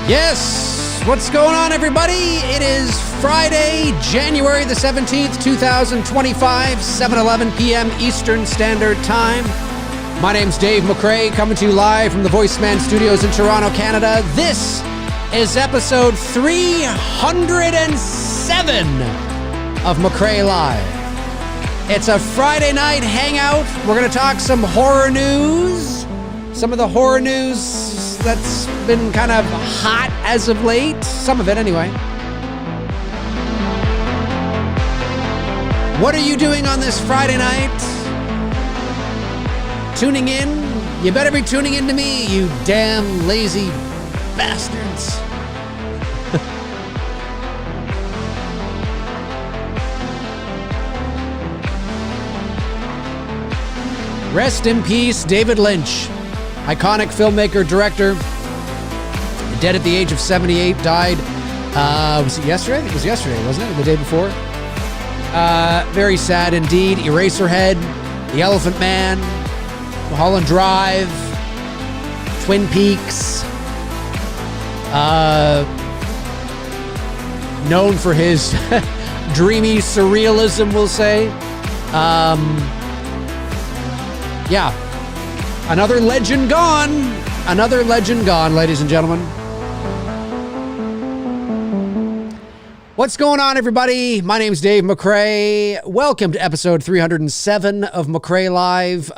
Yes, what's going on, everybody? It is Friday, January the 17th, 2025, 7:11 p.m. Eastern Standard Time. My name's Dave McRae, coming to you live from the Voiceman Studios in Toronto, Canada. This is episode 307 of McRae Live. It's a Friday night hangout. We're going to talk some horror news. Some of the horror news that's been kind of hot as of late. Some of it, anyway. What are you doing on this Friday night? Tuning in? You better be tuning in to me, you damn lazy bastards. Rest in peace, David Lynch. Iconic filmmaker, director, dead at the age of 78, died, was it yesterday? I think it was yesterday, wasn't it? The day before? Very sad indeed. Eraserhead, The Elephant Man, Mulholland Drive, Twin Peaks, known for his dreamy surrealism, we'll say. Yeah. Another legend gone. Another legend gone, ladies and gentlemen. What's going on, everybody? My name's Dave McRae. Welcome to episode 307 of McRae Live.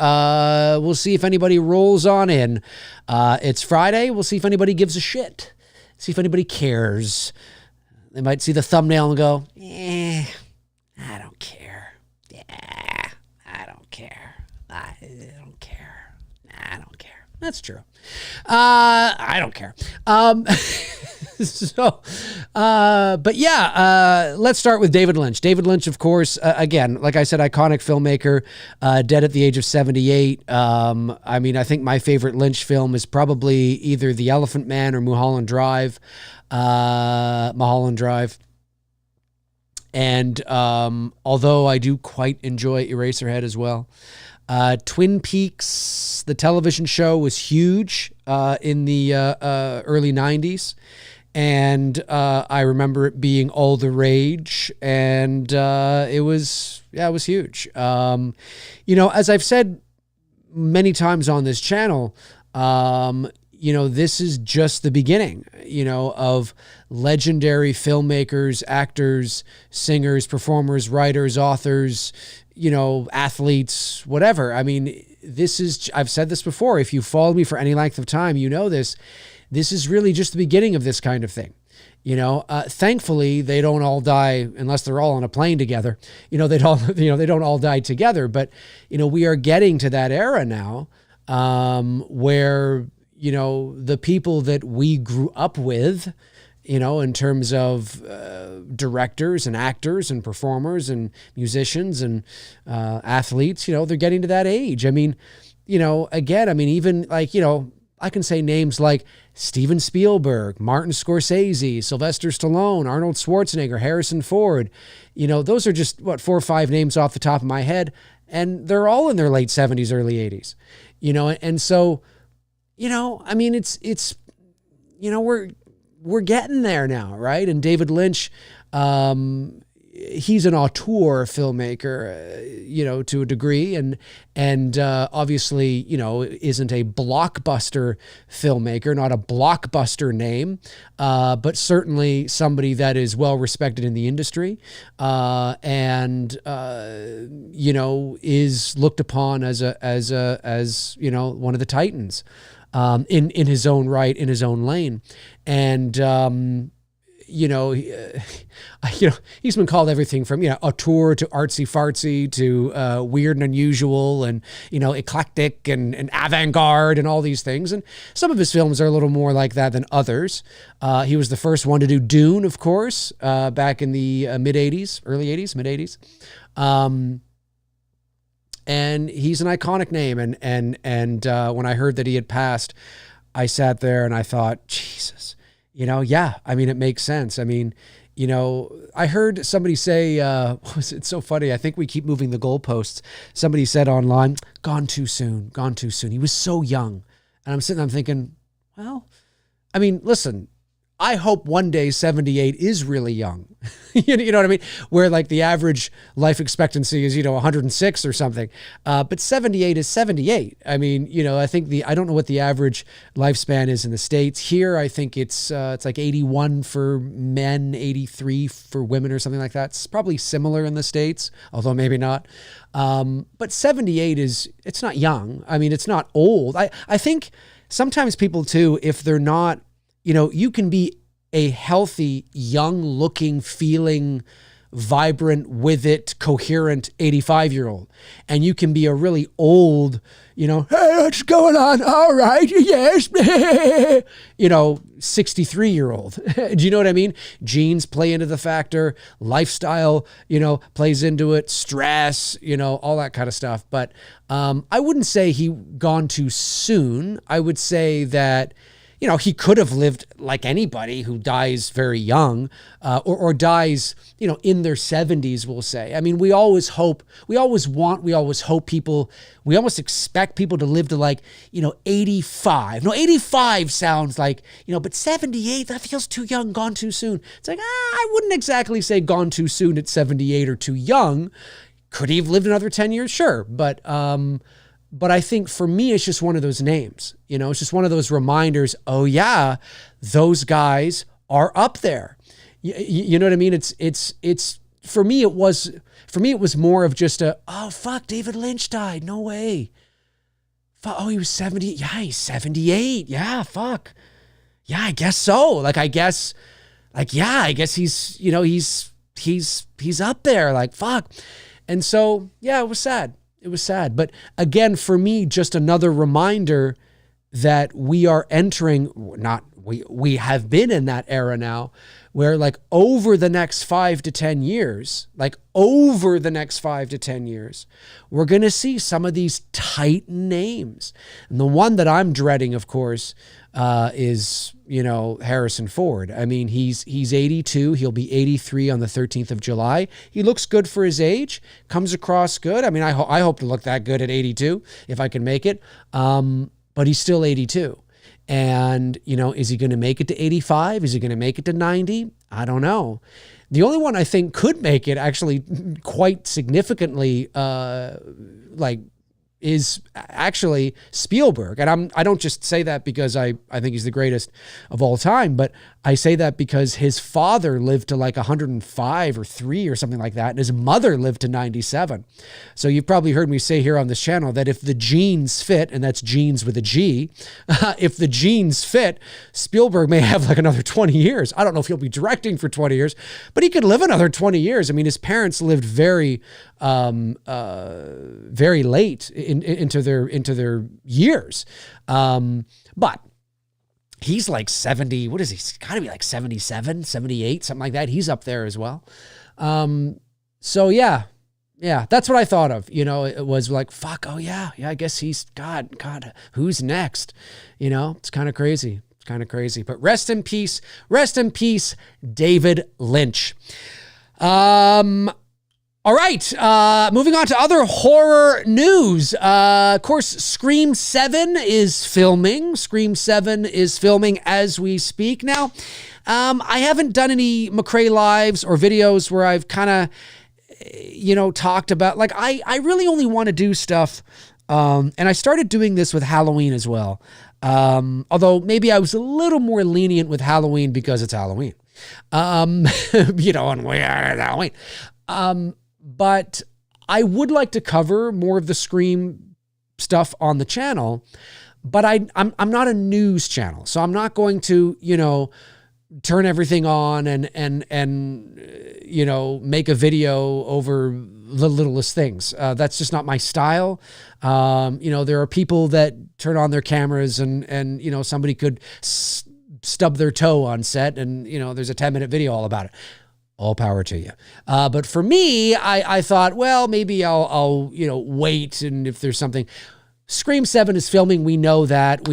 We'll see if anybody rolls on in. It's Friday. We'll see if anybody gives a shit. See if anybody cares. They might see the thumbnail and go, I don't care. Yeah, I don't care. I don't care. I don't care. That's true. I don't care. But yeah, let's start with David Lynch. David Lynch, of course, again, like I said, iconic filmmaker, dead at the age of 78. I mean, I think my favorite Lynch film is probably either The Elephant Man or Mulholland Drive. And although I do quite enjoy Eraserhead as well. Twin Peaks, the television show, was huge in the early 90s. And I remember it being all the rage. And it was huge. You know, as I've said many times on this channel, you know, this is just the beginning, you know, of legendary filmmakers, actors, singers, performers, writers, authors, you know, athletes, whatever. I mean, I've said this before. If you followed me for any length of time, you know this is really just the beginning of this kind of thing. You know, thankfully they don't all die unless they're all on a plane together. You know, they don't all die together, but you know, we are getting to that era now, where, you know, the people that we grew up with, you know, in terms of directors and actors and performers and musicians and athletes, you know, they're getting to that age. I mean, you know, again, I mean, even like, you know, I can say names like Steven Spielberg, Martin Scorsese, Sylvester Stallone, Arnold Schwarzenegger, Harrison Ford. You know, those are just, 4 or 5 names off the top of my head. And they're all in their late 70s, early 80s. You know, and so, you know, I mean, it's you know, we're getting there now, right? And David Lynch, he's an auteur filmmaker, you know, to a degree, and obviously, you know, isn't a blockbuster filmmaker, not a blockbuster name, but certainly somebody that is well respected in the industry, and you know, is looked upon as you know, one of the titans. In his own right, in his own lane. And, you know, he's been called everything from, you know, auteur to artsy fartsy to weird and unusual and, you know, eclectic and avant-garde and all these things. And some of his films are a little more like that than others. He was the first one to do Dune, of course, back in the mid-80s, early 80s, mid-80s. And he's an iconic name. And when I heard that he had passed, I sat there and I thought, Jesus, you know, yeah, I mean, it makes sense. I mean, you know, I heard somebody say, it's so funny. I think we keep moving the goalposts. Somebody said online, gone too soon. He was so young. And I'm sitting there, I'm thinking, well, I mean, listen, I hope one day 78 is really young. You know what I mean? Where like the average life expectancy is, 106 or something. But 78 is 78. I mean, I think I don't know what the average lifespan is in the States. Here, I think it's like 81 for men, 83 for women or something like that. It's probably similar in the States, although maybe not. But 78 it's not young. I mean, it's not old. I think sometimes people too, if they're not, you can be a healthy, young-looking, feeling, vibrant, with it, coherent 85-year-old. And you can be a really old, hey, what's going on? All right, yes. 63-year-old. Do you know what I mean? Genes play into the factor. Lifestyle, plays into it. Stress, all that kind of stuff. But I wouldn't say he gone too soon. I would say that he could have lived like anybody who dies very young, or dies, in their 70s, we'll say. I mean, we always hope people, we almost expect people to live to like, 85. No, 85 sounds like, but 78, that feels too young, gone too soon. It's like, I wouldn't exactly say gone too soon at 78 or too young. Could he have lived another 10 years? Sure. But I think for me, it's just one of those names, it's just one of those reminders. Oh yeah, those guys are up there. You know what I mean? It's for me, it was more of just oh fuck, David Lynch died. No way. Oh, he was 70. Yeah, he's 78. Yeah, fuck. Yeah, I guess so. I guess he's up there. Like, fuck. And so, yeah, it was sad. It was sad. But again, for me, just another reminder that we are entering, we have been in that era now where over the next 5 to 10 years, we're going to see some of these titan names. And the one that I'm dreading, of course, is, Harrison Ford. I mean, he's 82. He'll be 83 on the 13th of July. He looks good for his age, comes across good. I mean, I hope to look that good at 82 if I can make it. But he's still 82. And, is he going to make it to 85? Is he going to make it to 90? I don't know. The only one I think could make it actually quite significantly, is actually Spielberg. And I don't just say that because I think he's the greatest of all time, but I say that because his father lived to 105 or 3 or something like that. And his mother lived to 97. So you've probably heard me say here on this channel that if the genes fit, and that's genes with a G, if the genes fit, Spielberg may have another 20 years. I don't know if he'll be directing for 20 years, but he could live another 20 years. I mean, his parents lived very late into their years. But he's 70, what is he? He's got to be 77, 78, something like that. He's up there as well. So yeah, that's what I thought of. It was fuck, oh yeah, I guess he's God, who's next? It's kind of crazy. It's kind of crazy, but rest in peace, David Lynch. All right, moving on to other horror news. Of course, Scream 7 is filming. Scream 7 is filming as we speak now. I haven't done any McRae lives or videos where I've kind of, talked about, I really only want to do stuff, and I started doing this with Halloween as well. Although maybe I was a little more lenient with Halloween because it's Halloween. And we are Halloween. But I would like to cover more of the Scream stuff on the channel, but I'm not a news channel, so I'm not going to, turn everything on and make a video over the littlest things. That's just not my style. There are people that turn on their cameras and somebody could stub their toe on set and, there's a 10-minute video all about it. All power to you. But for me, I thought, well, maybe I'll wait. And if there's something, Scream 7 is filming. We know that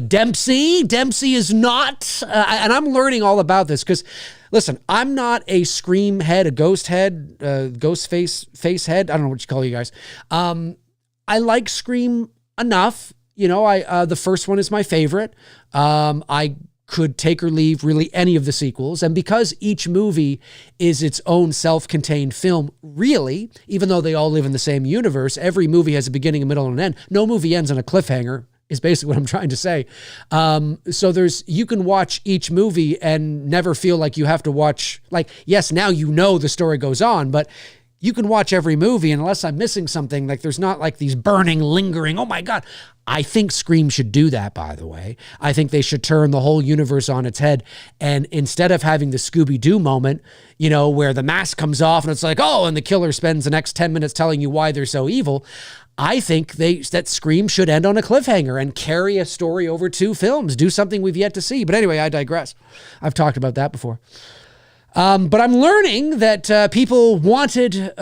Dempsey is not, and I'm learning all about this because listen, I'm not a Scream head, a ghost head, ghost face head. I don't know what you call you guys. I like Scream enough. The first one is my favorite. I could take or leave really any of the sequels. And because each movie is its own self-contained film, really, even though they all live in the same universe, every movie has a beginning, a middle, and an end. No movie ends on a cliffhanger, is basically what I'm trying to say. So you can watch each movie and never feel like you have to watch, like, yes, now you know the story goes on, but you can watch every movie, and unless I'm missing something, like there's not like these burning, lingering, oh my God. I think Scream should do that, by the way. I think they should turn the whole universe on its head. And instead of having the Scooby-Doo moment, you know, where the mask comes off and it's like, oh, and the killer spends the next 10 minutes telling you why they're so evil, I think that Scream should end on a cliffhanger and carry a story over 2 films, do something we've yet to see. But anyway, I digress. I've talked about that before. But I'm learning that people wanted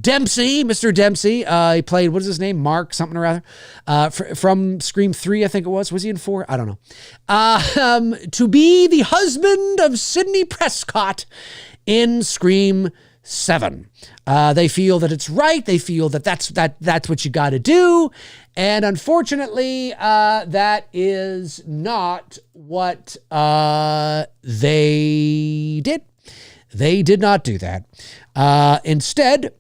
Dempsey, Mr. Dempsey. He played, what is his name? Mark something or other. From Scream 3, I think it was. Was he in 4? I don't know. To be the husband of Sidney Prescott in Scream 7. They feel that it's right. They feel that that's what you got to do. And unfortunately, that is not what they did. They did not do that. Instead,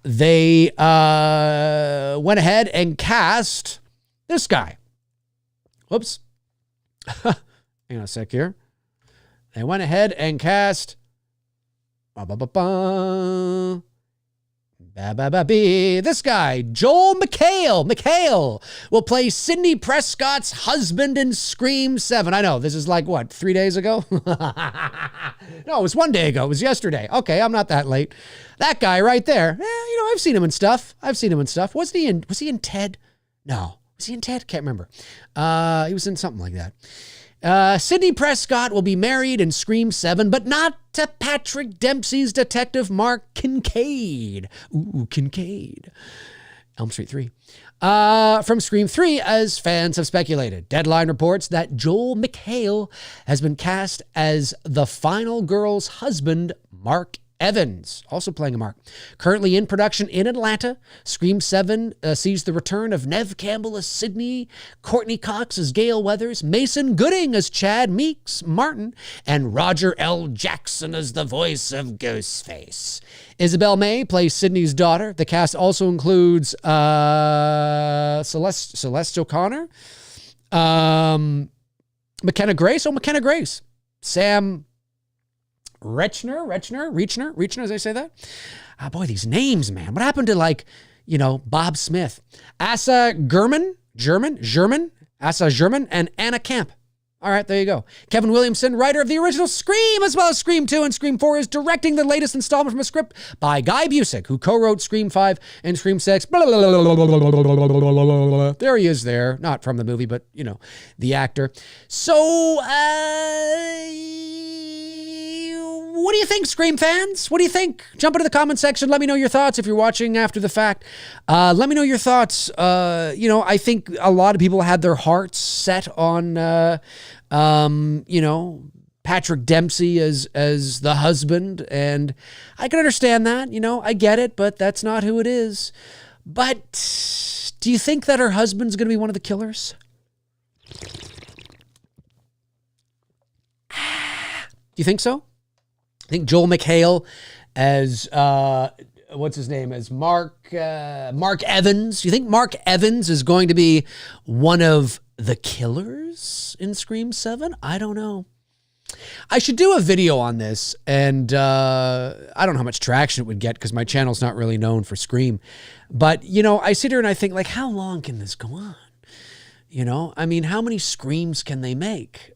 they went ahead and cast this guy. Whoops. Hang on a sec here. They went ahead and cast this guy, Joel McHale will play Sidney Prescott's husband in Scream 7. I know, this is like, what, 3 days ago? No, it was 1 day ago. It was yesterday. Okay, I'm not that late. That guy right there. I've seen him in stuff. Was he in Ted? No. Was he in Ted? Can't remember. He was in something like that. Sidney Prescott will be married in Scream 7, but not to Patrick Dempsey's detective Mark Kincaid. Ooh, Kincaid. Elm Street 3. From Scream 3, as fans have speculated. Deadline reports that Joel McHale has been cast as the final girl's husband, Mark Evans, also playing a Mark. Currently in production in Atlanta, Scream 7 sees the return of Neve Campbell as Sydney, Courtney Cox as Gail Weathers, Mason Gooding as Chad Meeks Martin, and Roger L. Jackson as the voice of Ghostface. Isabel May plays Sydney's daughter. The cast also includes Celeste O'Connor, McKenna Grace, Sam Reachner, as I say that? Boy, these names, man. What happened to Bob Smith? Asa German, and Anna Camp. All right, there you go. Kevin Williamson, writer of the original Scream, as well as Scream 2 and Scream 4, is directing the latest installment from a script by Guy Busick, who co-wrote Scream 5 and Scream 6. There he is there. Not from the movie, but, the actor. So, what do you think, Scream fans? What do you think? Jump into the comment section. Let me know your thoughts if you're watching after the fact. Let me know your thoughts. I think a lot of people had their hearts set on, Patrick Dempsey as the husband. And I can understand that. I get it, but that's not who it is. But do you think that her husband's going to be one of the killers? Do you think so? I think Joel McHale as, what's his name, as Mark Evans. You think Mark Evans is going to be one of the killers in Scream 7? I don't know. I should do a video on this, and I don't know how much traction it would get because my channel's not really known for Scream. But, I sit here and I think, how long can this go on? How many Screams can they make?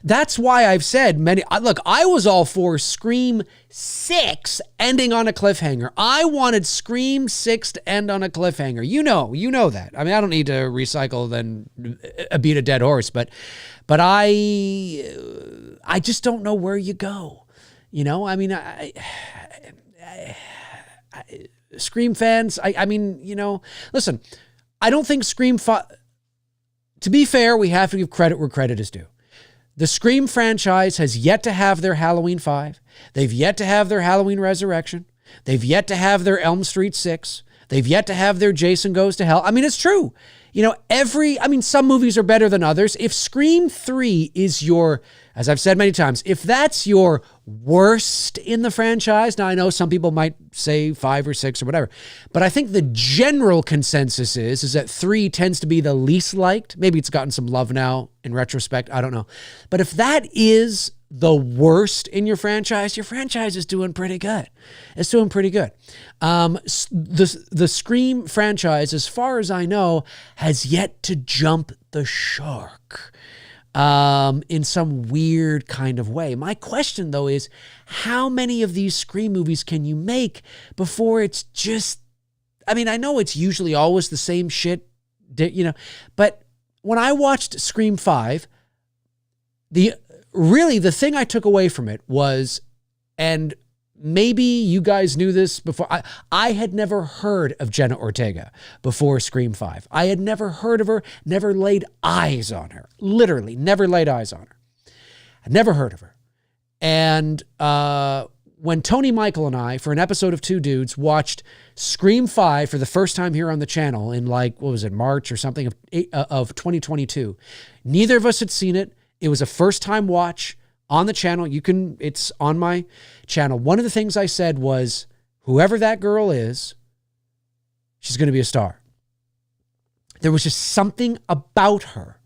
That's why I've said I was all for Scream 6 ending on a cliffhanger. I wanted Scream 6 to end on a cliffhanger. You know that. I don't need to recycle then beat a dead horse, but I just don't know where you go. Scream fans, listen, I don't think Scream 5... To be fair, we have to give credit where credit is due. The Scream franchise has yet to have their Halloween 5. They've yet to have their Halloween Resurrection. They've yet to have their Elm Street 6. They've yet to have their Jason Goes to Hell. I mean, it's true. Some movies are better than others. If Scream 3 is your, as I've said many times, if that's your worst in the franchise, now I know some people might say 5 or 6 or whatever, but I think the general consensus is that 3 tends to be the least liked. Maybe it's gotten some love now in retrospect. I don't know. But if that is the worst in your franchise is doing pretty good. It's doing pretty good. The Scream franchise, as far as I know, has yet to jump the shark in some weird kind of way. My question, though, is how many of these Scream movies can you make before it's just, I mean, I know it's usually always the same shit, but when I watched Scream 5, the thing I took away from it was, and maybe you guys knew this before, I had never heard of Jenna Ortega before Scream 5. I had never heard of her, never laid eyes on her. Literally, never laid eyes on her. I'd never heard of her. And when Tony Michael and I, for an episode of Two Dudes, watched Scream 5 for the first time here on the channel in March or something of 2022, neither of us had seen it. It was a first-time watch on the channel. It's on my channel. One of the things I said was, whoever that girl is, she's going to be a star. There was just something about her.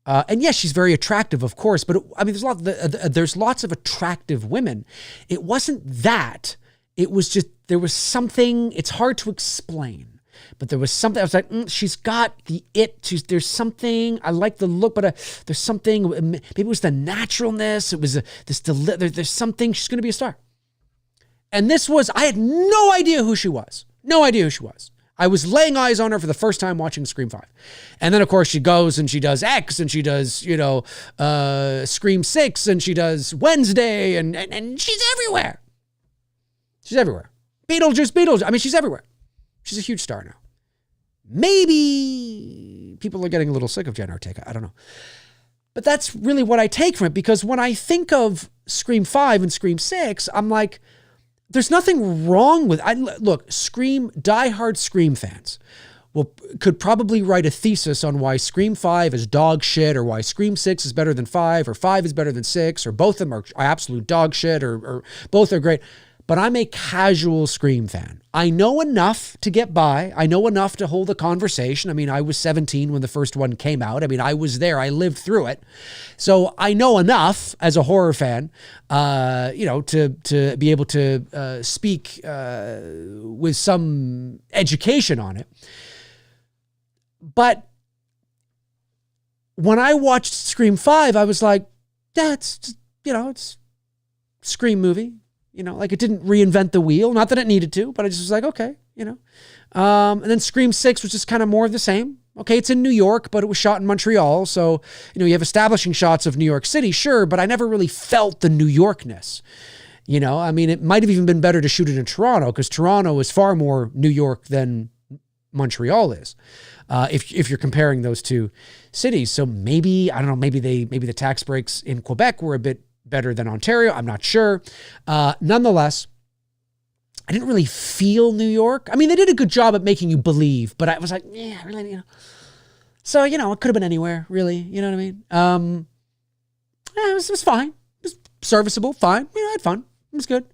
And yes, she's very attractive, of course, but there's lots of attractive women. It wasn't that. It was just, there was something, it's hard to explain. But there was something, I was like, she's got the it. There's something, I like the look, but there's something, maybe it was the naturalness. It was there's something, she's going to be a star. And I had no idea who she was. No idea who she was. I was laying eyes on her for the first time watching Scream 5. And then, of course, she goes and she does X and she does, Scream 6 and she does Wednesday and she's everywhere. She's everywhere. Beetlejuice. I mean, she's everywhere. She's a huge star now. Maybe people are getting a little sick of Jenna Ortega. I don't know. But that's really what I take from it, because when I think of Scream 5 and Scream 6, I'm like, there's nothing wrong with look, diehard Scream fans could probably write a thesis on why Scream 5 is dog shit, or why Scream 6 is better than 5, or 5 is better than 6, or both of them are absolute dog shit, or both are great. But I'm a casual Scream fan. I know enough to get by. I know enough to hold a conversation. I mean, I was 17 when the first one came out. I mean, I was there. I lived through it. So I know enough as a horror fan, to be able to speak with some education on it. But when I watched Scream 5, I was like, yeah, it's a Scream movie. It didn't reinvent the wheel. Not that it needed to, but I just was like, okay, And then Scream 6 was just kind of more of the same. Okay, it's in New York, but it was shot in Montreal. So, you have establishing shots of New York City, sure, but I never really felt the New Yorkness. I mean, it might have even been better to shoot it in Toronto, because Toronto is far more New York than Montreal is. If you're comparing those two cities. So maybe, I don't know, maybe the tax breaks in Quebec were a bit better than Ontario. I'm not sure. Nonetheless, I didn't really feel New York. I mean, they did a good job at making you believe, but I was like, yeah, really, So, it could have been anywhere, really. You know what I mean? It was fine. It was serviceable, fine. I had fun. It was good.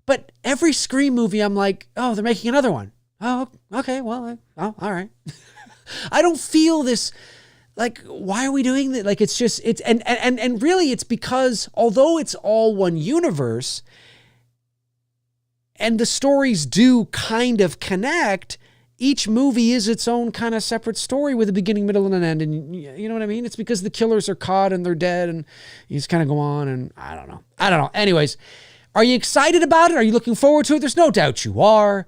But every Scream movie, I'm like, oh, they're making another one. Oh, okay, well, all right. I don't feel this. Like, why are we doing that? Like, and really it's because although it's all one universe and the stories do kind of connect, each movie is its own kind of separate story with a beginning, middle, and an end. And you know what I mean? It's because the killers are caught and they're dead and you just kind of go on, and I don't know. Anyways, are you excited about it? Are you looking forward to it? There's no doubt you are,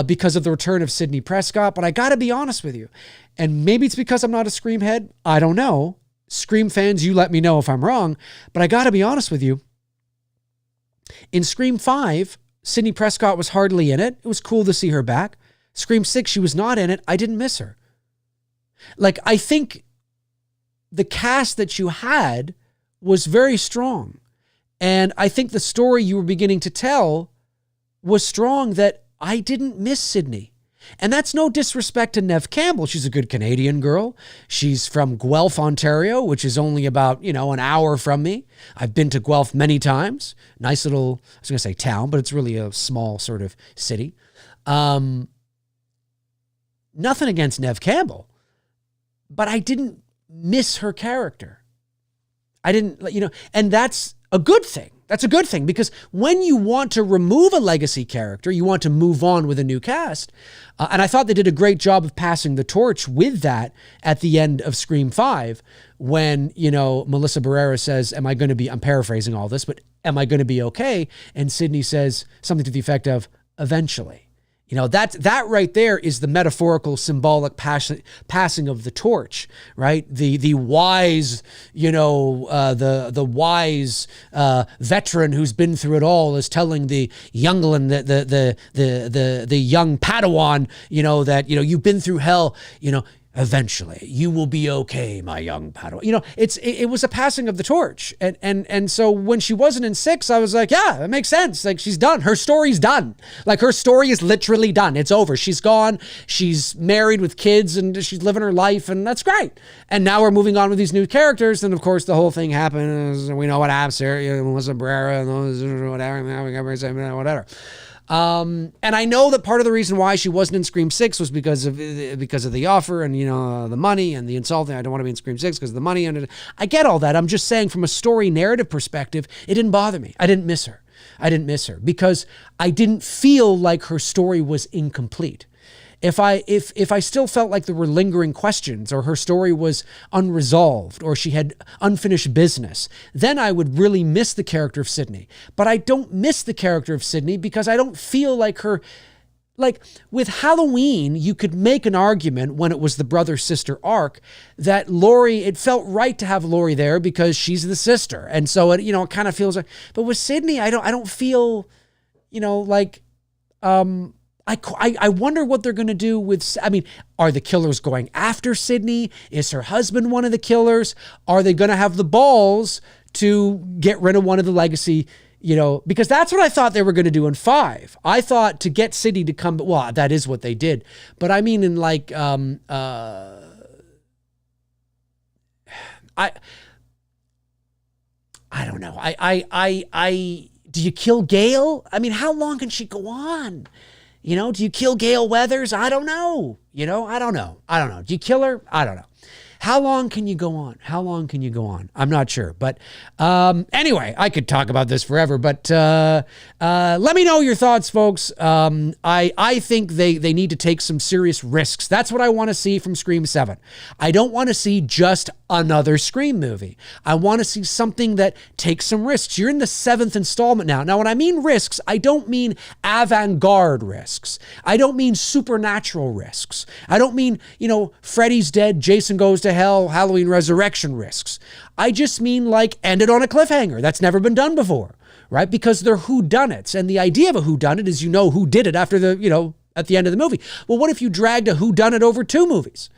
because of the return of Sidney Prescott. But I got to be honest with you. And maybe it's because I'm not a Scream head. I don't know. Scream fans, you let me know if I'm wrong. But I got to be honest with you. In Scream 5, Sidney Prescott was hardly in it. It was cool to see her back. Scream 6, she was not in it. I didn't miss her. Like, I think the cast that you had was very strong. And I think the story you were beginning to tell was strong, that I didn't miss Sidney. And that's no disrespect to Neve Campbell. She's a good Canadian girl. She's from Guelph, Ontario, which is only about, an hour from me. I've been to Guelph many times. Nice little, I was going to say town, but it's really a small sort of city. Nothing against Neve Campbell, but I didn't miss her character. I didn't, and that's a good thing. That's a good thing, because when you want to remove a legacy character, you want to move on with a new cast. And I thought they did a great job of passing the torch with that at the end of Scream 5, when, Melissa Barrera says, I'm paraphrasing all this, but am I going to be okay? And Sidney says something to the effect of, eventually. That right there is the metaphorical, symbolic passing of the torch, right? The wise, the wise veteran who's been through it all is telling the youngling, the young Padawan, that you've been through hell, eventually you will be okay, my young Padawan. It was a passing of the torch. And so when she wasn't in 6, I was like, yeah, that makes sense. Like, she's done. Her story's done. Like, her story is literally done. It's over. She's gone. She's married with kids and she's living her life, and that's great. And now we're moving on with these new characters. And of course the whole thing happened. We know what happens here. Melissa Barrera and those, whatever. And I know that part of the reason why she wasn't in Scream 6 was because of the offer and, the money and the insulting. I don't want to be in Scream 6 because of the money. And I get all that. I'm just saying, from a story narrative perspective, it didn't bother me. I didn't miss her because I didn't feel like her story was incomplete. If I still felt like there were lingering questions, or her story was unresolved, or she had unfinished business, then I would really miss the character of Sidney. But I don't miss the character of Sidney because I don't feel like her. Like, with Halloween, you could make an argument, when it was the brother-sister arc, that Laurie, it felt right to have Laurie there because she's the sister. And so it kind of feels like, but with Sidney, I don't feel, like, I wonder what they're going to do with, are the killers going after Sidney? Is her husband one of the killers? Are they going to have the balls to get rid of one of the legacy, because that's what I thought they were going to do in 5. I thought to get Sidney to come, well, that is what they did. But I mean, in like, I don't know. Do you kill Gail? How long can she go on? Do you kill Gail Weathers? I don't know. I don't know. Do you kill her? I don't know. How long can you go on? I'm not sure. But anyway, I could talk about this forever. But let me know your thoughts, folks. I think they need to take some serious risks. That's what I want to see from Scream 7. I don't want to see just another Scream movie. I want to see something that takes some risks. You're in the 7th installment now. Now, when I mean risks, I don't mean avant-garde risks. I don't mean supernatural risks. I don't mean, Freddy's dead, Jason goes to hell, Halloween Resurrection risks. I just mean, like, end it on a cliffhanger. That's never been done before, right? Because they're whodunits. And the idea of a whodunit is who did it after the, at the end of the movie. Well, what if you dragged a whodunit over 2 movies?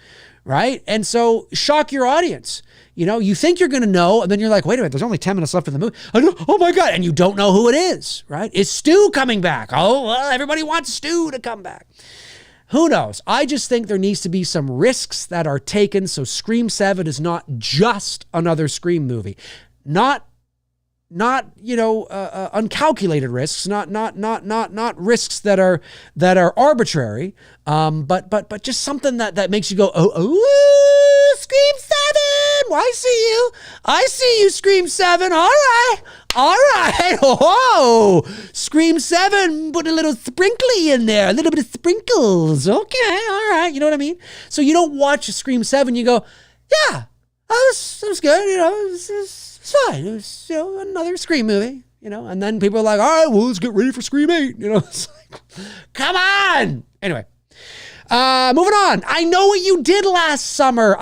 Right? And so shock your audience. You think you're going to know, and then you're like, wait a minute, there's only 10 minutes left in the movie. Oh my God. And you don't know who it is, right? Is Stu coming back? Oh, well, everybody wants Stu to come back. Who knows? I just think there needs to be some risks that are taken, so Scream 7 is not just another Scream movie. Not uncalculated risks, not risks that are arbitrary, but just something that makes you go, oh, Scream 7. Well, I see you, Scream 7. All right. Oh, Scream 7, put a little sprinkly in there, a little bit of sprinkles. Okay, all right. You know what I mean? So you don't watch Scream 7, you go, yeah, that was good. It's fine. It was, another Scream movie, and then people are like, all right, well, let's get ready for Scream 8. It's like, come on. Anyway, moving on. I Know What You Did Last Summer.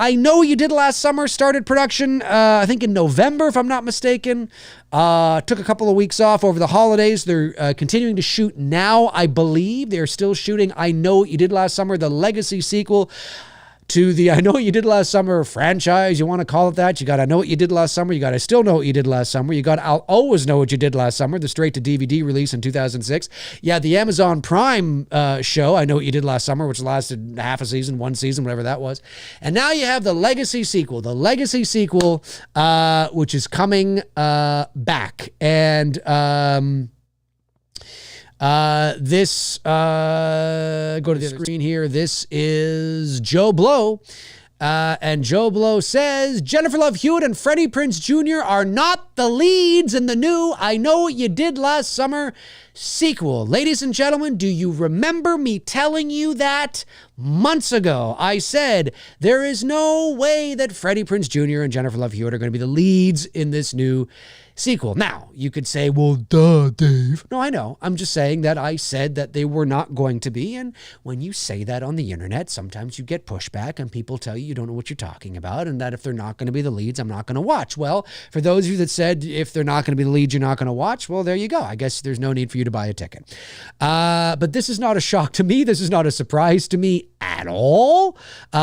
Started production, I think in November, if I'm not mistaken. Took a couple of weeks off over the holidays. They're continuing to shoot now, I believe. They're still shooting I Know What You Did Last Summer, the legacy sequel to the I Know What You Did Last Summer franchise, you want to call it that. You got I Know What You Did Last Summer. You got I Still Know What You Did Last Summer. You got I'll Always Know What You Did Last Summer, the straight-to-DVD release in 2006. Yeah, the Amazon Prime show, I Know What You Did Last Summer, which lasted half a season, one season, whatever that was. And now you have the Legacy sequel. The Legacy sequel, which is coming back. And this, go to the screen here. This is Joe Blow. And Joe Blow says, Jennifer Love Hewitt and Freddie Prinze Jr. are not the leads in the new I Know What You Did Last Summer sequel. Ladies and gentlemen, do you remember me telling you that months ago? I said there is no way that Freddie Prinze Jr. and Jennifer Love Hewitt are going to be the leads in this new sequel. Now, you could say, well, duh, Dave. No, I know. I'm just saying that I said that they were not going to be. And when you say that on the internet, sometimes you get pushback and people tell you don't know what you're talking about and that if they're not going to be the leads, I'm not going to watch. Well, for those of you that said if they're not going to be the leads, you're not going to watch, well, there you go. I guess there's no need for you to buy a ticket. But this is not a shock to me. This is not a surprise to me at all.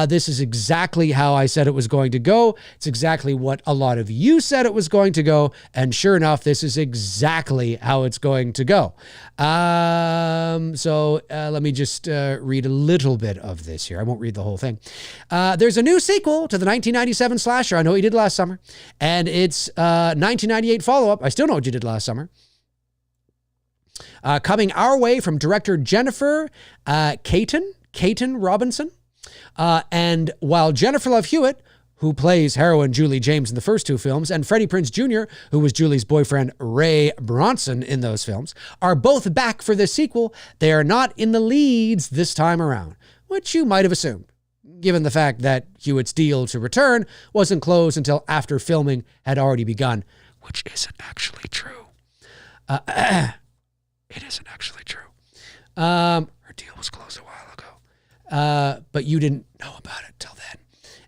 This is exactly how I said it was going to go. It's exactly what a lot of you said it was going to go. And sure enough, this is exactly how it's going to go. So let me just read a little bit of this here. I won't read the whole thing. There's a new sequel to the 1997 slasher, I Know What You Did Last Summer. And it's 1998 follow-up, I Still Know What You Did Last Summer. Coming our way from director Jennifer Caton Robinson. And while Jennifer Love Hewitt, who plays heroine Julie James in the first two films, and Freddie Prinze Jr., who was Julie's boyfriend Ray Bronson in those films, are both back for this sequel, they are not in the leads this time around, which you might have assumed, given the fact that Hewitt's deal to return wasn't closed until after filming had already begun, which isn't actually true. It isn't actually true. Her deal was closed a while ago, but you didn't know about it till then.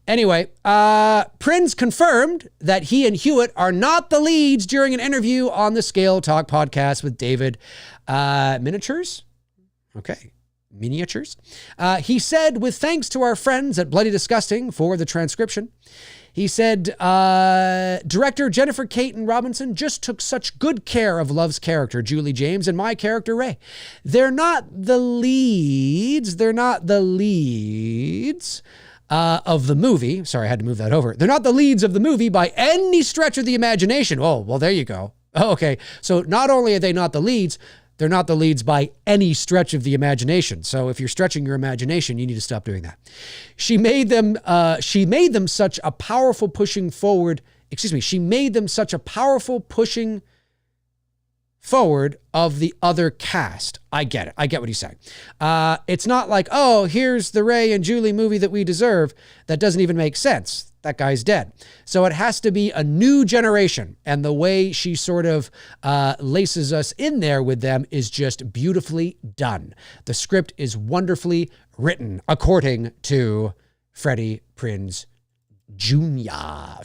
Anyway, Prinze confirmed that he and Hewitt are not the leads during an interview on the Scale Talk podcast with David Miniatures. Okay, Miniatures. He said, with thanks to our friends at Bloody Disgusting for the transcription, he said, director Jennifer Caton Robinson just took such good care of Love's character, Julie James, and my character, Ray. They're not the leads. Of the movie. Sorry, I had to move that over. They're not the leads of the movie by any stretch of the imagination. Oh, well, there you go. Oh, okay. So not only are they not the leads, they're not the leads by any stretch of the imagination. So if you're stretching your imagination, you need to stop doing that. She made them such a powerful pushing forward of the other cast. I get it. I get what he's saying. It's not like, oh, here's the Ray and Julie movie that we deserve. That doesn't even make sense. That guy's dead. So it has to be a new generation. And the way she sort of laces us in there with them is just beautifully done. The script is wonderfully written, according to Freddie Prinze Jr.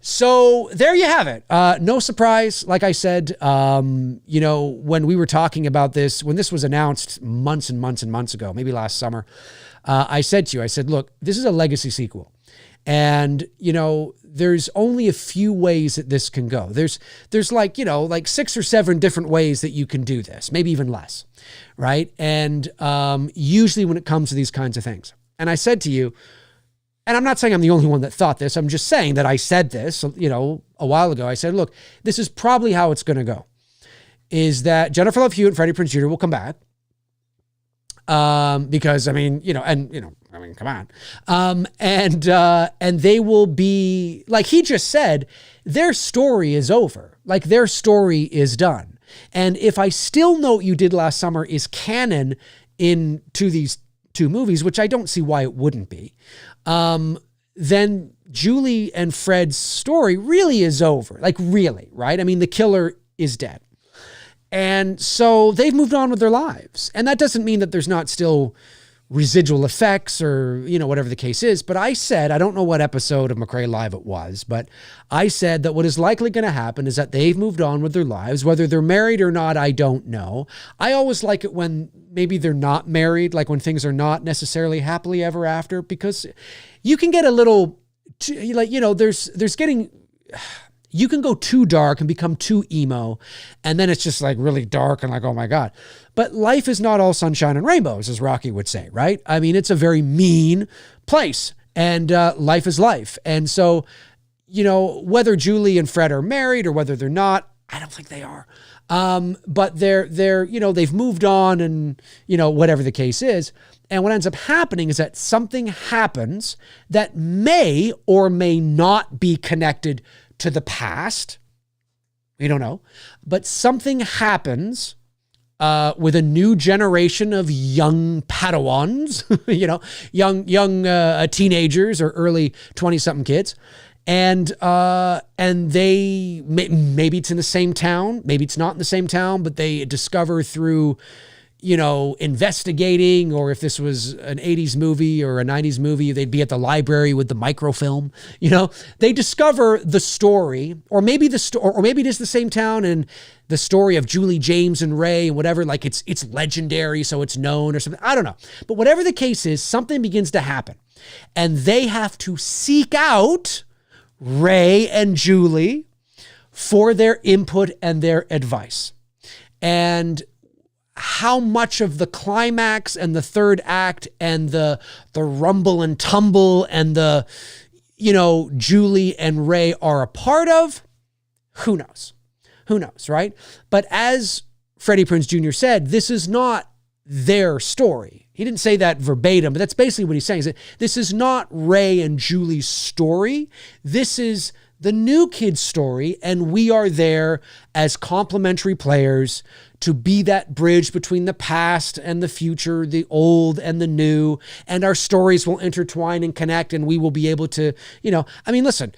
So there you have it. No surprise. Like I said, when we were talking about this, when this was announced months and months and months ago, maybe last summer, I said, look, this is a legacy sequel. And, there's only a few ways that this can go. There's like 6 or 7 different ways that you can do this, maybe even less. Right. And usually when it comes to these kinds of things, and I said to you, and I'm not saying I'm the only one that thought this. I'm just saying that I said this, a while ago. I said, look, this is probably how it's going to go, is that Jennifer Love Hewitt and Freddie Prinze Jr. will come back. Because come on. And they will be, like he just said, their story is over. Like their story is done. And if I Still Know What You Did Last Summer is canon into these 2 movies, which I don't see why it wouldn't be, then Julie and Fred's story really is over. Like really, right? I mean, the killer is dead. And so they've moved on with their lives. And that doesn't mean that there's not still residual effects or, whatever the case is. But I said, I don't know what episode of McRae Live it was, but I said that what is likely going to happen is that they've moved on with their lives. Whether they're married or not, I don't know. I always like it when maybe they're not married, like when things are not necessarily happily ever after, because you can get a little, there's getting... You can go too dark and become too emo, and then it's just like really dark and like, oh my God. But life is not all sunshine and rainbows, as Rocky would say, right? I mean, it's a very mean place, and life is life. And so, whether Julie and Fred are married or whether they're not, I don't think they are. But they're they've moved on, and, whatever the case is. And what ends up happening is that something happens that may or may not be connected to the past. We don't know. But something happens with a new generation of young Padawans, young teenagers or early 20-something kids. And they, maybe it's in the same town, maybe it's not in the same town, but they discover through, investigating, or if this was an 80s movie or a 90s movie, they'd be at the library with the microfilm, they discover the story, or maybe or maybe it is the same town and the story of Julie, James, and Ray and whatever, like it's legendary, so it's known or something. I don't know. But whatever the case is, something begins to happen and they have to seek out Ray and Julie for their input and their advice. And how much of the climax and the third act and the rumble and tumble and the, Julie and Ray are a part of, who knows? Who knows, right? But as Freddie Prinze Jr. said, this is not their story. He didn't say that verbatim, but that's basically what he's saying. Is that this is not Ray and Julie's story. This is the new kid's story, and we are there as complementary players to be that bridge between the past and the future, the old and the new, and our stories will intertwine and connect, and we will be able to, listen,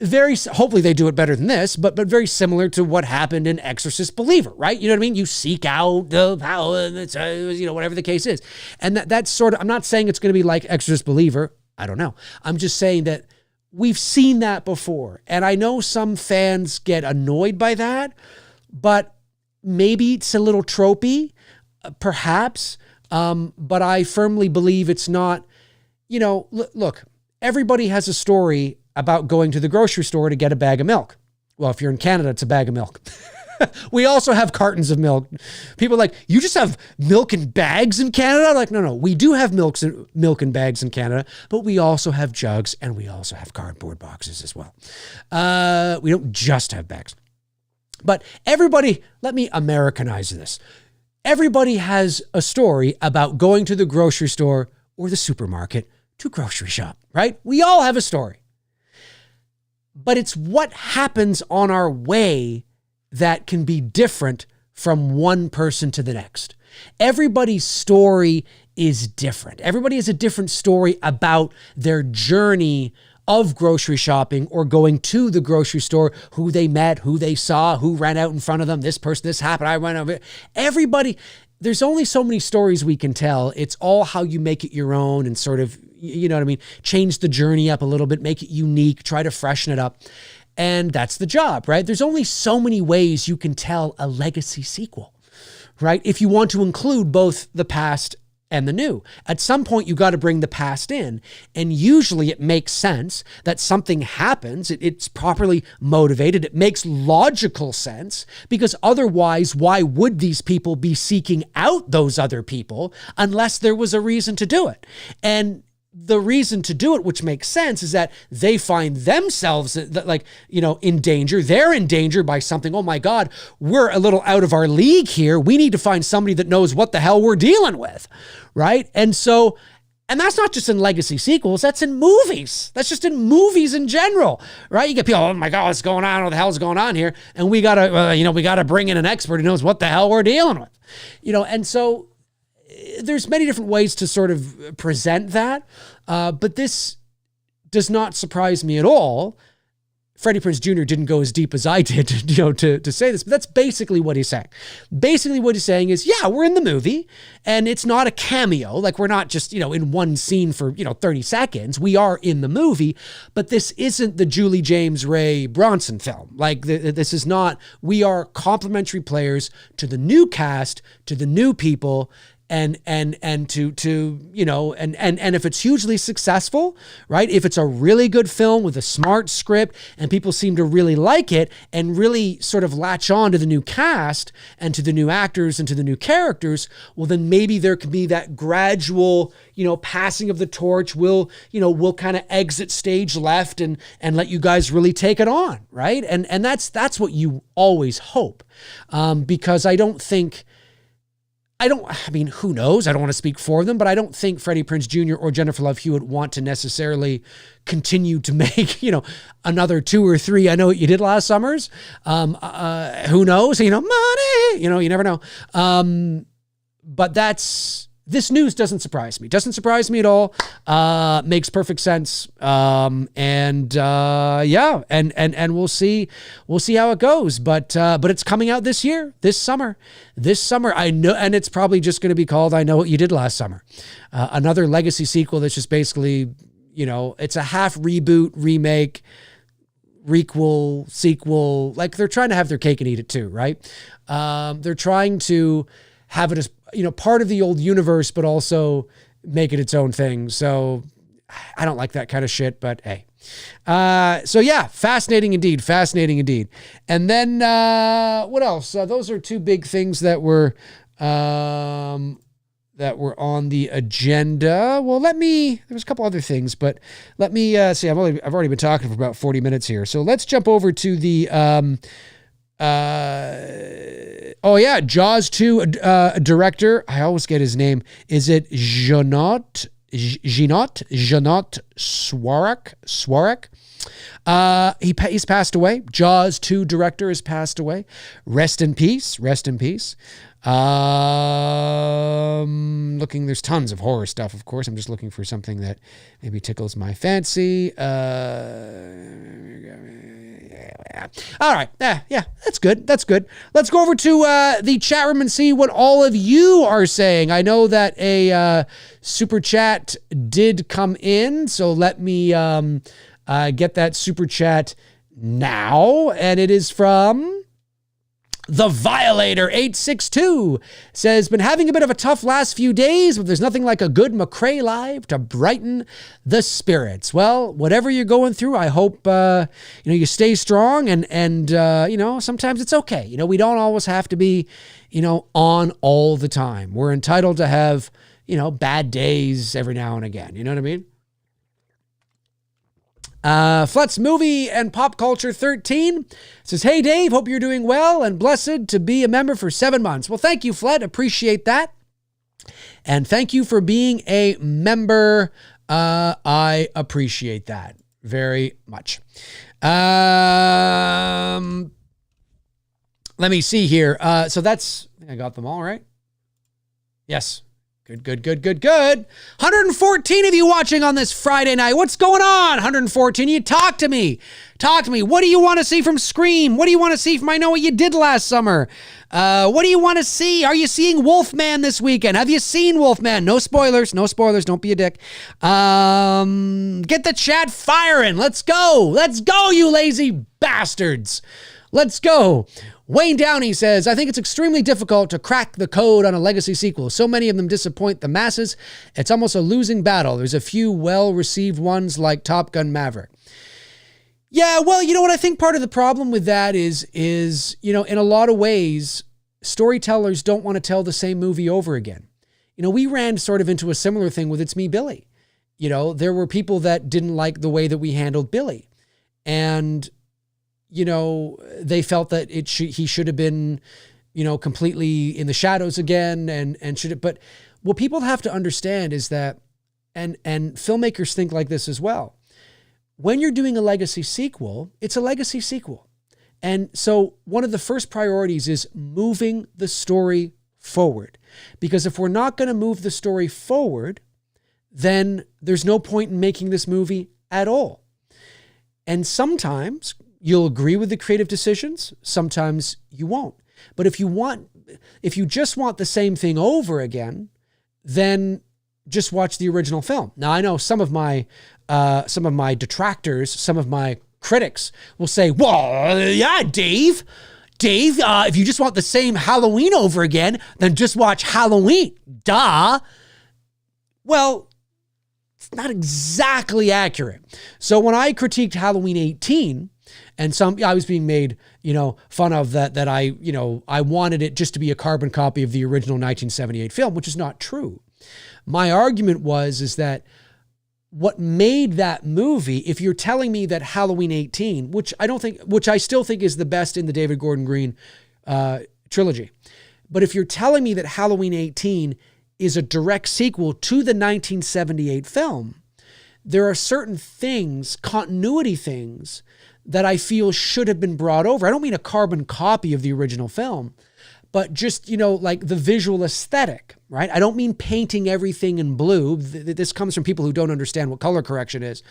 hopefully they do it better than this, but very similar to what happened in Exorcist Believer, right? You know what I mean? You seek out the power, and it's, whatever the case is. And that's sort of, I'm not saying it's going to be like Exorcist Believer. I don't know. I'm just saying that we've seen that before. And I know some fans get annoyed by that, but maybe it's a little tropey, perhaps. But I firmly believe it's not, look, everybody has a story about going to the grocery store to get a bag of milk. Well, if you're in Canada, it's a bag of milk. We also have cartons of milk. People are like, you just have milk in bags in Canada? I'm like, no, we do have milk in bags in Canada, but we also have jugs and we also have cardboard boxes as well. We don't just have bags. But everybody, let me Americanize this. Everybody has a story about going to the grocery store or the supermarket to grocery shop, right? We all have a story. But it's what happens on our way that can be different from one person to the next. Everybody's story is different. Everybody has a different story about their journey of grocery shopping or going to the grocery store, who they met, who they saw, who ran out in front of them, this person, this happened, I went over. Everybody, there's only so many stories we can tell. It's all how you make it your own and sort of, change the journey up a little bit, make it unique, try to freshen it up. And that's the job, right? There's only so many ways you can tell a legacy sequel, right? If you want to include both the past and the new. At some point, you got to bring the past in. And usually it makes sense that something happens. It's properly motivated. It makes logical sense, because otherwise, why would these people be seeking out those other people unless there was a reason to do it? And the reason to do it, which makes sense, is that they find themselves in danger. They're in danger by something. Oh my God, we're a little out of our league here. We need to find somebody that knows what the hell we're dealing with, right? And that's not just in legacy sequels. That's in movies. That's just in movies in general, right? You get people, oh my God, what's going on? What the hell's going on here? And we gotta bring in an expert who knows what the hell we're dealing with, and so there's many different ways to sort of present that, but this does not surprise me at all Freddie Prinze Jr. didn't go as deep as I did, to say this, but that's basically what he's saying. Basically what he's saying is, yeah, we're in the movie and it's not a cameo. Like we're not just, in one scene for, 30 seconds. We are in the movie, but this isn't the Julie James Ray Bronson film. Like this is not, we are complementary players to the new cast, to the new people, and if it's hugely successful, right? If it's a really good film with a smart script and people seem to really like it and really sort of latch on to the new cast and to the new actors and to the new characters, well, then maybe there could be that gradual, passing of the torch. We'll kind of exit stage left and let you guys really take it on, right? And that's what you always hope, because who knows? I don't want to speak for them, but I don't think Freddie Prinze Jr. or Jennifer Love Hewitt want to necessarily continue to make, another 2 or 3. I know what you did last summers. Who knows? Money, you never know. But this news doesn't surprise me. Doesn't surprise me at all. Makes perfect sense. And we'll see how it goes. But it's coming out this year, this summer. I know, and it's probably just going to be called I Know What You Did Last Summer. Another legacy sequel that's just basically, it's a half reboot, remake, requel, sequel. Like they're trying to have their cake and eat it too, right? They're trying to have it as, part of the old universe, but also make it its own thing. So I don't like that kind of shit, but hey. So yeah, fascinating indeed. And then, what else? Those are 2 big things that were on the agenda. Well, there was a couple other things, but let me, see, I've already been talking for about 40 minutes here. So let's jump over to the, Jaws 2 director. I always get his name. Is it Janot Swarak? He's passed away. Jaws 2 director has passed away. Rest in peace. There's tons of horror stuff, of course. I'm just looking for something that maybe tickles my fancy. All right. Yeah, that's good. Let's go over to the chat room and see what all of you are saying. I know that a super chat did come in, so let me get that super chat now. And it is from The Violator 862. Says, been having a bit of a tough last few days, but there's nothing like a good McRae live to brighten the spirits. Well, whatever you're going through, I hope you stay strong and sometimes it's okay. We don't always have to be on all the time. We're entitled to have bad days every now and again. You know what I mean? Flut's Movie and Pop Culture 13 says, hey Dave, hope you're doing well and blessed to be a member for 7 months. Well, thank you, Flet. Appreciate that. And thank you for being a member. I appreciate that very much. Let me see here. So that's, I think I got them all right. Yes. Good. 114 of you watching on this Friday night. What's going on? 114. You talk to me. What do you want to see from Scream? What do you want to see from I Know What You Did Last Summer? What do you want to see? Are you seeing Wolfman this weekend? Have you seen Wolfman? No spoilers. Don't be a dick. Get the chat firing. Let's go, you lazy bastards. Let's go. Wayne Downey says, I think it's extremely difficult to crack the code on a legacy sequel. So many of them disappoint the masses. It's almost a losing battle. There's a few well-received ones like Top Gun Maverick. Yeah, well, you know what? I think part of the problem with that is in a lot of ways, storytellers don't want to tell the same movie over again. We ran sort of into a similar thing with It's Me, Billy. There were people that didn't like the way that we handled Billy. And they felt that he should have been, completely in the shadows again and should have, but what people have to understand is that, and filmmakers think like this as well. When you're doing a legacy sequel, it's a legacy sequel. And so one of the first priorities is moving the story forward, because if we're not going to move the story forward, then there's no point in making this movie at all. And sometimes, you'll agree with the creative decisions. Sometimes you won't. But if you just want the same thing over again, then just watch the original film. Now, I know some of my detractors, some of my critics will say, well, yeah, Dave, if you just want the same Halloween over again, then just watch Halloween. Duh. Well, it's not exactly accurate. So when I critiqued Halloween 18, and I was being made, fun of that I wanted it just to be a carbon copy of the original 1978 film, which is not true. My argument is that what made that movie, if you're telling me that Halloween 18, which I still think is the best in the David Gordon Green trilogy, but if you're telling me that Halloween 18 is a direct sequel to the 1978 film, there are certain things, continuity things, that I feel should have been brought over. I don't mean a carbon copy of the original film, but just, like the visual aesthetic, right? I don't mean painting everything in blue. This comes from people who don't understand what color correction is.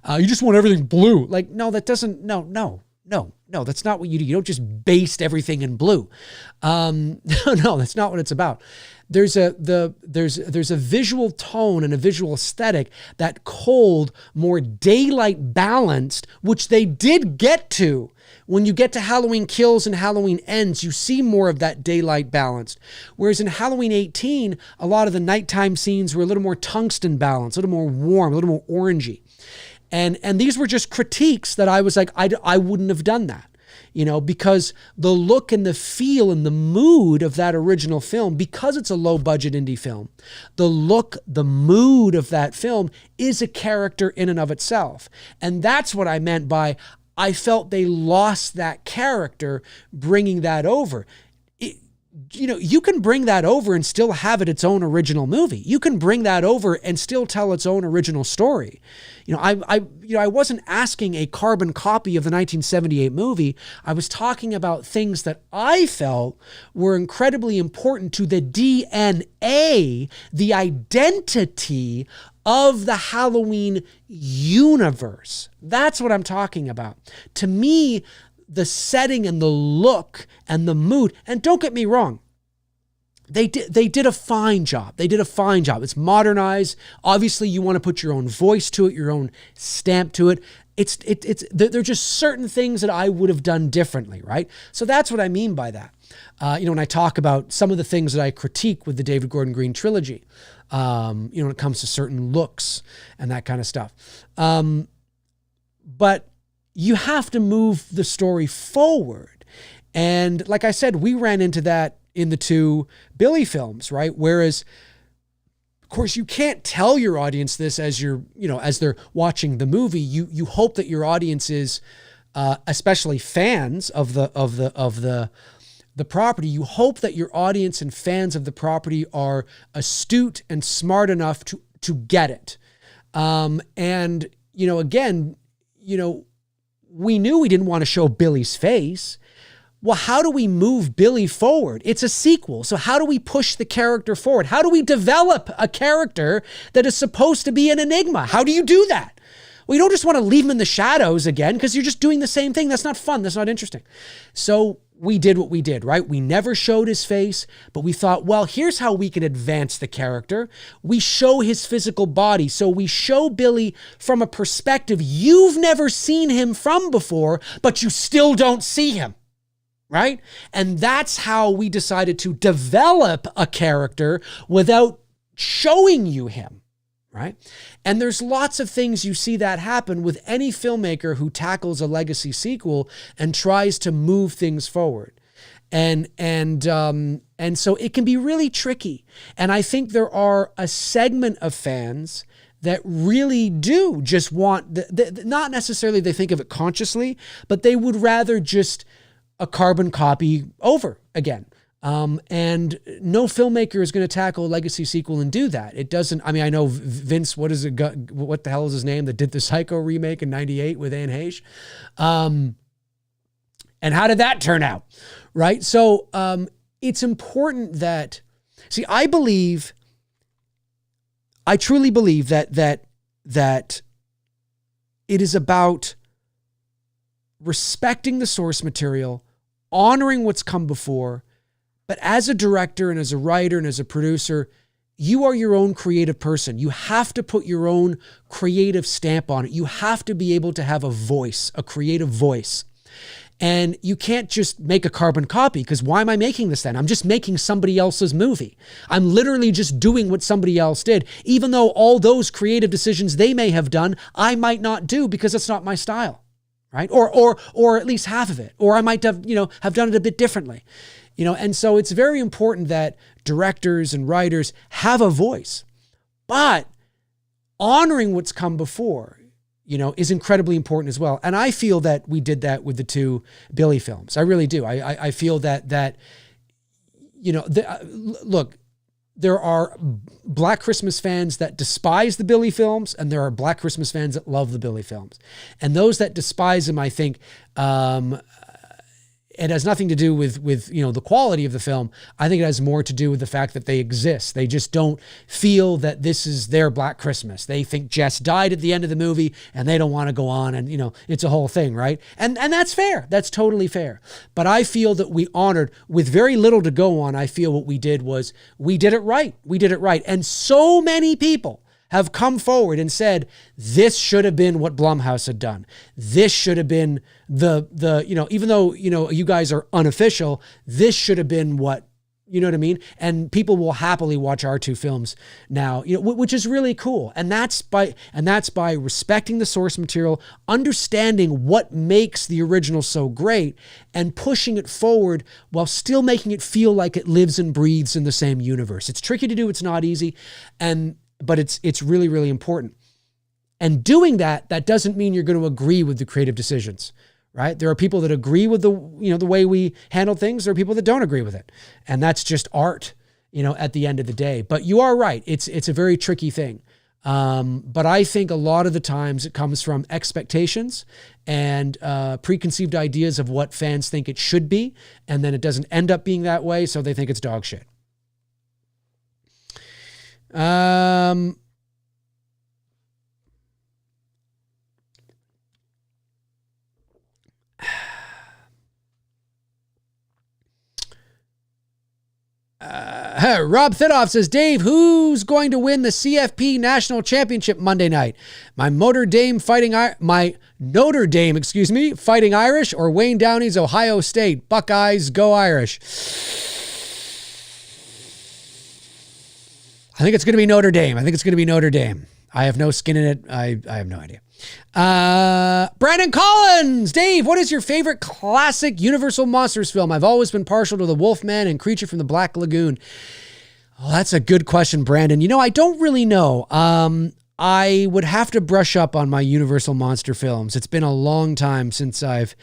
You just want everything blue. Like, no, that doesn't, no, that's not what you do. You don't just baste everything in blue. No, that's not what it's about. There's a visual tone and a visual aesthetic that cold, more daylight balanced, which they did get to. When you get to Halloween Kills and Halloween Ends, you see more of that daylight balanced. Whereas in Halloween 18, a lot of the nighttime scenes were a little more tungsten balanced, a little more warm, a little more orangey. And these were just critiques that I was like, I wouldn't have done that. Because the look and the feel and the mood of that original film, because it's a low budget indie film, the look, the mood of that film is a character in and of itself. And that's what I meant by, I felt they lost that character bringing that over. You can bring that over and still have it its own original movie. You can bring that over and still tell its own original story. I wasn't asking a carbon copy of the 1978 movie. I was talking about things that I felt were incredibly important to the DNA, the identity of the Halloween universe. That's what I'm talking about. To me, the setting and the look and the mood, and don't get me wrong, they did a fine job. It's modernized. Obviously, you want to put your own voice to it, your own stamp to it. They're just certain things that I would have done differently, right? So that's what I mean by that. When I talk about some of the things that I critique with the David Gordon Green trilogy, when it comes to certain looks and that kind of stuff. But you have to move the story forward. And like I said, we ran into that in the two Billy films, right? Whereas, of course, you can't tell your audience this as as they're watching the movie. You hope that your audience is, especially fans of the property. You hope that your audience and fans of the property are astute and smart enough to get it. And we knew we didn't want to show Billy's face. Well, how do we move Billy forward? It's a sequel. So how do we push the character forward? How do we develop a character that is supposed to be an enigma? How do you do that? Well, you don't just want to leave him in the shadows again because you're just doing the same thing. That's not fun. That's not interesting. So we did what we did, right? We never showed his face, but we thought, well, here's how we can advance the character. We show his physical body. So we show Billy from a perspective you've never seen him from before, but you still don't see him, right? And that's how we decided to develop a character without showing you him, right? And there's lots of things you see that happen with any filmmaker who tackles a legacy sequel and tries to move things forward. And so it can be really tricky. And I think there are a segment of fans that really do just want, not necessarily they think of it consciously, but they would rather just a carbon copy over again. And no filmmaker is going to tackle a legacy sequel and do that. It doesn't, I know Vince, what the hell is his name, that did the Psycho remake in 98 with Anne Heche. And how did that turn out? Right. So, it's important that, I truly believe that it is about respecting the source material, honoring what's come before. But as a director and as a writer and as a producer, you are your own creative person. You have to put your own creative stamp on it. You have to be able to have a voice, a creative voice. And you can't just make a carbon copy, because why am I making this then? I'm just making somebody else's movie. I'm literally just doing what somebody else did, even though all those creative decisions they may have done, I might not do because it's not my style, right? Or at least half of it. Or I might have, have done it a bit differently. And so it's very important that directors and writers have a voice, but honoring what's come before, is incredibly important as well. And I feel that we did that with the two Billy films. I really do. I feel that look, there are Black Christmas fans that despise the Billy films, and there are Black Christmas fans that love the Billy films. And those that despise them, I think, it has nothing to do with the quality of the film. I think it has more to do with the fact that they exist. They just don't feel that this is their Black Christmas. They think Jess died at the end of the movie and they don't want to go on, and it's a whole thing, right? And that's fair. That's totally fair. But I feel that we honored, with very little to go on, I feel what we did was we did it right. We did it right. And so many people have come forward and said, this should have been what Blumhouse had done. This should have been the even though, you guys are unofficial, this should have been what, you know what I mean? And people will happily watch our two films now, which is really cool. And that's by respecting the source material, understanding what makes the original so great, and pushing it forward while still making it feel like it lives and breathes in the same universe. It's tricky to do. It's not easy. But it's really, really important. And doing that doesn't mean you're going to agree with the creative decisions, right? There are people that agree with the way we handle things. There are people that don't agree with it. And that's just art, at the end of the day. But you are right. It's a very tricky thing. But I think a lot of the times it comes from expectations and preconceived ideas of what fans think it should be. And then it doesn't end up being that way. So they think it's dog shit. Rob Thidoff says, Dave, who's going to win the CFP National Championship Monday night? My Notre Dame fighting Irish, or Wayne Downey's Ohio State? Buckeyes, go Irish. I think it's going to be Notre Dame. I have no skin in it. I have no idea. Brandon Collins, Dave, what is your favorite classic Universal Monsters film? I've always been partial to The Wolfman and Creature from the Black Lagoon. Oh, that's a good question, Brandon. I don't really know. I would have to brush up on my Universal Monster films. It's been a long time since I've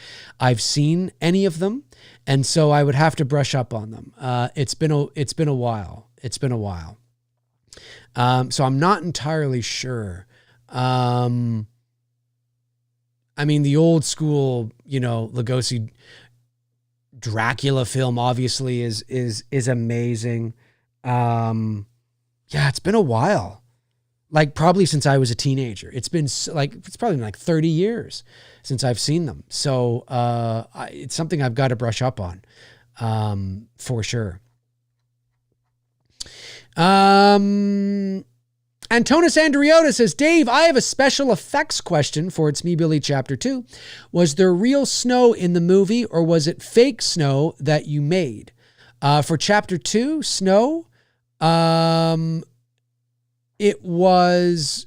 seen any of them, and so I would have to brush up on them. It's been a while. So I'm not entirely sure. The old school, Lugosi Dracula film obviously is amazing. It's been a while. Like probably since I was a teenager. It's probably been 30 years since I've seen them. So it's something I've got to brush up on for sure. Antonis Andriota says, Dave, I have a special effects question for It's Me, Billy Chapter 2. Was there real snow in the movie, or was it fake snow that you made? For Chapter 2, snow, it was...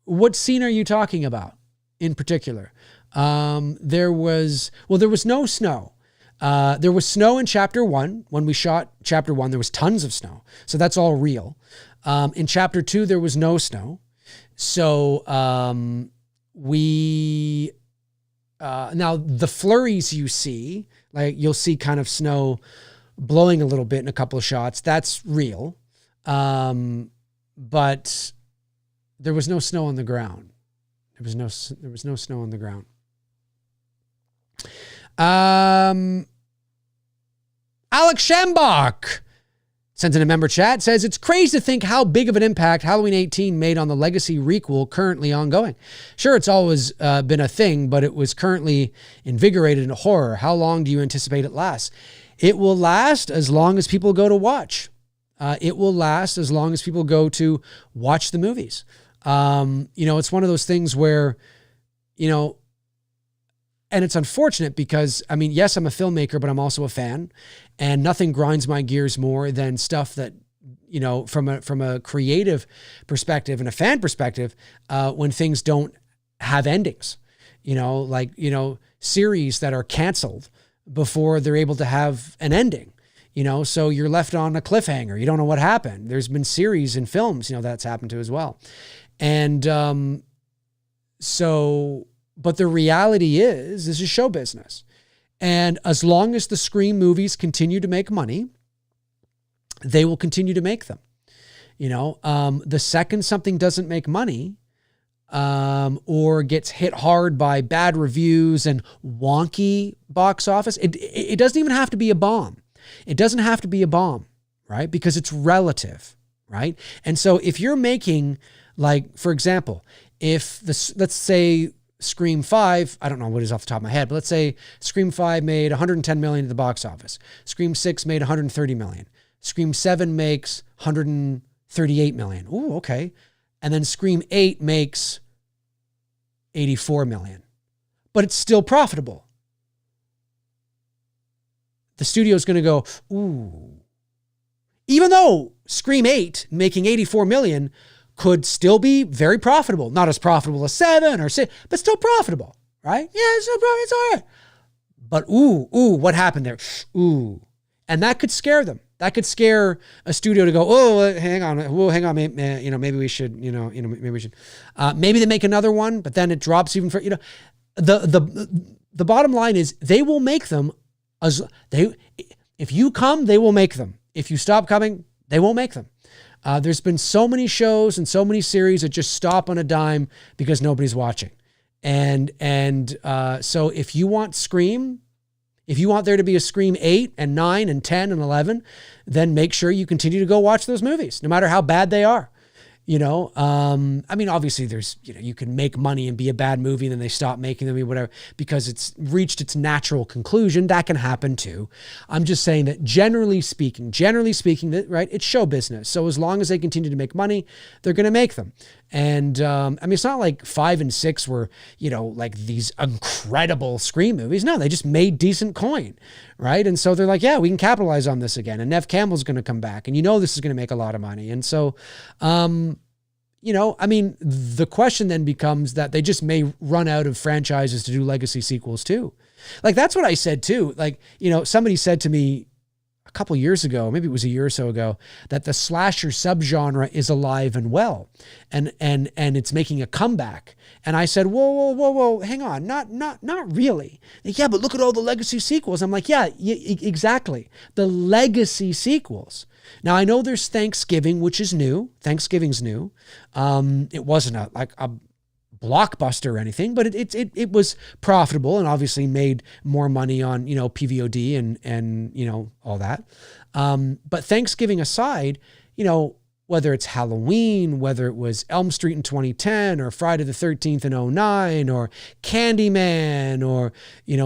What scene are you talking about in particular? There was no snow. There was snow in Chapter 1. When we shot Chapter 1, there was tons of snow. So that's all real. In Chapter 2, there was no snow. So now the flurries you see, like you'll see kind of snow blowing a little bit in a couple of shots. That's real. But there was no snow on the ground. There was no snow on the ground. Alex Schembach sends in a member chat, says, it's crazy to think how big of an impact Halloween 18 made on the legacy requel currently ongoing. Sure, it's always been a thing, but it was currently invigorated in horror. How long do you anticipate it lasts? It will last as long as people go to watch. It will last as long as people go to watch the movies. It's one of those things where, and it's unfortunate because, yes, I'm a filmmaker, but I'm also a fan, and nothing grinds my gears more than stuff that, from a creative perspective and a fan perspective, when things don't have endings, series that are canceled before they're able to have an ending, so you're left on a cliffhanger. You don't know what happened. There's been series and films, that's happened to as well. And, but the reality is, this is show business. And as long as the Scream movies continue to make money, they will continue to make them. The second something doesn't make money, or gets hit hard by bad reviews and wonky box office, it doesn't even have to be a bomb. It doesn't have to be a bomb, right? Because it's relative, right? And so if you're making, like, for example, let's say Scream 5, I don't know what is off the top of my head, but let's say Scream 5 made 110 million at the box office. Scream 6 made 130 million. Scream 7 makes 138 million. Ooh, okay. And then Scream 8 makes 84 million. But it's still profitable. The studio's going to go, ooh. Even though Scream 8 making 84 million could still be very profitable. Not as profitable as 7 or 6, but still profitable, right? Yeah, it's all right. But ooh, what happened there? Ooh. And that could scare them. That could scare a studio to go, hang on, maybe we should, maybe we should. Maybe they make another one, but then it drops even further. The bottom line is they will make them if you come, they will make them. If you stop coming, they won't make them. There's been so many shows and so many series that just stop on a dime because nobody's watching. And so if you want Scream, if you want there to be a Scream 8 and 9 and 10 and 11, then make sure you continue to go watch those movies, no matter how bad they are. Obviously there's, you can make money and be a bad movie and then they stop making them, whatever, because it's reached its natural conclusion. That can happen too. I'm just saying that generally speaking, that, right, it's show business. So as long as they continue to make money, they're going to make them. And, it's not like 5 and 6 were, like these incredible Scream movies. No, they just made decent coin, right? And so they're like, yeah, we can capitalize on this again. And Neve Campbell's going to come back and this is going to make a lot of money. And so, the question then becomes that they just may run out of franchises to do legacy sequels too. Like, that's what I said too. Like, somebody said to me a couple years ago, maybe it was a year or so ago, that the slasher subgenre is alive and well, and it's making a comeback. And I said, whoa, hang on, not really. Like, yeah, but look at all the legacy sequels. I'm like, yeah, exactly. The legacy sequels. Now, I know there's Thanksgiving, which is new. Thanksgiving's new. It wasn't a blockbuster or anything, but it was profitable and obviously made more money on, PVOD and all that. But Thanksgiving aside, whether it's Halloween, whether it was Elm Street in 2010 or Friday the 13th in 2009 or Candyman or,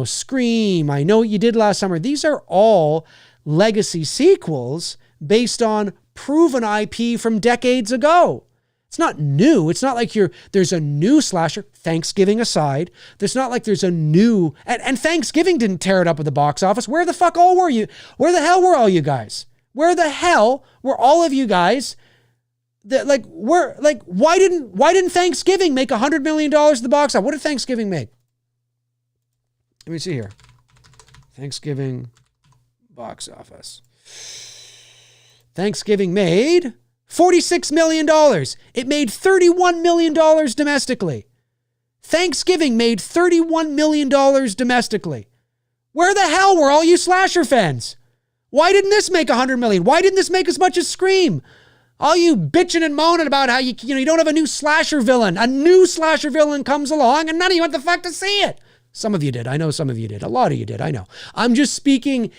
Scream, I Know What You Did Last Summer. These are all legacy sequels based on proven IP from decades ago. It's not new. It's not like there's a new slasher, Thanksgiving aside. There's not like there's a new, and Thanksgiving didn't tear it up at the box office. Where the fuck all were you? Where the hell were all you guys? Where the hell were all of you guys? Why didn't Thanksgiving make $100 million at the box office? What did Thanksgiving make? Let me see here. Thanksgiving box office. Thanksgiving made $46 million. It made $31 million domestically. Thanksgiving made $31 million domestically. Where the hell were all you slasher fans? Why didn't this make $100 million? Why didn't this make as much as Scream? All you bitching and moaning about how you don't have a new slasher villain. A new slasher villain comes along and none of you want the fuck to see it. Some of you did. I know some of you did. A lot of you did. I know. I'm just speaking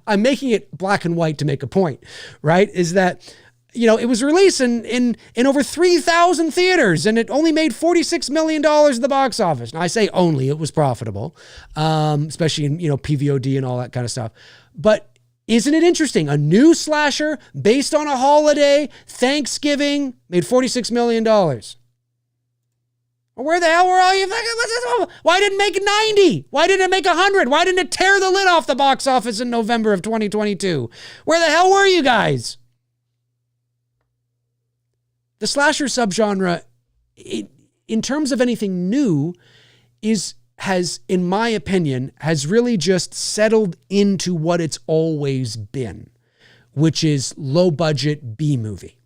I'm making it black and white to make a point, right? Is that, it was released in over 3,000 theaters and it only made $46 million at the box office. Now I say only, it was profitable, especially in, PVOD and all that kind of stuff. But isn't it interesting? A new slasher based on a holiday, Thanksgiving, made $46 million. Where the hell were all you? Why didn't it make 90? Why didn't it make 100? Why didn't it tear the lid off the box office in November of 2022? Where the hell were you guys? The slasher subgenre, in terms of anything new, has, in my opinion, has really just settled into what it's always been, which is low budget B movie.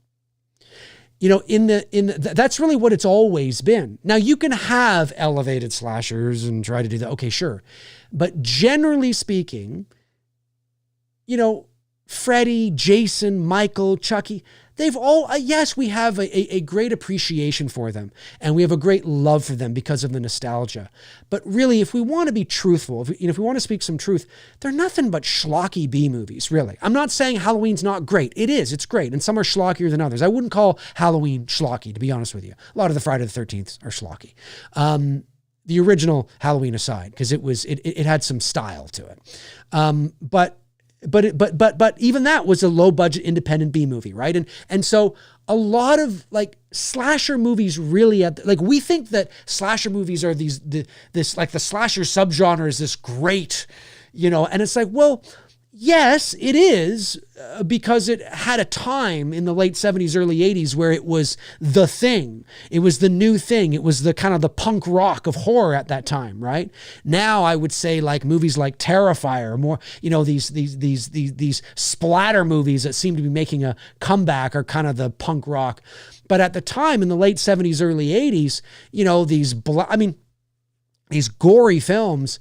That's really what it's always been. Now you can have elevated slashers and try to do that. Okay, sure. But generally speaking, Freddy, Jason, Michael, Chucky, they've all, yes, we have a great appreciation for them and we have a great love for them because of the nostalgia. But really, if we want to be truthful, if we want to speak some truth, they're nothing but schlocky B movies, really. I'm not saying Halloween's not great. It is, it's great. And some are schlockier than others. I wouldn't call Halloween schlocky, to be honest with you. A lot of the Friday the 13th are schlocky. The original Halloween aside, because it had some style to it. But even that was a low budget independent B movie, right? And so a lot of like slasher movies really we think that slasher movies are the slasher subgenre is this great, and it's like, well, yes, it is, because it had a time in the late 70s, early 80s where it was the thing. It was the new thing. It was the kind of the punk rock of horror at that time, right? Now I would say like movies like Terrifier, more, these splatter movies that seem to be making a comeback are kind of the punk rock. But at the time in the late 70s, early 80s, these gory films,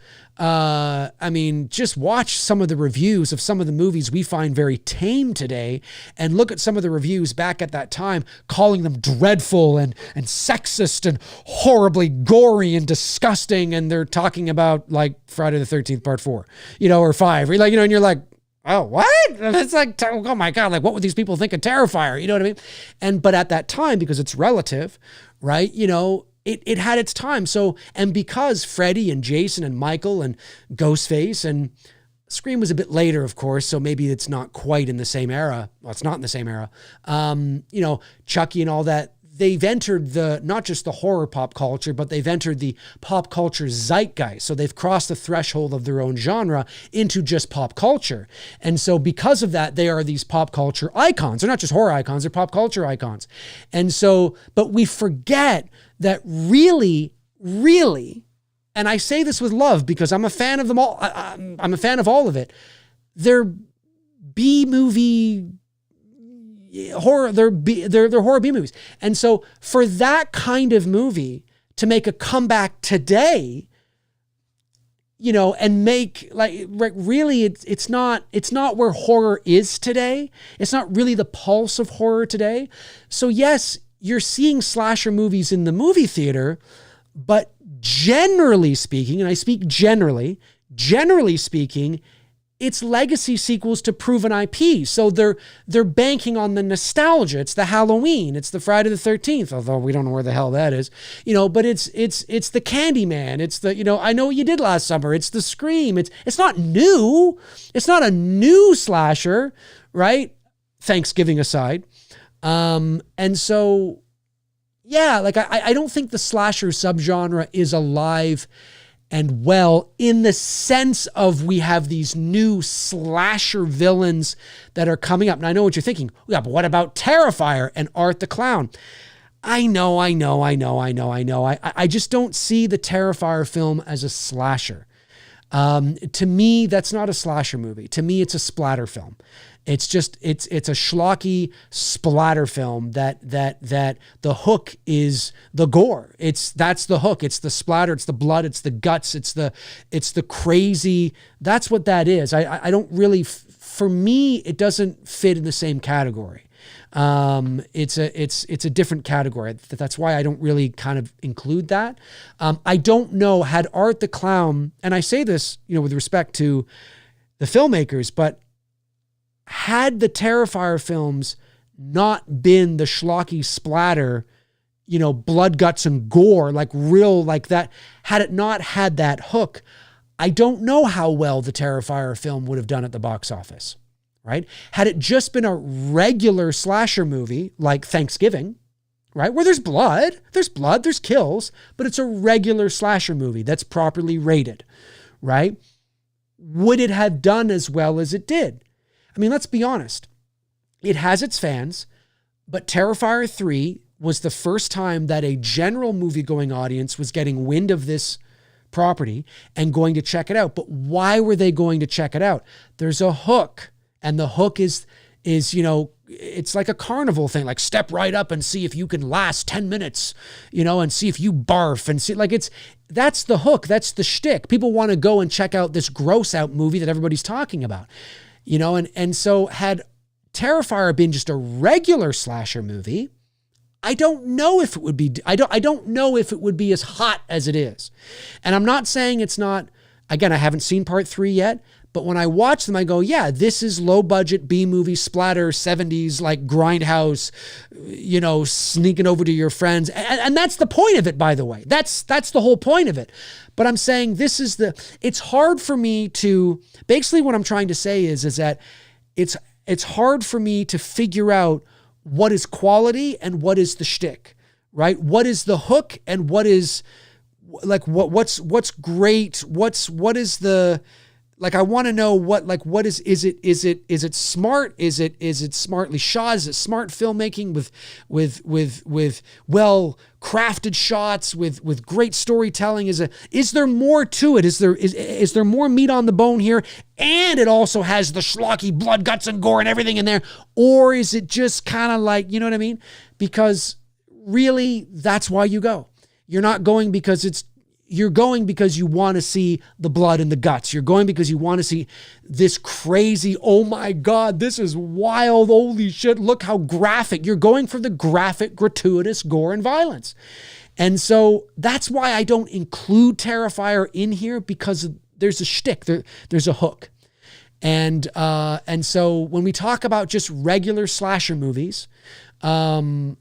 just watch some of the reviews of some of the movies we find very tame today and look at some of the reviews back at that time, calling them dreadful and sexist and horribly gory and disgusting. And they're talking about like Friday the 13th part 4, or 5, and you're like, oh, what? It's like, oh my God, like what would these people think of Terrifier? You know what I mean? But at that time, because it's relative, right? It had its time. So, and because Freddy and Jason and Michael and Ghostface and Scream was a bit later, of course, so maybe it's not quite in the same era. Well, it's not in the same era. Chucky and all that, they've entered not just the horror pop culture, but they've entered the pop culture zeitgeist. So they've crossed the threshold of their own genre into just pop culture. And so because of that, they are these pop culture icons. They're not just horror icons, they're pop culture icons. And so, but we forget that really, and I say this with love because I'm a fan of them all. I'm a fan of all of it. They're B movie horror. They're horror B movies. And so for that kind of movie to make a comeback today, and make really, it's not where horror is today. It's not really the pulse of horror today. So yes, you're seeing slasher movies in the movie theater, but generally speaking, and I speak generally speaking, it's legacy sequels to proven IP. So they're banking on the nostalgia. It's the Halloween. It's the Friday the 13th, although we don't know where the hell that is. But it's the Candyman. It's the, I Know What You Did Last Summer. It's the Scream. It's not new. It's not a new slasher, right? Thanksgiving aside. And so, yeah, I don't think the slasher subgenre is alive and well in the sense of we have these new slasher villains that are coming up. And I know what you're thinking. Yeah, but what about Terrifier and Art the Clown? I know. I just don't see the Terrifier film as a slasher. To me, that's not a slasher movie. To me, it's a splatter film. It's just, it's a schlocky splatter film that the hook is the gore. That's the hook. It's the splatter. It's the blood. It's the guts. It's the crazy. That's what that is. I don't really, for me, it doesn't fit in the same category. It's a different category. That's why I don't really kind of include that. I don't know, had Art the Clown, and I say this, with respect to the filmmakers, but had the Terrifier films not been the schlocky splatter, blood, guts, and gore, like real, like that, had it not had that hook, I don't know how well the Terrifier film would have done at the box office, right? Had it just been a regular slasher movie like Thanksgiving, right? Where there's blood, there's kills, but it's a regular slasher movie that's properly rated, right? Would it have done as well as it did? I mean, let's be honest. It has its fans, but Terrifier 3 was the first time that a general movie-going audience was getting wind of this property and going to check it out. But why were they going to check it out? There's a hook, and the hook is it's like a carnival thing, like step right up and see if you can last 10 minutes, and see if you barf and see, like that's the hook. That's the shtick. People want to go and check out this gross out movie that everybody's talking about, and so had Terrifier been just a regular slasher movie, I don't know if it would be, I don't know if it would be as hot as it is. And I'm not saying it's not, again, I haven't seen part 3 yet, but when I watch them, I go, yeah, this is low budget B movie splatter 70s, like grindhouse, sneaking over to your friends. And that's the point of it, by the way. That's the whole point of it. But I'm saying it's hard for me to, basically what I'm trying to say is that it's hard for me to figure out what is quality and what is the shtick, right? What is the hook and what is like, what's great? What is the, like, I want to know what is it smart? Is it smartly shot? Is it smart filmmaking with well crafted shots, with great storytelling? Is there more to it? Is there more meat on the bone here? And it also has the schlocky blood, guts, and gore and everything in there? Or is it just kind of like, you know what I mean? Because really, that's why you go. You're not going because you're going because you want to see the blood and the guts. You're going because you want to see this crazy, oh my God, this is wild, holy shit, look how graphic. You're going for the graphic, gratuitous gore and violence. And so that's why I don't include Terrifier in here, because there's a shtick, there's a hook. And so when we talk about just regular slasher movies, there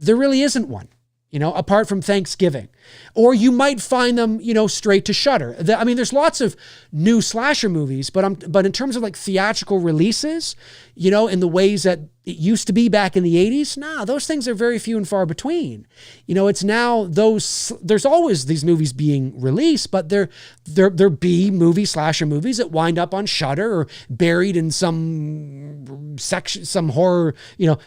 really isn't one, apart from Thanksgiving. Or you might find them, straight to Shudder. I mean, there's lots of new slasher movies, but in terms of like theatrical releases, in the ways that it used to be back in the 80s, those things are very few and far between. It's now there's always these movies being released, but they're B movie slasher movies that wind up on Shudder or buried in some section, some horror,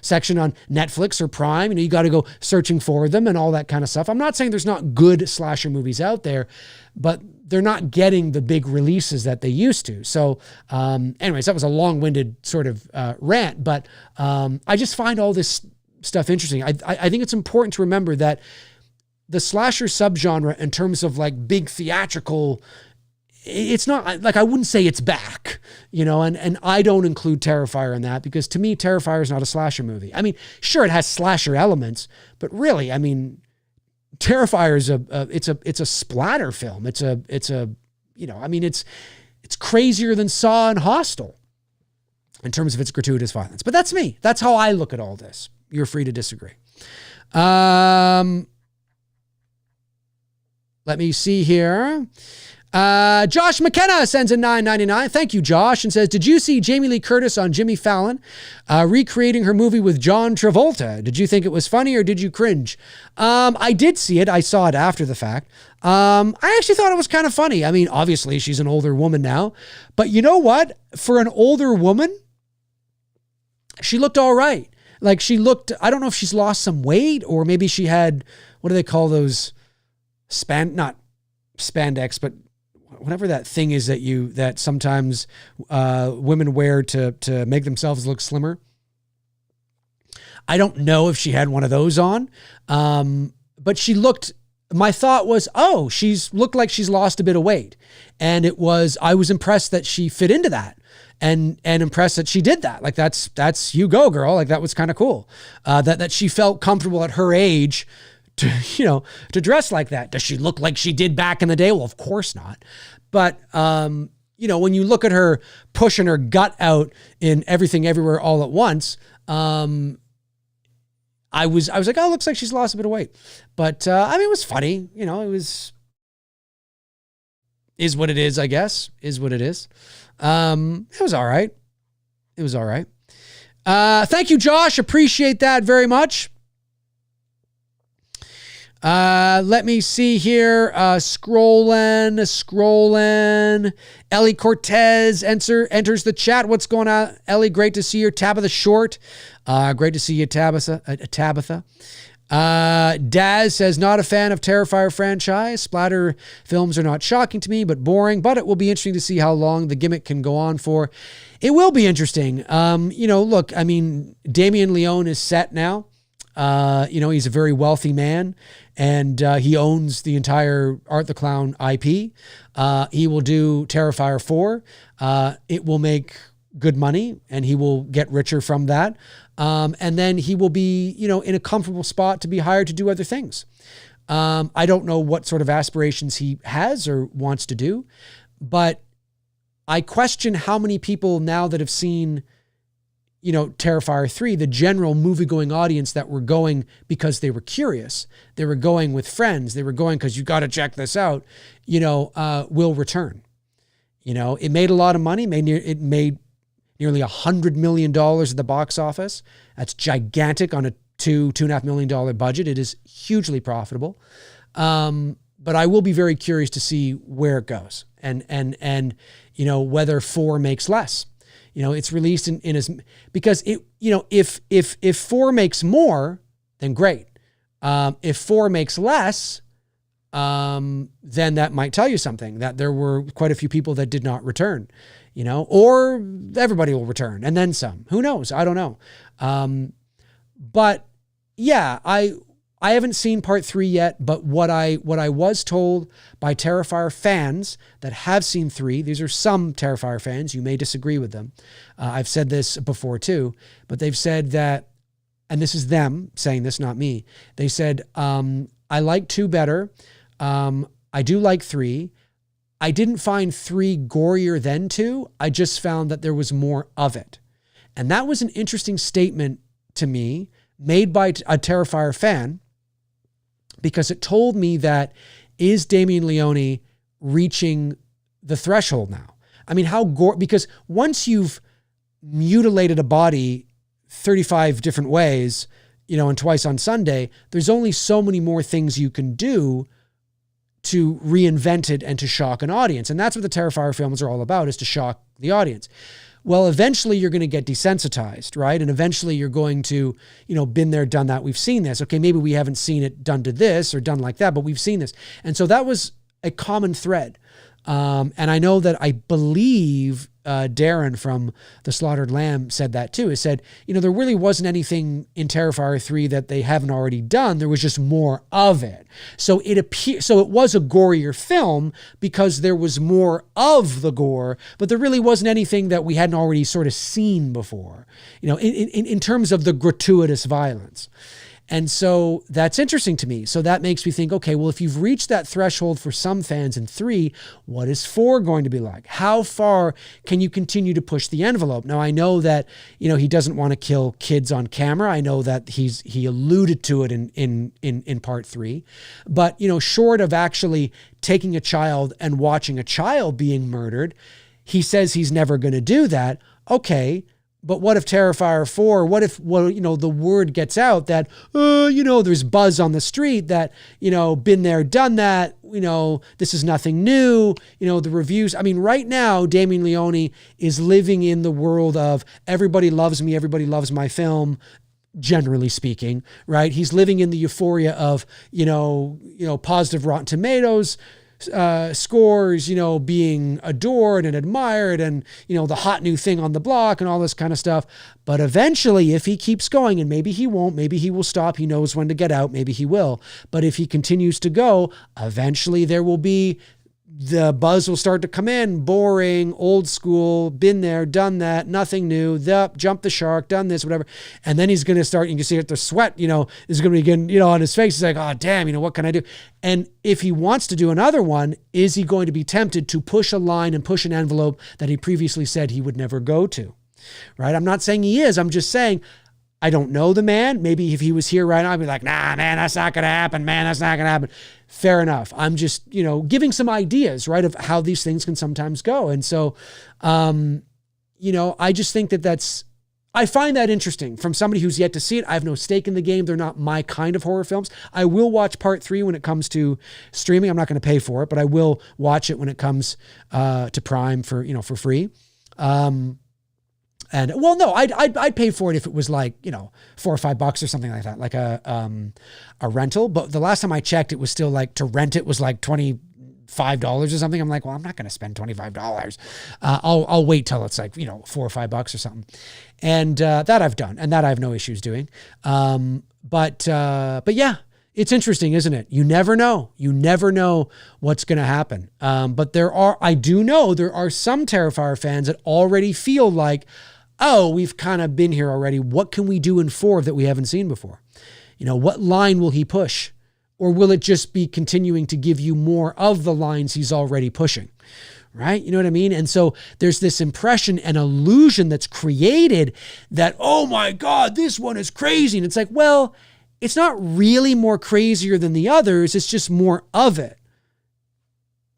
section on Netflix or Prime. You got to go searching for them and all that kind of stuff. I'm not saying there's not good slasher movies out there, but they're not getting the big releases that they used to. So anyways, that was a long-winded sort of rant, but I just find all this stuff interesting. I think it's important to remember that the slasher subgenre, in terms of like big theatrical, it's not like, I wouldn't say it's back, and I don't include Terrifier in that, because to me, Terrifier is not a slasher movie. I mean, sure, it has slasher elements, but really, I mean, Terrifier is it's a splatter film. It's crazier than Saw and Hostel in terms of its gratuitous violence. But that's me. That's how I look at all this. You're free to disagree. Let me see here. Josh McKenna sends a $9.99. Thank you, Josh, and says, did you see Jamie Lee Curtis on Jimmy Fallon recreating her movie with John Travolta? Did you think it was funny or did you cringe? I did see it. I saw it after the fact. I actually thought it was kind of funny. I mean, obviously she's an older woman now, but you know what? For an older woman, she looked all right. Like I don't know if she's lost some weight, or maybe she had, what do they call those? Not spandex, but whatever that thing is that sometimes women wear to make themselves look slimmer. I don't know if she had one of those on, but my thought was, she's looked like she's lost a bit of weight. And I was impressed that she fit into that, and impressed that she did that. Like that's you go, girl. Like that was kind of cool. That she felt comfortable at her age to dress like that. Does she look like she did back in the day? Well, of course not. But, you know, when you look at her pushing her gut out in Everything Everywhere All at Once, I was like, oh, looks like she's lost a bit of weight. But, I mean, it was funny. You know, is what it is, I guess. Is what it is. It was all right. It was all right. Thank you, Josh. Appreciate that very much. Let me see here. Scrolling. Ellie Cortez enters the chat. What's going on, Ellie? Great to see you. Tabitha Short. Great to see you, Tabitha. Daz says, not a fan of Terrifier franchise. Splatter films are not shocking to me, but boring. But it will be interesting to see how long the gimmick can go on for. It will be interesting. You know, look, I mean, Damien Leone is set now. You know, he's a very wealthy man, and he owns the entire Art the Clown IP. He will do Terrifier 4. It will make good money, and he will get richer from that. And then he will be, you know, in a comfortable spot to be hired to do other things. I don't know what sort of aspirations he has or wants to do, but I question how many people now that have seen, you know, Terrifier 3, the general movie-going audience that were going because they were curious. They were going with friends. They were going because you got to check this out, you know, will return. You know, it made a lot of money. It made nearly $100 million at the box office. That's gigantic on a $2.5 million budget. It is hugely profitable. But I will be very curious to see where it goes and you know, whether 4 makes less. You know, it's released in as, because it, you know, if 4 makes more, then great. If 4 makes less, then that might tell you something, that there were quite a few people that did not return, you know, or everybody will return and then some. Who knows? I don't know. But yeah, I haven't seen part 3 yet, but what I was told by Terrifier fans that have seen 3, these are some Terrifier fans, you may disagree with them. I've said this before too, but they've said that, and this is them saying this, not me. They said, I like 2 better. I do like 3. I didn't find 3 gorier than 2. I just found that there was more of it. And that was an interesting statement to me, made by a Terrifier fan, because it told me that, is Damien Leone reaching the threshold now? I mean, because once you've mutilated a body 35 different ways, you know, and twice on Sunday, there's only so many more things you can do to reinvent it and to shock an audience. And that's what the Terrifier films are all about, is to shock the audience. Well, eventually you're going to get desensitized, right? And eventually you're going to, you know, been there, done that. We've seen this. Okay, maybe we haven't seen it done to this or done like that, but we've seen this. And so that was a common thread. And I know that, I believe Darren from The Slaughtered Lamb said that too. He said, you know, there really wasn't anything in Terrifier 3 that they haven't already done. There was just more of it. So it was a gorier film because there was more of the gore, but there really wasn't anything that we hadn't already sort of seen before, you know, in terms of the gratuitous violence. And so that's interesting to me. So that makes me think, okay, well, if you've reached that threshold for some fans in 3, what is 4 going to be like? How far can you continue to push the envelope? Now, I know that, you know, he doesn't want to kill kids on camera. I know that he alluded to it in part 3, but, you know, short of actually taking a child and watching a child being murdered, he says he's never going to do that. Okay. But what if Terrifier 4, what if, well, you know, the word gets out that, you know, there's buzz on the street that, you know, been there, done that, you know, this is nothing new, you know, the reviews. I mean, right now, Damien Leone is living in the world of everybody loves me, everybody loves my film, generally speaking, right? He's living in the euphoria of, you know, positive Rotten Tomatoes scores, you know, being adored and admired and, you know, the hot new thing on the block and all this kind of stuff. But eventually, if he keeps going, and maybe he won't, maybe he will stop, he knows when to get out, maybe he will. But if he continues to go, eventually there will be the buzz will start to come in, boring, old school, been there, done that, nothing new, jump the shark, done this, whatever. And then he's going to start, you can see it, the sweat, is going to be getting, on his face. He's like, oh, damn, what can I do? And if he wants to do another one, is he going to be tempted to push a line and push an envelope that he previously said he would never go to, right? I'm not saying he is. I'm just saying, I don't know the man. Maybe if he was here right now, I'd be like, nah, man, that's not going to happen, man. That's not going to happen. Fair enough. I'm just, giving some ideas, right, of how these things can sometimes go. And so, I just think I find that interesting from somebody who's yet to see it. I have no stake in the game. They're not my kind of horror films. I will watch part 3 when it comes to streaming. I'm not going to pay for it, but I will watch it when it comes to Prime for free. And well, no, I'd pay for it if it was like, $4 or $5 or something like that, like a rental. But the last time I checked, it was still like, to rent it was like $25 or something. I'm like, well, I'm not going to spend $25. I'll wait till it's like, $4 or $5 or something. And that I've done, and that I have no issues doing. But yeah, it's interesting, isn't it? You never know. You never know what's going to happen. But I do know there are some Terrifier fans that already feel like, oh, we've kind of been here already. What can we do in 4 that we haven't seen before? What line will he push? Or will it just be continuing to give you more of the lines he's already pushing? Right? You know what I mean? And so there's this impression and illusion that's created that, oh my God, this one is crazy. And it's like, well, it's not really more crazier than the others. It's just more of it.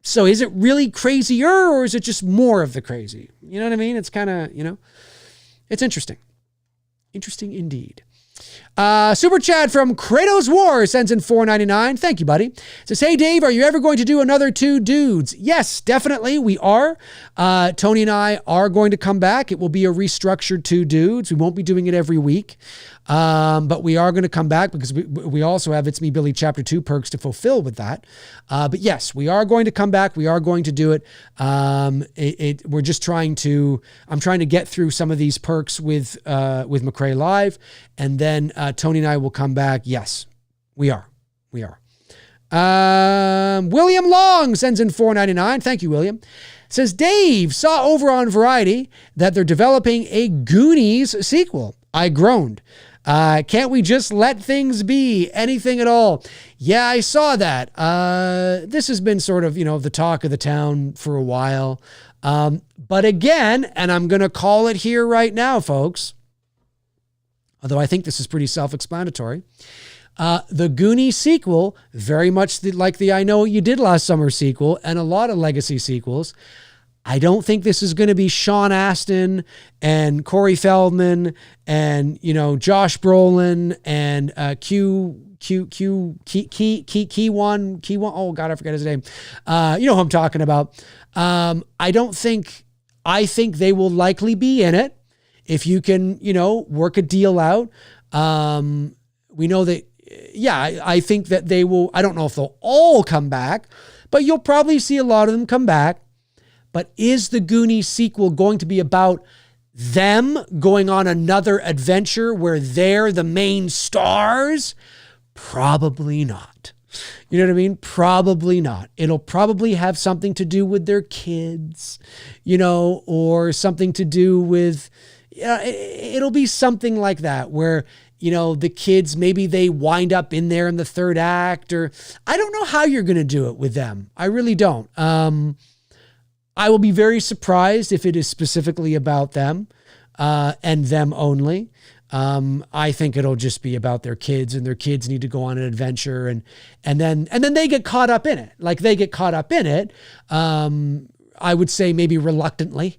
So is it really crazier, or is it just more of the crazy? You know what I mean? It's kind of, it's interesting. Interesting indeed. Super chat from Kratos War sends in $4.99. Thank you, buddy. Says, hey, Dave, are you ever going to do another Two Dudes? Yes, definitely. We are. Tony and I are going to come back. It will be a restructured Two Dudes. We won't be doing it every week. But we are going to come back because we also have It's Me, Billy Chapter 2 perks to fulfill with that. But yes, we are going to come back. We are going to do it. We're just I'm trying to get through some of these perks with McRae Live. And then Tony and I will come back. Yes, we are. William Long sends in $4.99. Thank you, William. Says, Dave, saw over on Variety that they're developing a Goonies sequel. I groaned. Can't we just let things be? Anything at all? Yeah, I saw that. This has been sort of, the talk of the town for a while. But again, and I'm going to call it here right now, folks, although I think this is pretty self-explanatory. The Goonies sequel, very much like the I Know What You Did Last Summer sequel and a lot of legacy sequels, I don't think this is going to be Sean Astin and Corey Feldman and, Josh Brolin and Key one. Oh God, I forgot his name. You know who I'm talking about. I think they will likely be in it if you can, work a deal out. We know that, I think that they will. I don't know if they'll all come back, but you'll probably see a lot of them come back. But is the Goonies sequel going to be about them going on another adventure where they're the main stars? Probably not. You know what I mean? Probably not. It'll probably have something to do with their kids, or something to do with, it'll be something like that where, the kids, maybe they wind up in there in the third act, or I don't know how you're going to do it with them. I really don't. I will be very surprised if it is specifically about them and them only. I think it'll just be about their kids, and their kids need to go on an adventure, and then they get caught up in it. Like they get caught up in it. I would say maybe reluctantly,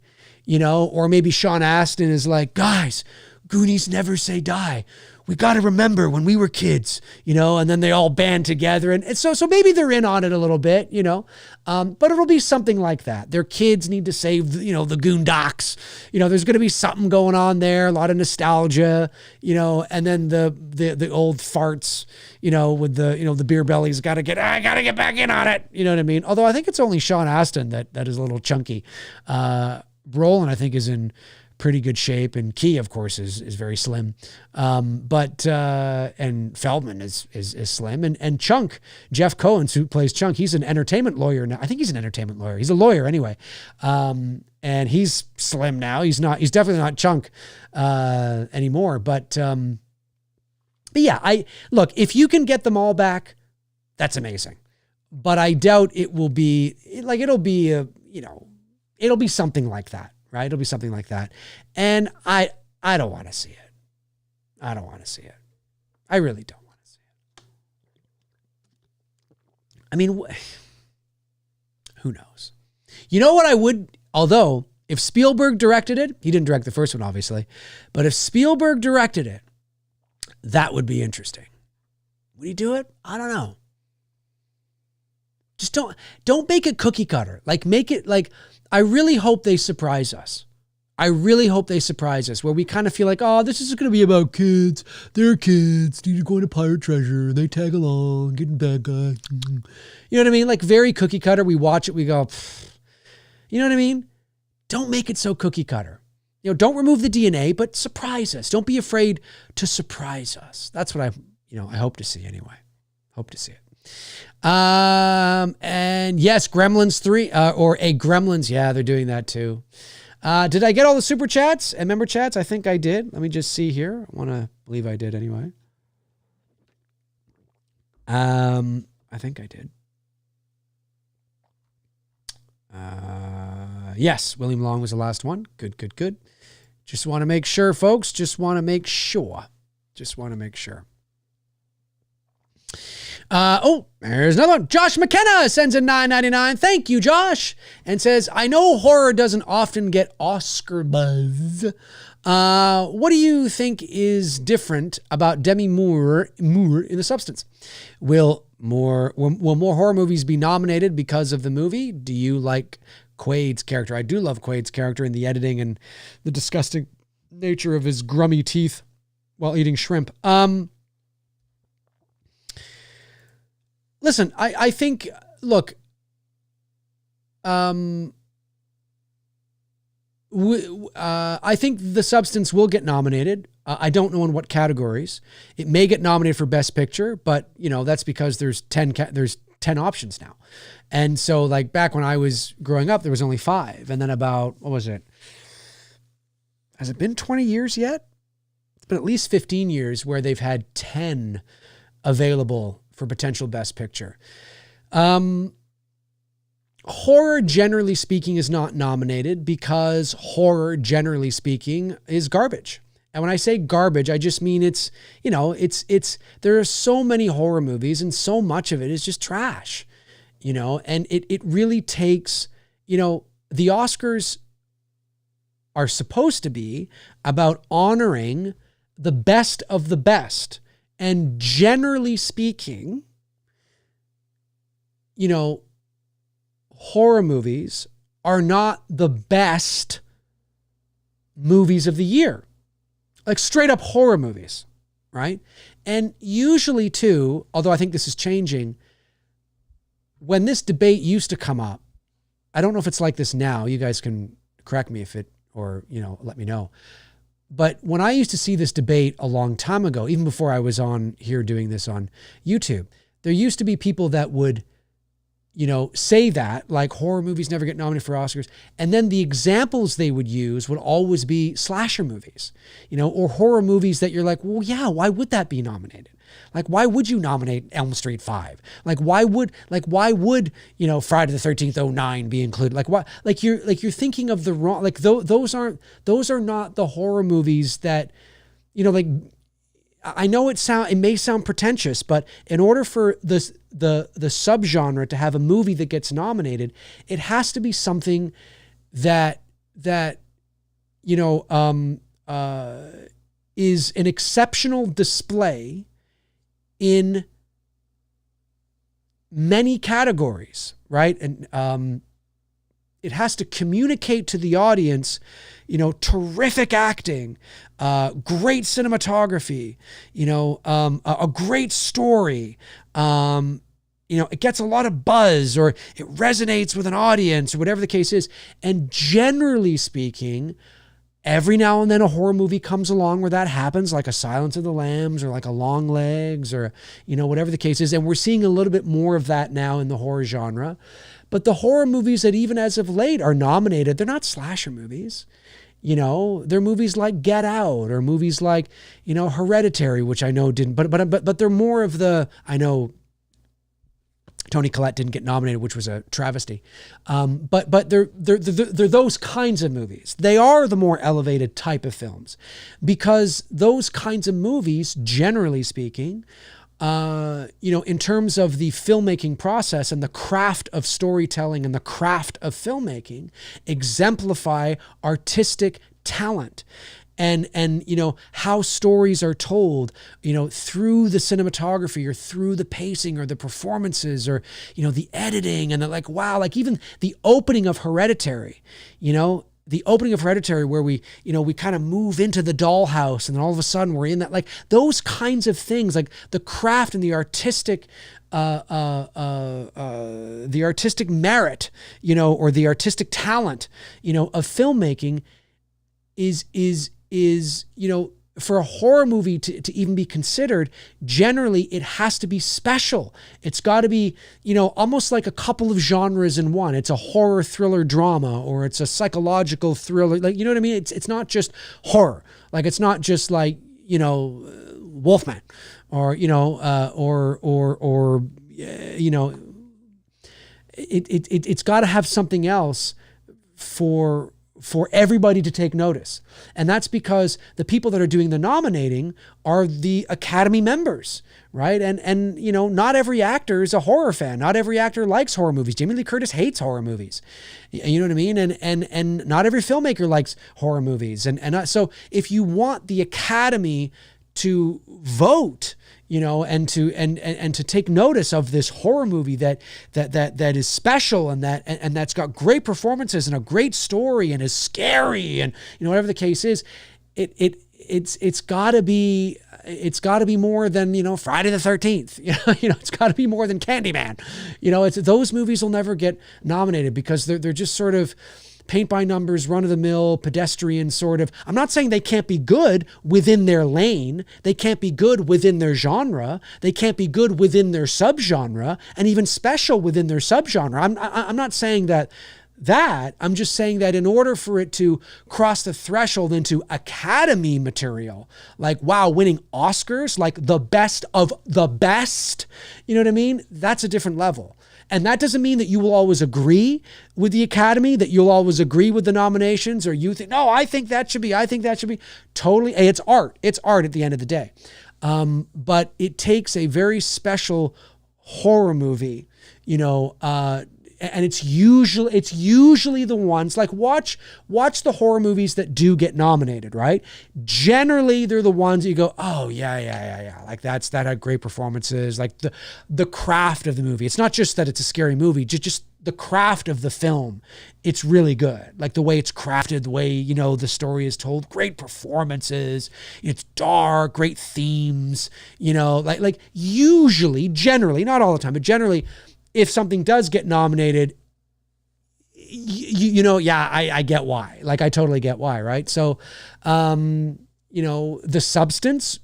or maybe Sean Astin is like, guys, Goonies never say die. We got to remember when we were kids, and then they all band together. And so maybe they're in on it a little bit, but it'll be something like that. Their kids need to save, the Goondocks. There's going to be something going on there, a lot of nostalgia, and then the old farts, with the beer bellies I got to get back in on it. You know what I mean? Although I think it's only Sean Astin that is a little chunky. Brolin, I think, is in pretty good shape, and Key, of course, is very slim. But and Feldman is slim, and Chunk, Jeff Cohen, who plays Chunk, he's an entertainment lawyer now. I think he's an entertainment lawyer. He's a lawyer anyway, and he's slim now. He's definitely not Chunk anymore. But yeah, look, if you can get them all back, that's amazing. But I doubt it will be like, it'll be it'll be something like that. Right? It'll be something like that. And I don't want to see it. I don't want to see it. I really don't want to see it. I mean, who knows? You know what I would, although if Spielberg directed it, he didn't direct the first one, obviously, but if Spielberg directed it, that would be interesting. Would he do it? I don't know. Just don't make it cookie cutter. Like, make it like, I really hope they surprise us. I really hope they surprise us where we kind of feel like, oh, this is going to be about kids. They're kids. Need to go into pirate treasure. They tag along, getting bad guy. You know what I mean? Like, very cookie cutter. We watch it. We go, pfft. You know what I mean? Don't make it so cookie cutter. Don't remove the DNA, but surprise us. Don't be afraid to surprise us. That's what I hope to see anyway. Hope to see it. And yes, Gremlins 3, or a Gremlins. Yeah, they're doing that too. Did I get all the super chats and member chats? I think I did. Let me just see here. I want to believe I did anyway. I think I did. Yes, William Long was the last one. Good. Just want to make sure, folks. Just want to make sure. There's another one. Josh McKenna sends in $9.99. Thank you, Josh. And says, I know horror doesn't often get Oscar buzz. What do you think is different about Demi Moore in The Substance? Will more horror movies be nominated because of the movie? Do you like Quaid's character? I do love Quaid's character in the editing and the disgusting nature of his grummy teeth while eating shrimp. Listen, I think, look, I think The Substance will get nominated. I don't know in what categories. It may get nominated for Best Picture, but that's because there's 10 options now. And so, like, back when I was growing up, there was only 5. And then about, what was it? Has it been 20 years yet? It's been at least 15 years where they've had 10 available for potential Best Picture. Horror, generally speaking, is not nominated because horror, generally speaking, is garbage. And when I say garbage, I just mean there are so many horror movies and so much of it is just trash, and it really takes, the Oscars are supposed to be about honoring the best of the best. And generally speaking, horror movies are not the best movies of the year. Like, straight up horror movies, right? And usually too, although I think this is changing, when this debate used to come up, I don't know if it's like this now. You guys can correct me if it, or, let me know. But when I used to see this debate a long time ago, even before I was on here doing this on YouTube, there used to be people that would, say that, like, horror movies never get nominated for Oscars. And then the examples they would use would always be slasher movies, or horror movies that you're like, well, yeah, why would that be nominated? Like, why would you nominate Elm Street 5? Like, why would, Friday the 13th 09 be included? Like, why, you're thinking of the wrong, those are not the horror movies that, I know it may sound pretentious, but in order for the subgenre to have a movie that gets nominated, it has to be something that is an exceptional display in many categories, right? And it has to communicate to the audience, terrific acting, great cinematography, a great story. It gets a lot of buzz, or it resonates with an audience, or whatever the case is. And generally speaking, Every now and then a horror movie comes along where that happens, like a Silence of the Lambs or like a Long Legs or, whatever the case is. And we're seeing a little bit more of that now in the horror genre. But the horror movies that even as of late are nominated, they're not slasher movies. They're movies like Get Out or movies like, Hereditary, which I know didn't, but they're more of the, I know Toni Collette didn't get nominated, which was a travesty. But they're those kinds of movies. They are the more elevated type of films because those kinds of movies, generally speaking, in terms of the filmmaking process and the craft of storytelling and the craft of filmmaking, exemplify artistic talent. And how stories are told, through the cinematography or through the pacing or the performances or, the editing and like, wow, like even the opening of Hereditary, where we kind of move into the dollhouse and then all of a sudden we're in that, like those kinds of things, like the craft and the artistic merit, or the artistic talent, of filmmaking is for a horror movie to even be considered, generally it has to be special. It's got to be, almost like a couple of genres in one. It's a horror thriller drama, or it's a psychological thriller. Like, you know what I mean? It's not just horror. Like, it's not just like, Wolfman or, it's got to have something else for everybody to take notice. And that's because the people that are doing the nominating are the Academy members, right? And not every actor is a horror fan. Not every actor likes horror movies. Jamie Lee Curtis hates horror movies. You know what I mean? And not every filmmaker likes horror movies. And so if you want the Academy to vote, and to take notice of this horror movie that is special and that's got great performances and a great story and is scary and whatever the case is, it's got to be more than Friday the 13th. It's got to be more than Candyman. It's those movies will never get nominated because they're just sort of paint by numbers, run of the mill, pedestrian sort of. I'm not saying they can't be good within their lane. They can't be good within their genre. They can't be good within their subgenre and even special within their subgenre. I'm not saying that. I'm just saying that in order for it to cross the threshold into Academy material, like, wow, winning Oscars, like the best of the best, you know what I mean? That's a different level. And that doesn't mean that you will always agree with the Academy, that you'll always agree with the nominations, or you think, no, I think that should be. Totally. Hey, it's art. It's art at the end of the day. But it takes a very special horror movie, and it's usually the ones like watch the horror movies that do get nominated, right? Generally, they're the ones that you go, oh yeah. Like that had great performances, like the craft of the movie. It's not just that it's a scary movie, just the craft of the film. It's really good. Like the way it's crafted, the way, the story is told, great performances. It's dark, great themes, like usually, generally, not all the time, but generally, if something does get nominated, I get why. Like, I totally get why, right? So, The Substance,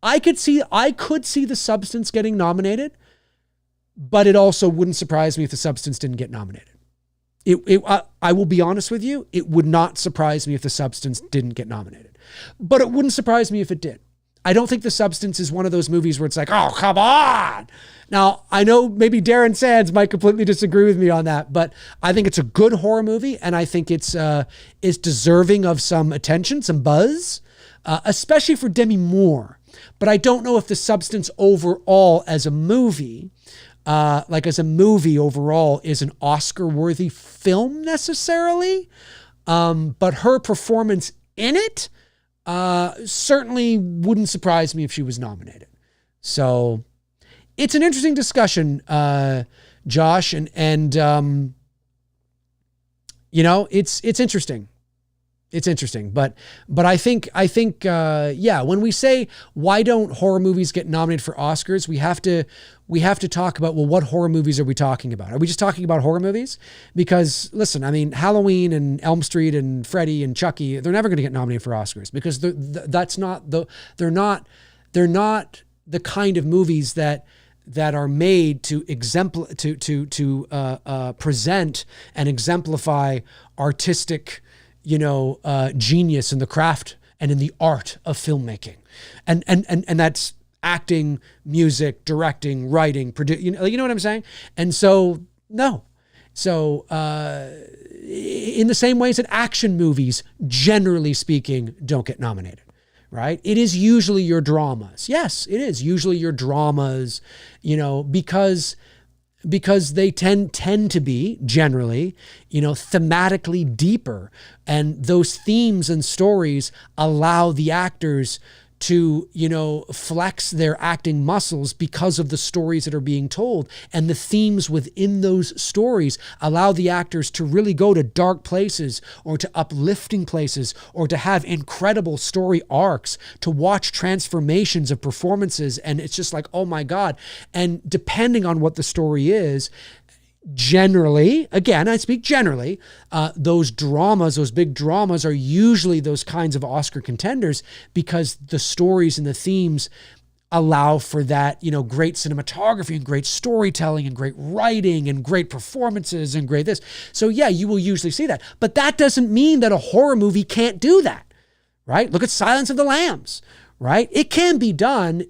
I could see The Substance getting nominated, but it also wouldn't surprise me if The Substance didn't get nominated. I will be honest with you, it would not surprise me if The Substance didn't get nominated, but it wouldn't surprise me if it did. I don't think The Substance is one of those movies where it's like, oh, come on. Now, I know maybe Darren Sands might completely disagree with me on that, but I think it's a good horror movie, and I think it's deserving of some attention, some buzz, especially for Demi Moore. But I don't know if The Substance overall as a movie, overall, is an Oscar-worthy film necessarily. But her performance in it certainly wouldn't surprise me if she was nominated. So it's an interesting discussion, Josh, and it's interesting. It's interesting, but I think when we say why don't horror movies get nominated for Oscars, we have to talk about, well, what horror movies are we talking about? Are we just talking about horror movies? Because listen, I mean, Halloween and Elm Street and Freddy and Chucky, they're never going to get nominated for Oscars because they're not the kind of movies that are made to present and exemplify artistic, genius in the craft and in the art of filmmaking. And that's acting, music, directing, writing, you know what I'm saying? And so, no. So, in the same ways that action movies, generally speaking, don't get nominated, right? It is usually your dramas. Yes, it is usually your dramas, because they tend to be generally, thematically deeper. And those themes and stories allow the actors to, flex their acting muscles because of the stories that are being told. And the themes within those stories allow the actors to really go to dark places or to uplifting places or to have incredible story arcs, to watch transformations of performances. And it's just like, oh my God. And depending on what the story is, generally, again, I speak generally, those big dramas are usually those kinds of Oscar contenders because the stories and the themes allow for that, great cinematography and great storytelling and great writing and great performances and great this. So yeah, you will usually see that. But that doesn't mean that a horror movie can't do that, right? Look at Silence of the Lambs, right? It can be done.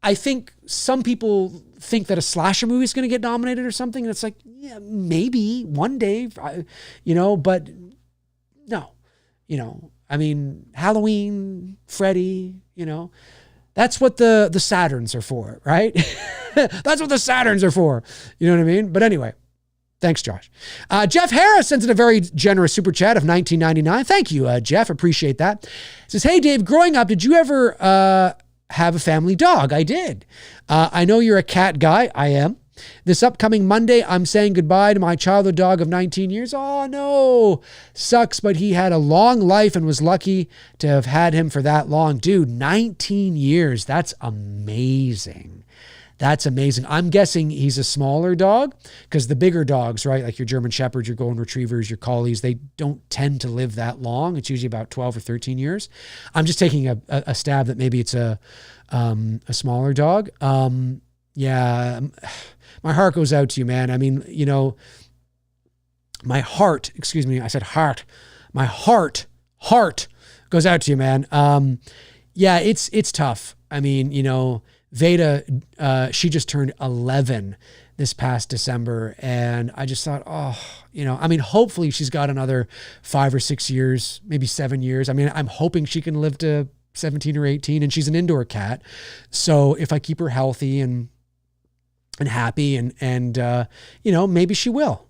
I think some people think that a slasher movie is going to get nominated or something. And it's like, yeah, maybe one day, but no, I mean, Halloween, Freddy, that's what the Saturns are for, right? That's what the Saturns are for. You know what I mean? But anyway, thanks, Josh. Jeff Harris sends in a very generous super chat of $19.99. Thank you, Jeff. Appreciate that. Says, hey, Dave, growing up, did you ever have a family dog? I did. I know you're a cat guy. I am. This upcoming Monday, I'm saying goodbye to my childhood dog of 19 years. Oh, no. Sucks, but he had a long life and was lucky to have had him for that long. Dude, 19 years. That's amazing. That's amazing. I'm guessing he's a smaller dog because the bigger dogs, right, like your German Shepherds, your Golden Retrievers, your Collies, they don't tend to live that long. It's usually about 12 or 13 years. I'm just taking a stab that maybe it's a smaller dog. Yeah, my heart goes out to you, man. I mean, my heart, I said heart. My heart goes out to you, man. Yeah, it's tough. I mean, Veda, she just turned 11 this past December. And I just thought, hopefully she's got another 5 or 6 years, maybe 7 years. I mean, I'm hoping she can live to 17 or 18, and she's an indoor cat. So if I keep her healthy and happy and maybe she will,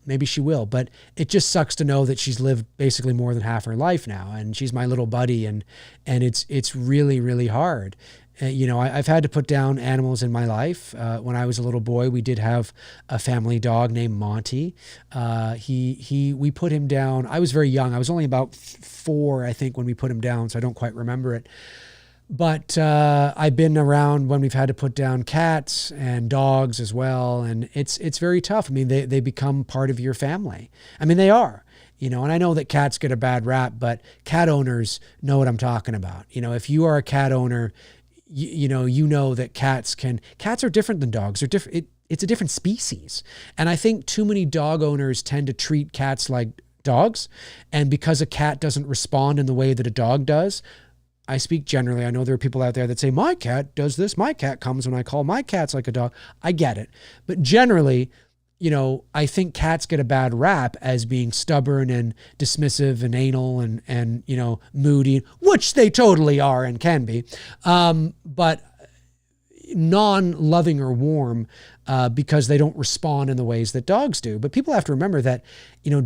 but it just sucks to know that she's lived basically more than half her life now. And she's my little buddy. And it's really, really hard. I've had to put down animals in my life. When I was a little boy, we did have a family dog named Monty. We put him down. I was very young. I was only about 4, I think, when we put him down. So I don't quite remember it. But I've been around when we've had to put down cats and dogs as well. And it's very tough. I mean, they become part of your family. I mean, they are. And I know that cats get a bad rap, but cat owners know what I'm talking about. If you are a cat owner, you know that cats are different than dogs. They're different. It's a different species. And I think too many dog owners tend to treat cats like dogs. And because a cat doesn't respond in the way that a dog does, I speak generally. I know there are people out there that say, my cat does this. My cat comes when I call. My cat's like a dog. I get it. But generally, I think cats get a bad rap as being stubborn and dismissive and anal and moody, which they totally are and can be. But non-loving or warm because they don't respond in the ways that dogs do. But people have to remember that,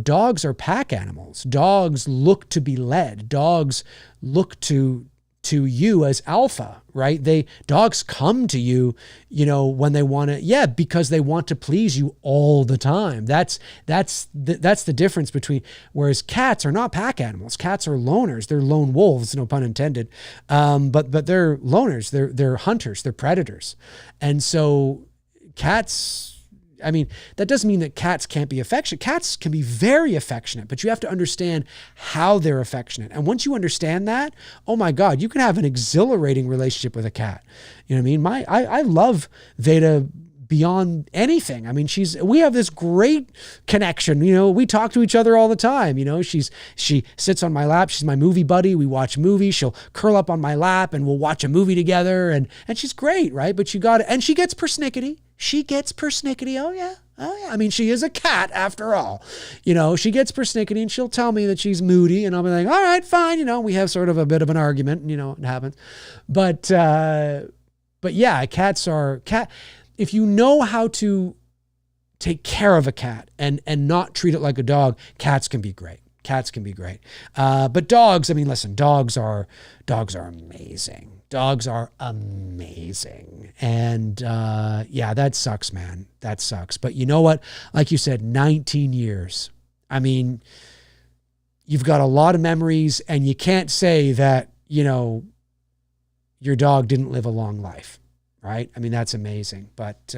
dogs are pack animals. Dogs look to be led. Dogs look to to you as alpha, right? Dogs come to you, when they want to, because they want to please you all the time. That's the difference between, whereas cats are not pack animals. Cats are loners. They're lone wolves, no pun intended. But they're loners. They're hunters. They're predators. And so cats, that doesn't mean that cats can't be affectionate. Cats can be very affectionate, but you have to understand how they're affectionate. And once you understand that, oh my God, you can have an exhilarating relationship with a cat. You know what I mean? I love Veda beyond anything. We have this great connection. We talk to each other all the time. She sits on my lap. She's my movie buddy. We watch movies. She'll curl up on my lap and we'll watch a movie together. And she's great, right? But and she gets persnickety. She gets persnickety. Oh yeah. She is a cat after all. She gets persnickety and she'll tell me that she's moody and I'll be like, all right, fine. We have sort of a bit of an argument, it happens. But yeah, if you know how to take care of a cat and not treat it like a dog, cats can be great. But dogs, listen, dogs are amazing. Dogs are amazing. And that sucks, man. That sucks. But you know what? Like you said, 19 years. You've got a lot of memories and you can't say that, your dog didn't live a long life, right? That's amazing. But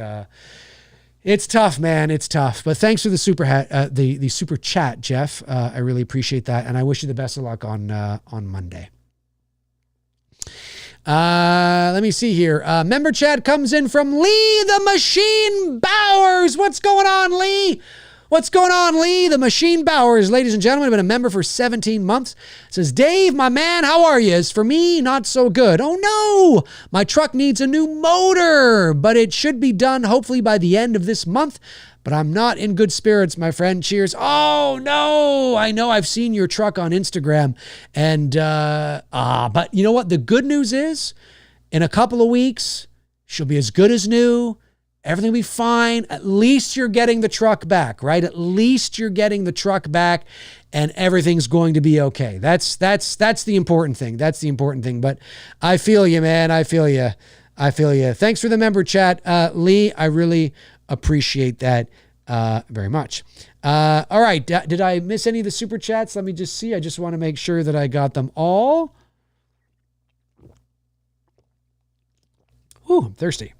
it's tough, man. It's tough. But thanks for the the super chat, Jeff. I really appreciate that. And I wish you the best of luck on Monday. Let me see here. Member chat comes in from Lee the Machine Bowers. What's going on, Lee? What's going on, Lee? The Machine Bowers, ladies and gentlemen, have been a member for 17 months. Says, Dave, my man, how are you? As for me, not so good. Oh no, my truck needs a new motor, but it should be done hopefully by the end of this month. But I'm not in good spirits, my friend. Cheers. Oh no, I know I've seen your truck on Instagram. And, but you know what? The good news is in a couple of weeks, she'll be as good as new. Everything will be fine. At least you're getting the truck back, right? At least you're getting the truck back and everything's going to be okay. That's the important thing. That's the important thing. But I feel you, man. I feel you. Thanks for the member chat, Lee. I really appreciate that very much. All right. Did I miss any of the super chats? Let me just see. I just want to make sure that I got them all. Ooh, I'm thirsty.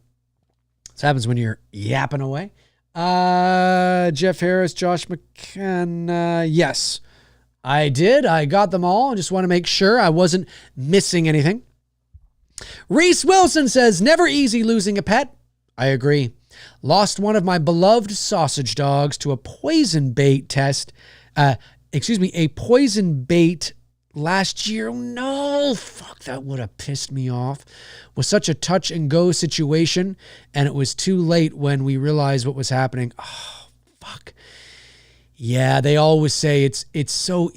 This happens when you're yapping away. Jeff Harris, Josh McCann. Yes, I did. I got them all. I just want to make sure I wasn't missing anything. Reese Wilson says, never easy losing a pet. I agree. Lost one of my beloved sausage dogs to a poison bait test. A poison bait last year. No, fuck, that would have pissed me off. Was such a touch and go situation, and it was too late when we realized what was happening. Oh, fuck. Yeah, they always say it's so,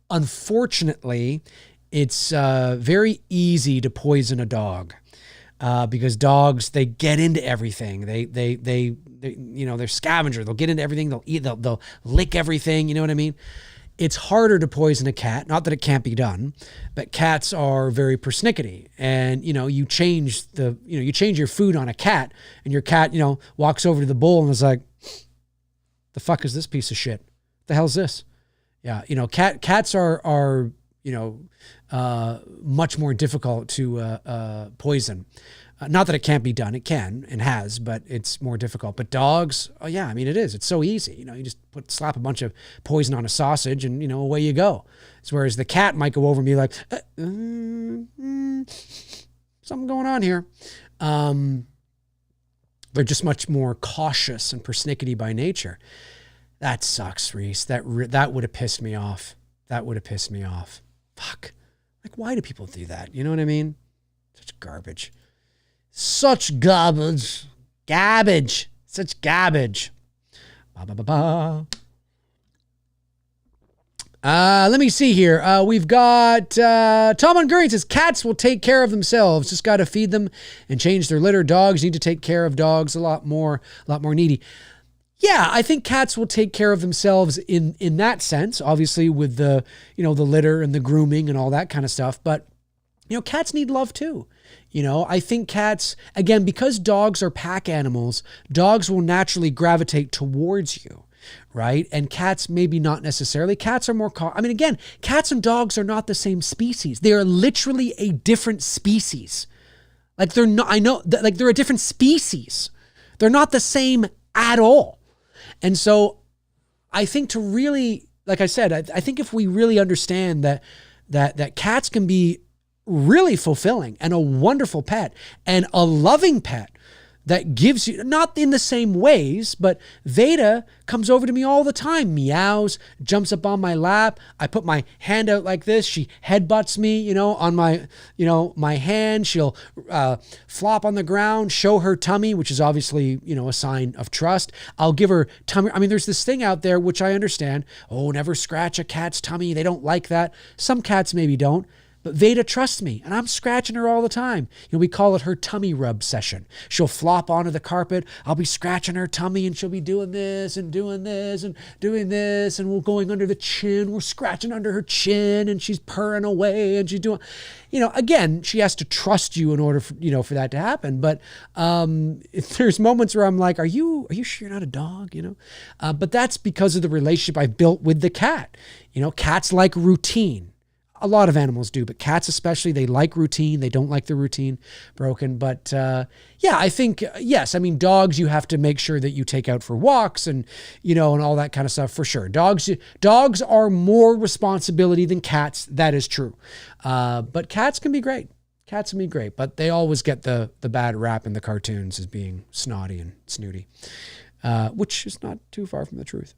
unfortunately, it's very easy to poison a dog. Because dogs, they get into everything. They they're scavenger. They'll get into everything. They'll eat, they'll lick everything. You know what I mean? It's harder to poison a cat. Not that it can't be done, but cats are very persnickety. And, you change your food on a cat and your cat, walks over to the bowl and is like, the fuck is this piece of shit? The hell's this? Yeah. Cats are much more difficult to poison. Not that it can't be done. It can and has, but it's more difficult. But dogs, oh yeah, it is. It's so easy. You just slap a bunch of poison on a sausage and, away you go. Whereas the cat might go over and be like, something going on here. They're just much more cautious and persnickety by nature. That sucks, Reese. That would have pissed me off. Fuck. Why do people do that? You know what I mean? Such garbage. Such garbage. Such garbage. Let me see here. We've got Tom Hungarian says cats will take care of themselves. Just got to feed them and change their litter. Dogs need to take care of dogs a lot more needy. Yeah, I think cats will take care of themselves in that sense, obviously with the, the litter and the grooming and all that kind of stuff. But Cats need love too. I think cats, again, because dogs are pack animals, dogs will naturally gravitate towards you, right? And cats maybe not necessarily. Cats are more, again, cats and dogs are not the same species. They are literally a different species. Like they're not, they're a different species. They're not the same at all. And so I think to really, like I said, I think if we really understand that cats can be really fulfilling and a wonderful pet and a loving pet that gives you, not in the same ways, but Veda comes over to me all the time, meows, jumps up on my lap. I put my hand out like this. She headbutts me, on my, my hand. She'll flop on the ground, show her tummy, which is obviously, a sign of trust. I'll give her tummy. There's this thing out there, which I understand. Oh, never scratch a cat's tummy. They don't like that. Some cats maybe don't. But Veda trusts me, and I'm scratching her all the time. We call it her tummy rub session. She'll flop onto the carpet. I'll be scratching her tummy, and she'll be doing this and doing this and doing this, and we're going under the chin. We're scratching under her chin, and she's purring away, and she's doing, again, she has to trust you in order for, for that to happen. But there's moments where I'm like, are you sure you're not a dog? But that's because of the relationship I built with the cat. Cats like routine. A lot of animals do, but cats especially, they like routine. They don't like the routine broken. But I think, yes, dogs, you have to make sure that you take out for walks and, and all that kind of stuff for sure. Dogs are more responsibility than cats. That is true. But cats can be great. Cats can be great, but they always get the bad rap in the cartoons as being snotty and snooty, which is not too far from the truth.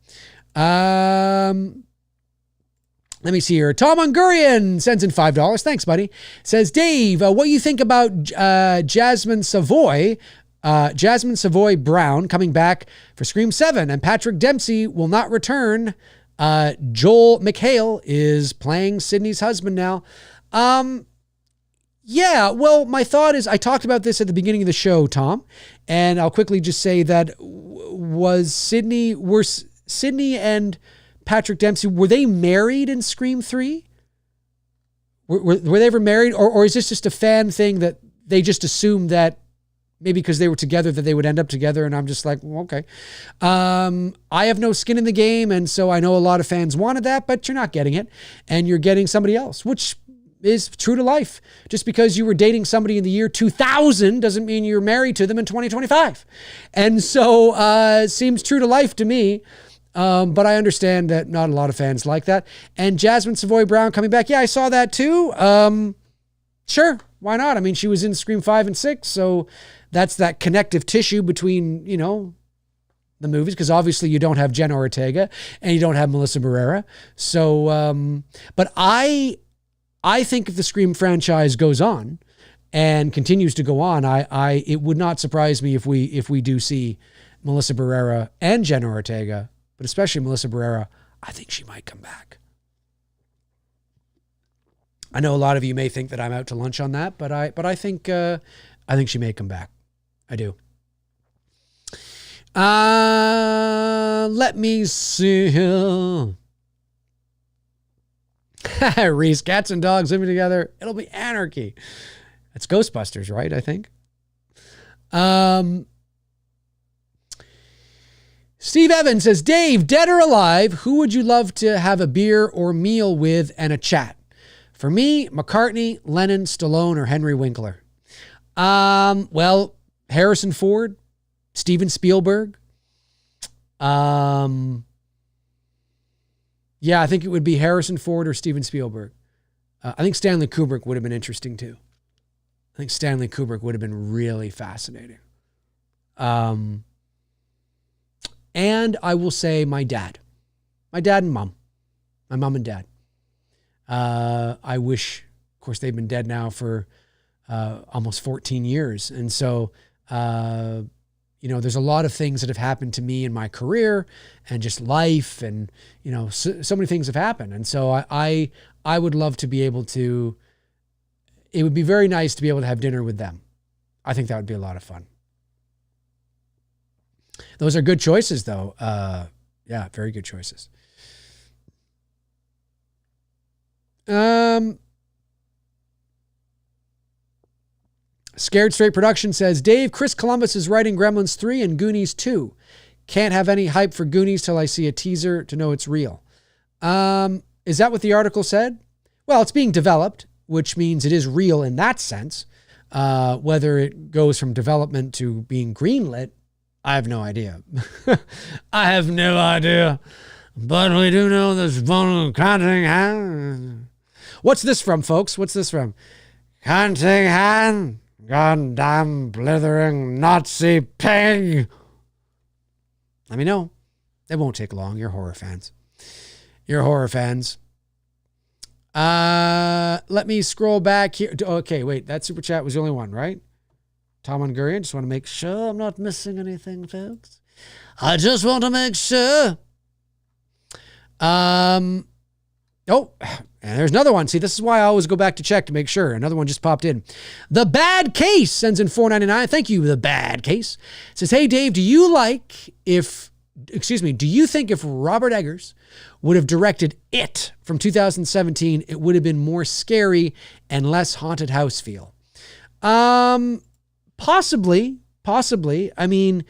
Let me see here. Tom Hungarian sends in $5. Thanks, buddy. Says, Dave, what do you think about Jasmine Savoy Brown coming back for Scream 7 and Patrick Dempsey will not return? Joel McHale is playing Sydney's husband now. Yeah, well, my thought is, I talked about this at the beginning of the show, Tom, and I'll quickly just say that were Sydney and Patrick Dempsey, were they married in Scream 3? Were they ever married? Or is this just a fan thing that they just assumed that maybe because they were together that they would end up together? And I'm just like, well, okay. I have no skin in the game. And so I know a lot of fans wanted that, but you're not getting it. And you're getting somebody else, which is true to life. Just because you were dating somebody in the year 2000 doesn't mean you're married to them in 2025. And so it seems true to life to me. But I understand that not a lot of fans like that. And Jasmine Savoy Brown coming back. Yeah, I saw that too. Sure. Why not? She was in Scream 5 and 6. So that's that connective tissue between, the movies. Because obviously you don't have Jenna Ortega and you don't have Melissa Barrera. So, but I think if the Scream franchise goes on and continues to go on, it would not surprise me if we do see Melissa Barrera and Jenna Ortega, but especially Melissa Barrera. I think she might come back. I know a lot of you may think that I'm out to lunch on that, but I think she may come back. I do. Let me see. Reese, cats and dogs living together. It'll be anarchy. It's Ghostbusters, right? I think. Steve Evans says, Dave, dead or alive, who would you love to have a beer or meal with and a chat? For me, McCartney, Lennon, Stallone, or Henry Winkler. Well, Harrison Ford, Steven Spielberg. Yeah, I think it would be Harrison Ford or Steven Spielberg. I think Stanley Kubrick would have been interesting too. I think Stanley Kubrick would have been really fascinating. And I will say my dad and mom, my mom and dad. I wish, of course, they've been dead now for almost 14 years. And so, there's a lot of things that have happened to me in my career and just life. And, so many things have happened. And so I would love to be able to, it would be very nice to be able to have dinner with them. I think that would be a lot of fun. Those are good choices, though. Yeah, very good choices. Scared Straight Production says, Dave, Chris Columbus is writing Gremlins 3 and Goonies 2. Can't have any hype for Goonies till I see a teaser to know it's real. Is that what the article said? Well, it's being developed, which means it is real in that sense. Whether it goes from development to being greenlit, I have no idea. I have no idea. But we do know there's one counting hand. What's this from, folks? What's this from? Counting hand. Goddamn blithering Nazi pig. Let me know. It won't take long. You're horror fans. You're horror fans. Let me scroll back here. Okay, wait. That super chat was the only one, right? Tom Hungarian. Just want to make sure I'm not missing anything, folks. I just want to make sure. Oh, and there's another one. See, this is why I always go back to check to make sure. Another one just popped in. The Bad Case sends in $4.99. Thank you, The Bad Case. It says, hey, Dave, do you think if Robert Eggers would have directed It from 2017, it would have been more scary and less haunted house feel? Possibly. I mean,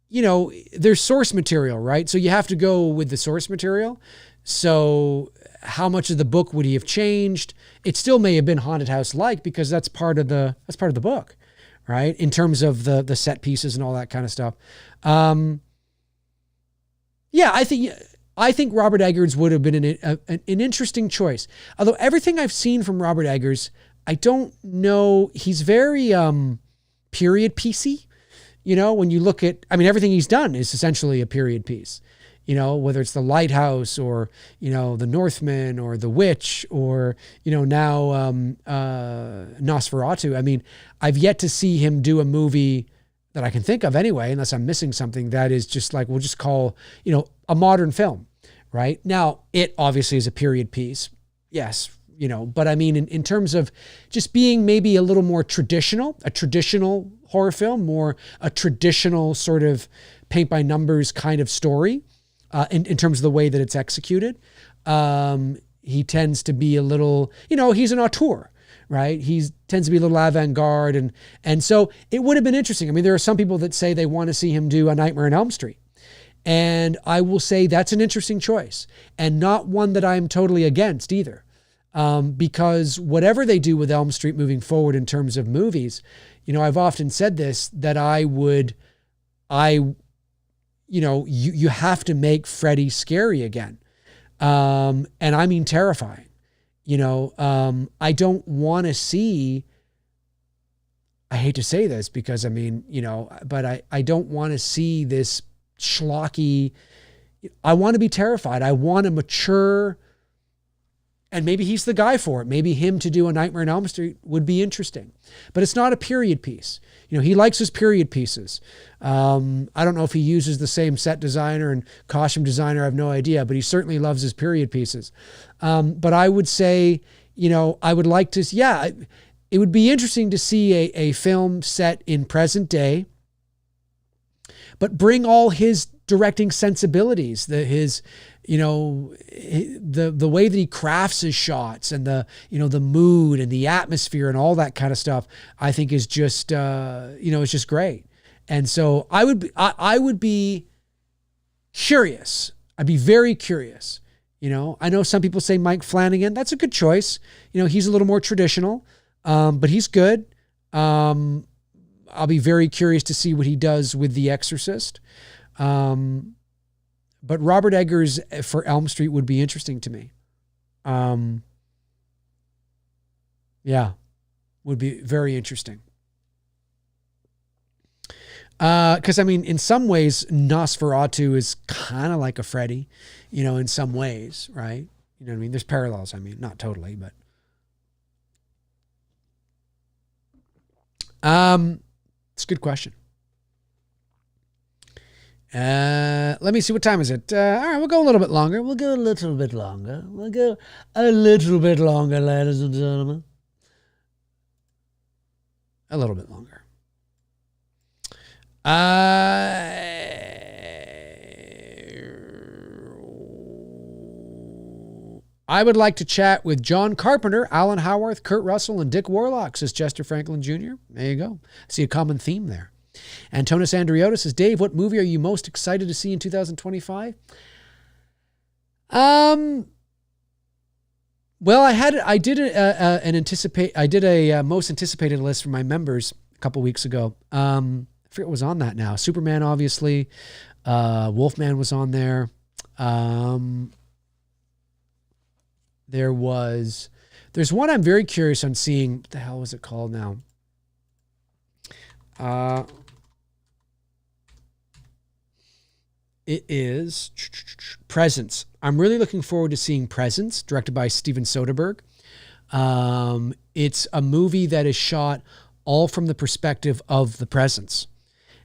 you know, there's source material, right? So you have to go with the source material. So how much of the book would he have changed? It still may have been haunted house-like because that's part of the book, right? In terms of the set pieces and all that kind of stuff. Yeah, I think Robert Eggers would have been an interesting choice. Although everything I've seen from Robert Eggers, I don't know. He's very period piecey. You know, when you look at, I mean, everything he's done is essentially a period piece. You know, whether it's The Lighthouse or, you know, The Northman or The Witch or, you know, now Nosferatu. I mean, I've yet to see him do a movie that I can think of anyway, unless I'm missing something that is just like, we'll just call, you know, a modern film, right? Now, It obviously is a period piece. Yes, you know, but I mean, in terms of just being maybe a little more traditional, a traditional horror film, more a traditional sort of paint by numbers kind of story, in terms of the way that it's executed. He tends to be a little, you know, he's an auteur, right? He tends to be a little avant-garde. And so it would have been interesting. I mean, there are some people that say they want to see him do A Nightmare on Elm Street. And I will say that's an interesting choice and not one that I'm totally against either. Because whatever they do with Elm Street moving forward in terms of movies, you know, I've often said this, that you have to make Freddy scary again. And I mean terrifying. You know, I don't want to see, I hate to say this because I mean, you know, but I don't want to see this schlocky, I want to be terrified. I want a mature, and maybe he's the guy for it. Maybe him to do A Nightmare on Elm Street would be interesting, but it's not a period piece. You know, he likes his period pieces. I don't know if he uses the same set designer and costume designer. I have no idea, but he certainly loves his period pieces. But I would say, you know, I would like to, yeah, it would be interesting to see a film set in present day, but bring all his directing sensibilities, his you know, the way that he crafts his shots and the, you know, the mood and the atmosphere and all that kind of stuff, I think is just, you know, it's just great. And so I would be curious. I'd be very curious. You know, I know some people say Mike Flanagan. That's a good choice. You know, he's a little more traditional, but he's good. I'll be very curious to see what he does with The Exorcist. But Robert Eggers for Elm Street would be interesting to me. Yeah, would be very interesting. Because, I mean, in some ways, Nosferatu is kind of like a Freddy, you know, in some ways, right? You know what I mean? There's parallels, I mean, not totally, but. It's a good question. Let me see, what time is it? All right, we'll go a little bit longer. We'll go a little bit longer, ladies and gentlemen. A little bit longer. I would like to chat with John Carpenter, Alan Howarth, Kurt Russell, and Dick Warlock, says Chester Franklin Jr. There you go. See a common theme there. Antonis Andriotis says, Dave, what movie are you most excited to see in 2025? Well, I did a most anticipated list for my members a couple weeks ago. I forget what was on that now. Superman, obviously. Wolfman was on there. There's one I'm very curious on seeing. What the hell was it called now? It is Presence. I'm really looking forward to seeing Presence, directed by Steven Soderbergh. It's a movie that is shot all from the perspective of the presence.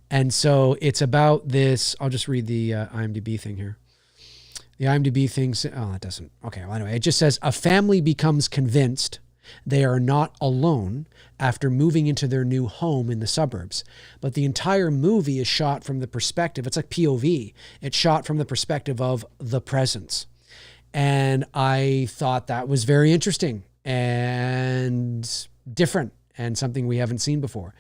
And so it's about this. I'll just read the IMDb thing here. The IMDb thing, it doesn't. Okay, well, anyway, it just says, a family becomes convinced they are not alone after moving into their new home in the suburbs. But the entire movie is shot from the perspective. It's like POV. It's shot from the perspective of the presence. And I thought that was very interesting and different and something we haven't seen before.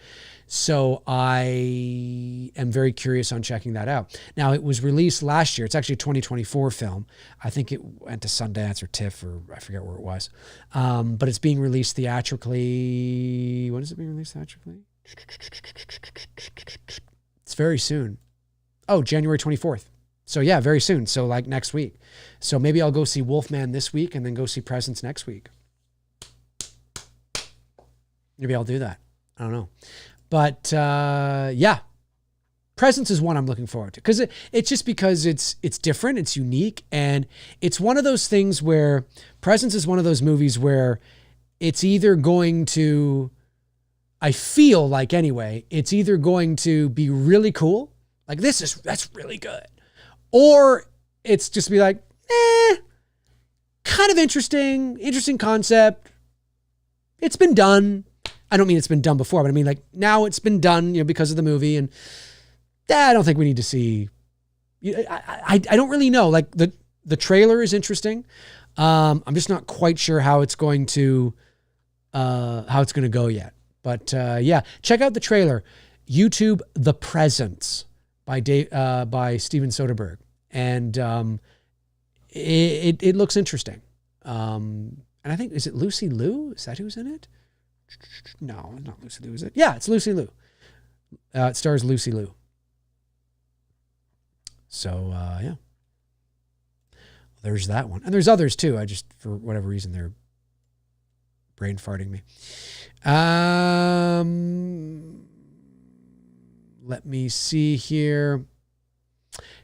So I am very curious on checking that out. Now, it was released last year. It's actually a 2024 film. I think it went to Sundance or TIFF, or I forget where it was. But it's being released theatrically. When is it being released theatrically? It's very soon. Oh, January 24th. So yeah, very soon. So like next week. So maybe I'll go see Wolfman this week and then go see Presence next week. Maybe I'll do that. I don't know. But yeah, Presence is one I'm looking forward to, because it's just because it's different, it's unique, and it's one of those things where Presence is one of those movies where it's either going to, I feel like anyway, it's either going to be really cool, like that's really good, or it's just be like, kind of interesting concept. It's been done. I don't mean it's been done before, but I mean like now it's been done, because of the movie, and I don't think we need to see. I don't really know. Like the trailer is interesting. I'm just not quite sure how it's going to go yet. But yeah, check out the trailer. YouTube The Presence by Steven Soderbergh, and it looks interesting. And I think, is it Lucy Liu? Is that who's in it? No, not Lucy Liu, is it? Yeah, it's Lucy Liu. It stars Lucy Liu. So, yeah. There's that one. And there's others too. I just, for whatever reason, they're brain farting me. Let me see here.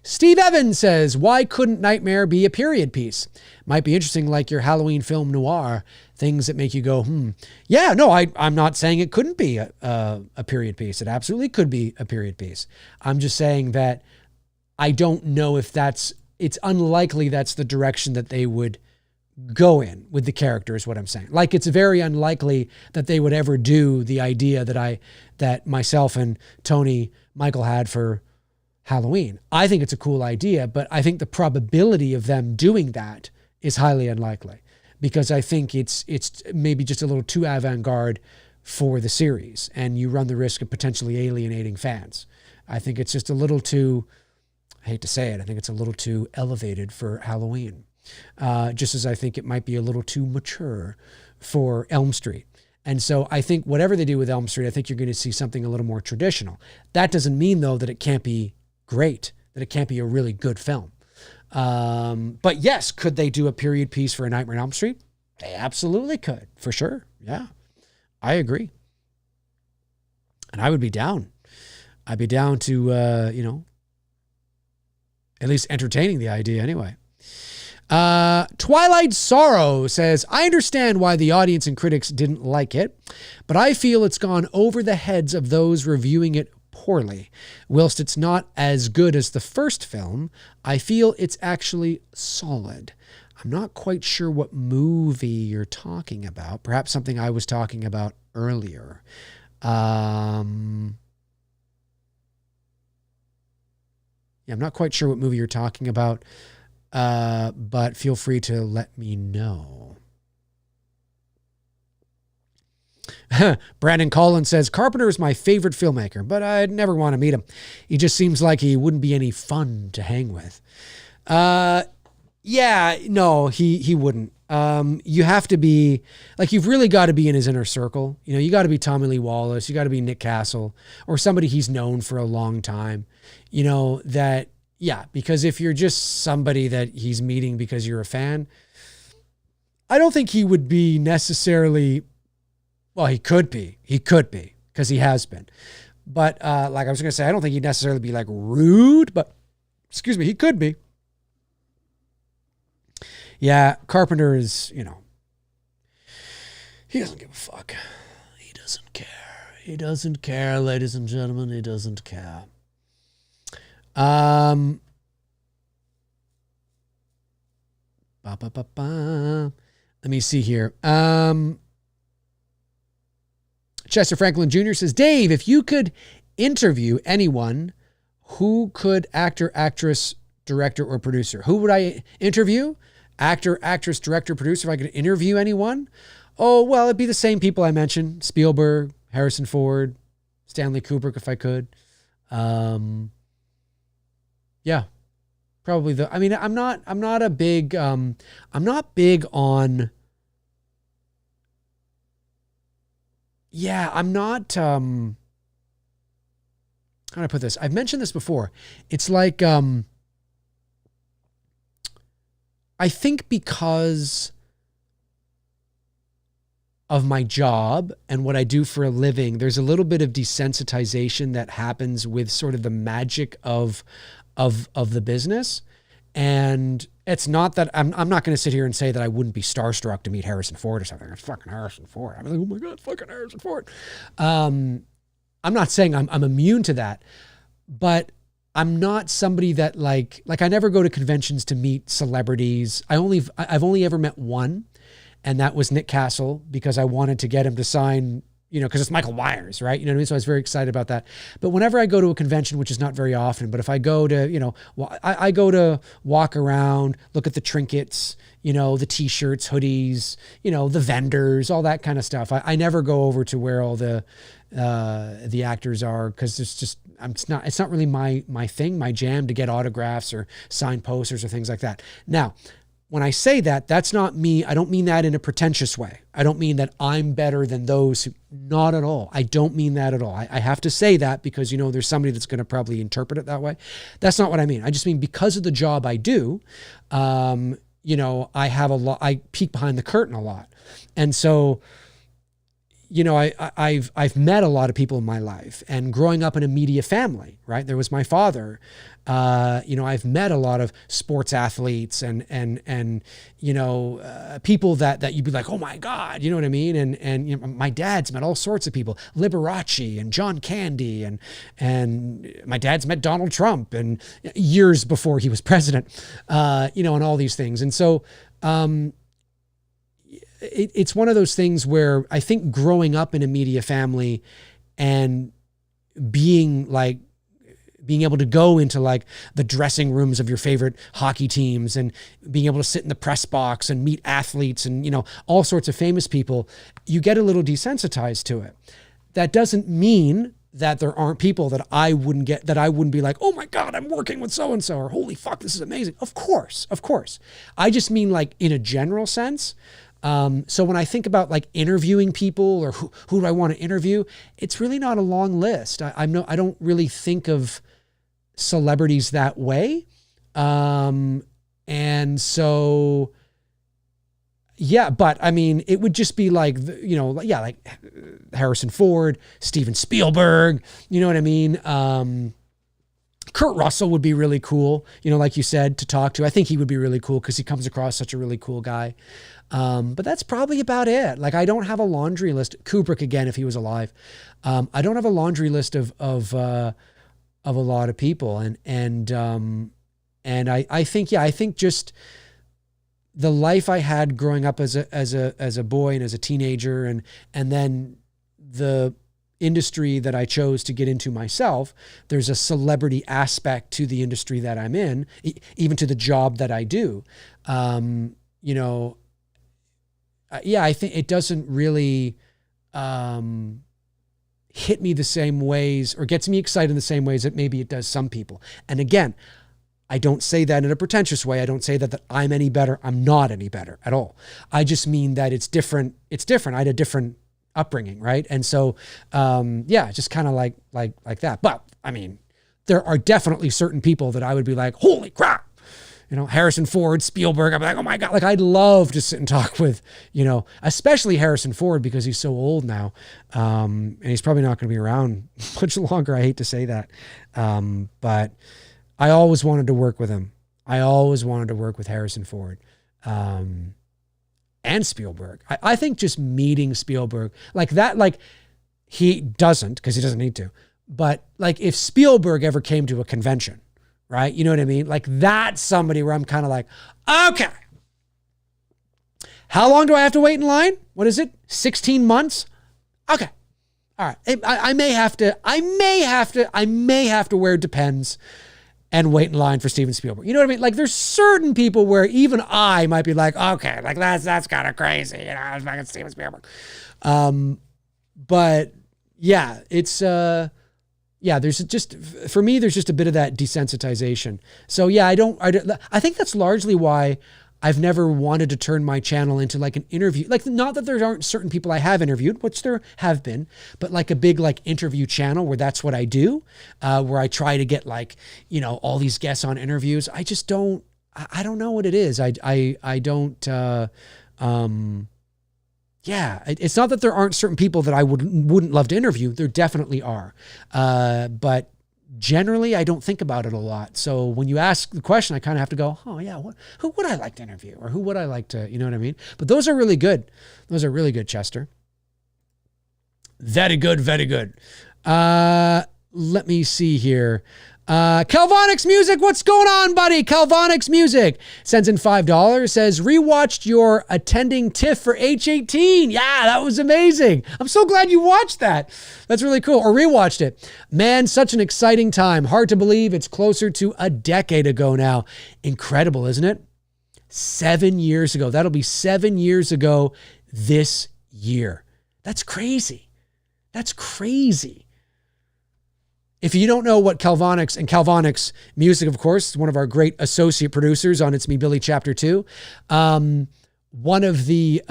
Steve Evans says, why couldn't Nightmare be a period piece? Might be interesting, like your Halloween film noir, things that make you go, Yeah, no, I'm not saying it couldn't be a period piece. It absolutely could be a period piece. I'm just saying that I don't know if it's unlikely that's the direction that they would go in with the character, is what I'm saying. Like, it's very unlikely that they would ever do the idea that myself and Tony Michael had for Halloween. I think it's a cool idea, but I think the probability of them doing that is highly unlikely, because I think it's maybe just a little too avant-garde for the series, and you run the risk of potentially alienating fans. I think it's just a little too, I hate to say it, I think it's a little too elevated for Halloween. Just as I think it might be a little too mature for Elm Street. And so I think whatever they do with Elm Street, I think you're going to see something a little more traditional. That doesn't mean, though, that it can't be great, that it can't be a really good film. But yes, could they do a period piece for A Nightmare on Elm Street? They absolutely could, for sure. Yeah, I agree. And I would be down. I'd be down to, at least entertaining the idea anyway. Twilight Sorrow says, I understand why the audience and critics didn't like it, but I feel it's gone over the heads of those reviewing it poorly. Whilst it's not as good as the first film, I feel it's actually solid. I'm not quite sure what movie you're talking about. Perhaps something I was talking about earlier. Yeah, I'm not quite sure what movie you're talking about. but feel free to let me know. Brandon Collins says, Carpenter is my favorite filmmaker, but I'd never want to meet him. He just seems like he wouldn't be any fun to hang with. Yeah, no, he wouldn't. You have to be, like, you've really got to be in his inner circle. You know, you got to be Tommy Lee Wallace. You got to be Nick Castle or somebody he's known for a long time. You know, that, yeah, because if you're just somebody that he's meeting because you're a fan, I don't think he would be necessarily, well, he could be because he has been. But like I was going to say, I don't think he'd necessarily be like rude, but excuse me, he could be. Yeah, Carpenter is, you know, he doesn't give a fuck. He doesn't care. He doesn't care, ladies and gentlemen. He doesn't care. Let me see here. Chester Franklin Jr. says, Dave, if you could interview anyone, who could actor, actress, director, or producer? Who would I interview? Actor, actress, director, producer. If I could interview anyone? Oh, well, it'd be the same people I mentioned. Spielberg, Harrison Ford, Stanley Kubrick, if I could. Yeah, probably I mean, I'm not big on, yeah, I'm not, how do I put this? I've mentioned this before. It's like, I think because of my job and what I do for a living, there's a little bit of desensitization that happens with sort of the magic of the business. And it's not that I'm not going to sit here and say that I wouldn't be starstruck to meet Harrison Ford or something. It's fucking Harrison Ford. I'm like, oh my God, fucking Harrison Ford. I'm not saying I'm immune to that, but I'm not somebody that like I never go to conventions to meet celebrities. I've only ever met one, and that was Nick Castle, because I wanted to get him to sign, you know, because it's Michael Myers, right? You know what I mean? So I was very excited about that. But whenever I go to a convention, which is not very often, but if I go to, you know, I go to walk around, look at the trinkets, you know, the t-shirts, hoodies, you know, the vendors, all that kind of stuff. I never go over to where all the actors are, because it's not really my thing, my jam to get autographs or sign posters or things like that. Now, when I say that, that's not me. I don't mean that in a pretentious way. I don't mean that I'm better than those who, not at all. I don't mean that at all. I have to say that because, you know, there's somebody that's going to probably interpret it that way. That's not what I mean. I just mean because of the job I do, you know, I peek behind the curtain a lot. And so, you know, I've met a lot of people in my life, and growing up in a media family, right? There was my father. You know, I've met a lot of sports athletes and you know, people that you'd be like, oh my God, you know what I mean? And you know, my dad's met all sorts of people, Liberace and John Candy, and my dad's met Donald Trump, and years before he was president, you know, and all these things. And so, it's one of those things where I think growing up in a media family and being able to go into like the dressing rooms of your favorite hockey teams and being able to sit in the press box and meet athletes and, you know, all sorts of famous people, you get a little desensitized to it. That doesn't mean that there aren't people that I wouldn't be like, oh my God, I'm working with so-and-so, or holy fuck, this is amazing. Of course. I just mean like in a general sense. So when I think about like interviewing people or who do I want to interview, it's really not a long list. I don't really think of celebrities that way. And so, yeah, but I mean, it would just be like, you know, yeah, like Harrison Ford, Steven Spielberg, you know what I mean? Kurt Russell would be really cool, you know, like you said, to talk to. I think he would be really cool because he comes across such a really cool guy. But that's probably about it. Like, I don't have a laundry list. Kubrick, again, if he was alive. I don't have a laundry list of a lot of people. And I think just the life I had growing up as a boy and as a teenager, and then the industry that I chose to get into myself, there's a celebrity aspect to the industry that I'm in, even to the job that I do. You know, yeah, I think it doesn't really hit me the same ways or gets me excited in the same ways that maybe it does some people. And again, I don't say that in a pretentious way. I don't say that I'm any better. I'm not any better at all. I just mean that it's different. It's different. I had a different upbringing, right? And so, yeah, just kind of like that. But I mean, there are definitely certain people that I would be like, holy crap, you know, Harrison Ford, Spielberg. I'm like, oh my God, like I'd love to sit and talk with, you know, especially Harrison Ford because he's so old now. And he's probably not going to be around much longer. I hate to say that. But I always wanted to work with him. I always wanted to work with Harrison Ford. And Spielberg. I think just meeting Spielberg like that, like he doesn't, because he doesn't need to, but like if Spielberg ever came to a convention, right? You know what I mean? Like that's somebody where I'm kind of like, okay, how long do I have to wait in line? What is it? 16 months? Okay. All right. I may have to wear Depends and wait in line for Steven Spielberg. You know what I mean? Like there's certain people where even I might be like, okay, like that's kind of crazy. You know, it's fucking Steven Spielberg. But yeah, it's, yeah, there's just, for me, there's just a bit of that desensitization. So yeah, I think that's largely why I've never wanted to turn my channel into like an interview. Like not that there aren't certain people I have interviewed, which there have been, but like a big like interview channel where that's what I do, where I try to get like, you know, all these guests on interviews. I just don't, I don't know what it is. I don't, yeah, it's not that there aren't certain people that I wouldn't love to interview. There definitely are. But generally, I don't think about it a lot. So when you ask the question, I kind of have to go, oh yeah, who would I like to interview? Or who would I like to, you know what I mean? But those are really good. Those are really good, Chester. Very good, very good. Let me see here. Calvonics Music, what's going on, buddy? Calvonics Music sends in $5, says, rewatched your attending TIFF for H18. Yeah, that was amazing. I'm so glad you watched that. That's really cool. Or rewatched it. Man, such an exciting time. Hard to believe it's closer to a decade ago now. Incredible, isn't it? 7 years ago. That'll be 7 years ago this year. That's crazy. That's crazy. If you don't know what Calvonics, and Calvonics Music, of course, is one of our great associate producers on It's Me, Billy Chapter 2. One of the,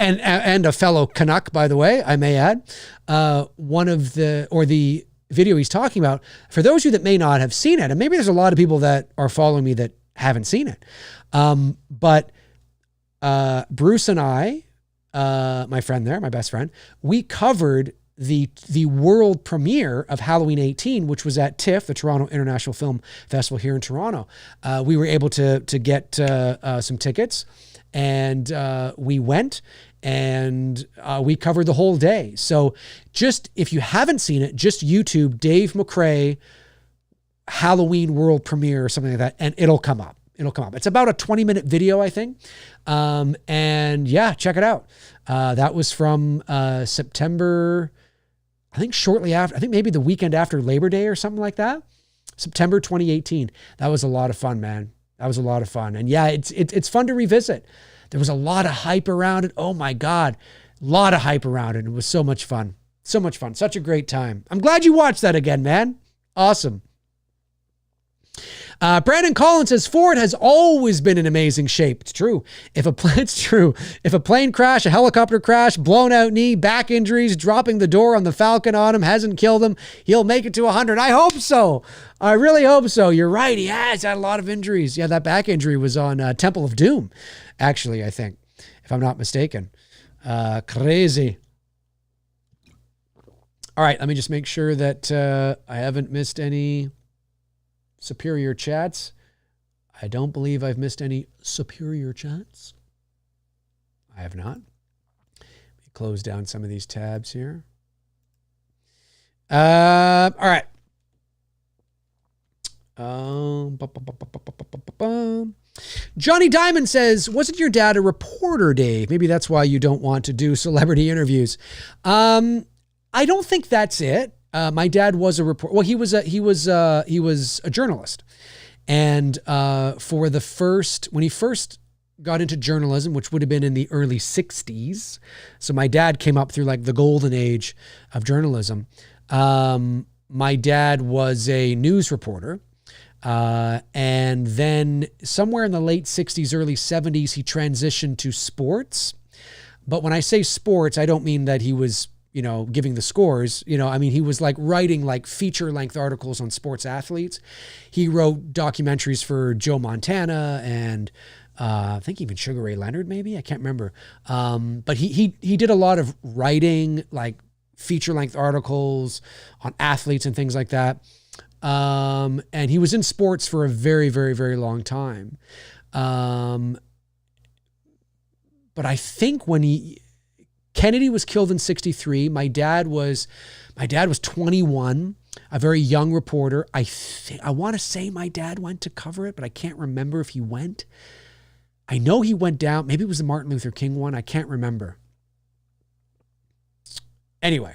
and a fellow Canuck, by the way, I may add, the video he's talking about, for those of you that may not have seen it, and maybe there's a lot of people that are following me that haven't seen it, but Bruce and I, my friend there, my best friend, we covered the world premiere of Halloween 18, which was at TIFF, the Toronto International Film Festival here in Toronto. We were able to get some tickets, and we went, and we covered the whole day. So just, if you haven't seen it, just YouTube Dave McRae Halloween world premiere or something like that, and it'll come up. It'll come up. It's about a 20-minute video, I think. And yeah, check it out. That was from September, I think shortly after, I think maybe the weekend after Labor Day or something like that. September 2018. That was a lot of fun, man. That was a lot of fun. And yeah, it's fun to revisit. There was a lot of hype around it. Oh my God. A lot of hype around it. It was so much fun. So much fun. Such a great time. I'm glad you watched that again, man. Awesome. Brandon Collins says, Ford has always been in amazing shape. It's true. It's true. If a plane crash, a helicopter crash, blown out knee, back injuries, dropping the door on the Falcon on him hasn't killed him, he'll make it to 100. I hope so. I really hope so. You're right. He has had a lot of injuries. Yeah, that back injury was on Temple of Doom, actually, I think, if I'm not mistaken. Crazy. All right, let me just make sure that I haven't missed any superior chats. I don't believe I've missed any superior chats. I have not. Let me close down some of these tabs here. All right. Johnny Diamond says, wasn't your dad a reporter, Dave? Maybe that's why you don't want to do celebrity interviews. I don't think that's it. My dad was a reporter. Well, he was a journalist. And when he first got into journalism, which would have been in the early 60s. So my dad came up through like the golden age of journalism. My dad was a news reporter. And then somewhere in the late 60s, early 70s, he transitioned to sports. But when I say sports, I don't mean that he was, giving the scores. I mean, he was like writing like feature length articles on sports athletes. He wrote documentaries for Joe Montana and I think even Sugar Ray Leonard, maybe, I can't remember. But he did a lot of writing, like feature length articles on athletes and things like that. And he was in sports for a very, very, very long time. But I think when Kennedy was killed in 63, my dad was 21, a very young reporter. I want to say my dad went to cover it, but I can't remember if he went. I know he went down. Maybe it was the Martin Luther King one. I can't remember. Anyway,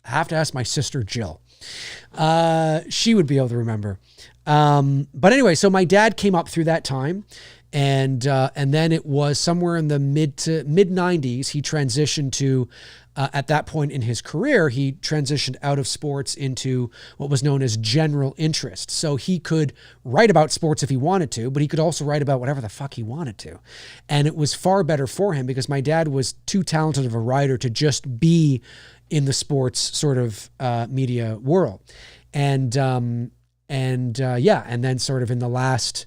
I have to ask my sister, Jill. She would be able to remember. But anyway, so my dad came up through that time, and then it was somewhere in the mid 90s, he transitioned to, at that point in his career, he transitioned out of sports into what was known as general interest. So he could write about sports if he wanted to, but he could also write about whatever the fuck he wanted to. And it was far better for him because my dad was too talented of a writer to just be in the sports sort of media world. And then sort of in the last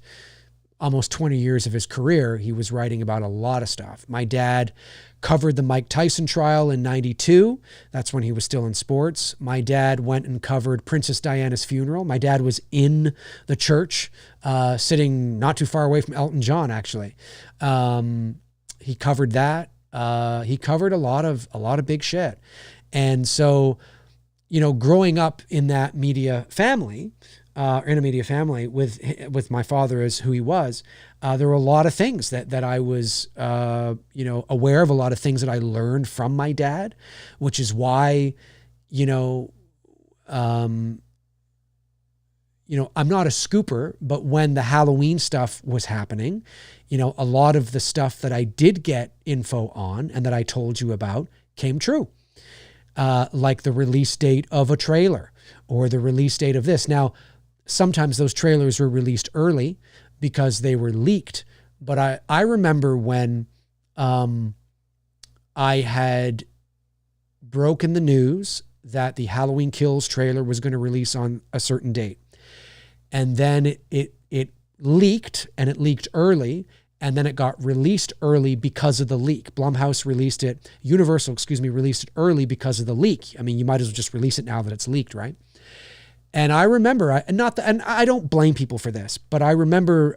almost 20 years of his career, he was writing about a lot of stuff. My dad covered the Mike Tyson trial in 92. That's when he was still in sports. My dad went and covered Princess Diana's funeral. My dad was in the church, sitting not too far away from Elton John, actually. He covered that. He covered a lot of big shit. And so, growing up in that media family, with my father as who he was, there were a lot of things that I was, aware of, a lot of things that I learned from my dad, which is why, I'm not a scooper, but when the Halloween stuff was happening, a lot of the stuff that I did get info on and that I told you about came true. Like the release date of a trailer or the release date of this. Now, sometimes those trailers were released early because they were leaked. But I remember when I had broken the news that the Halloween Kills trailer was going to release on a certain date. And then it leaked, and it leaked early, and then it got released early because of the leak. Universal released it early because of the leak. I mean, you might as well just release it now that it's leaked, right? And I remember, and I don't blame people for this, but I remember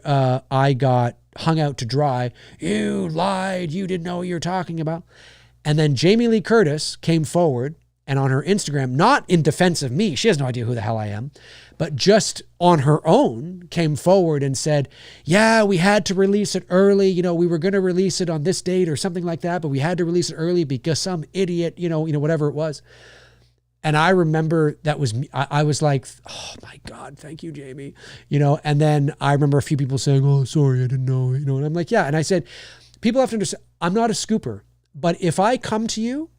I got hung out to dry. You lied. You didn't know what you were talking about. And then Jamie Lee Curtis came forward and on her Instagram, not in defense of me, she has no idea who the hell I am, but just on her own came forward and said, yeah, we had to release it early. We were going to release it on this date or something like that, but we had to release it early because some idiot, whatever it was. And I remember that was me. I was like, oh my God, thank you, Jamie. And then I remember a few people saying, oh, sorry, I didn't know, and I'm like, yeah. And I said, people have to understand, I'm not a scooper, but if I come to you,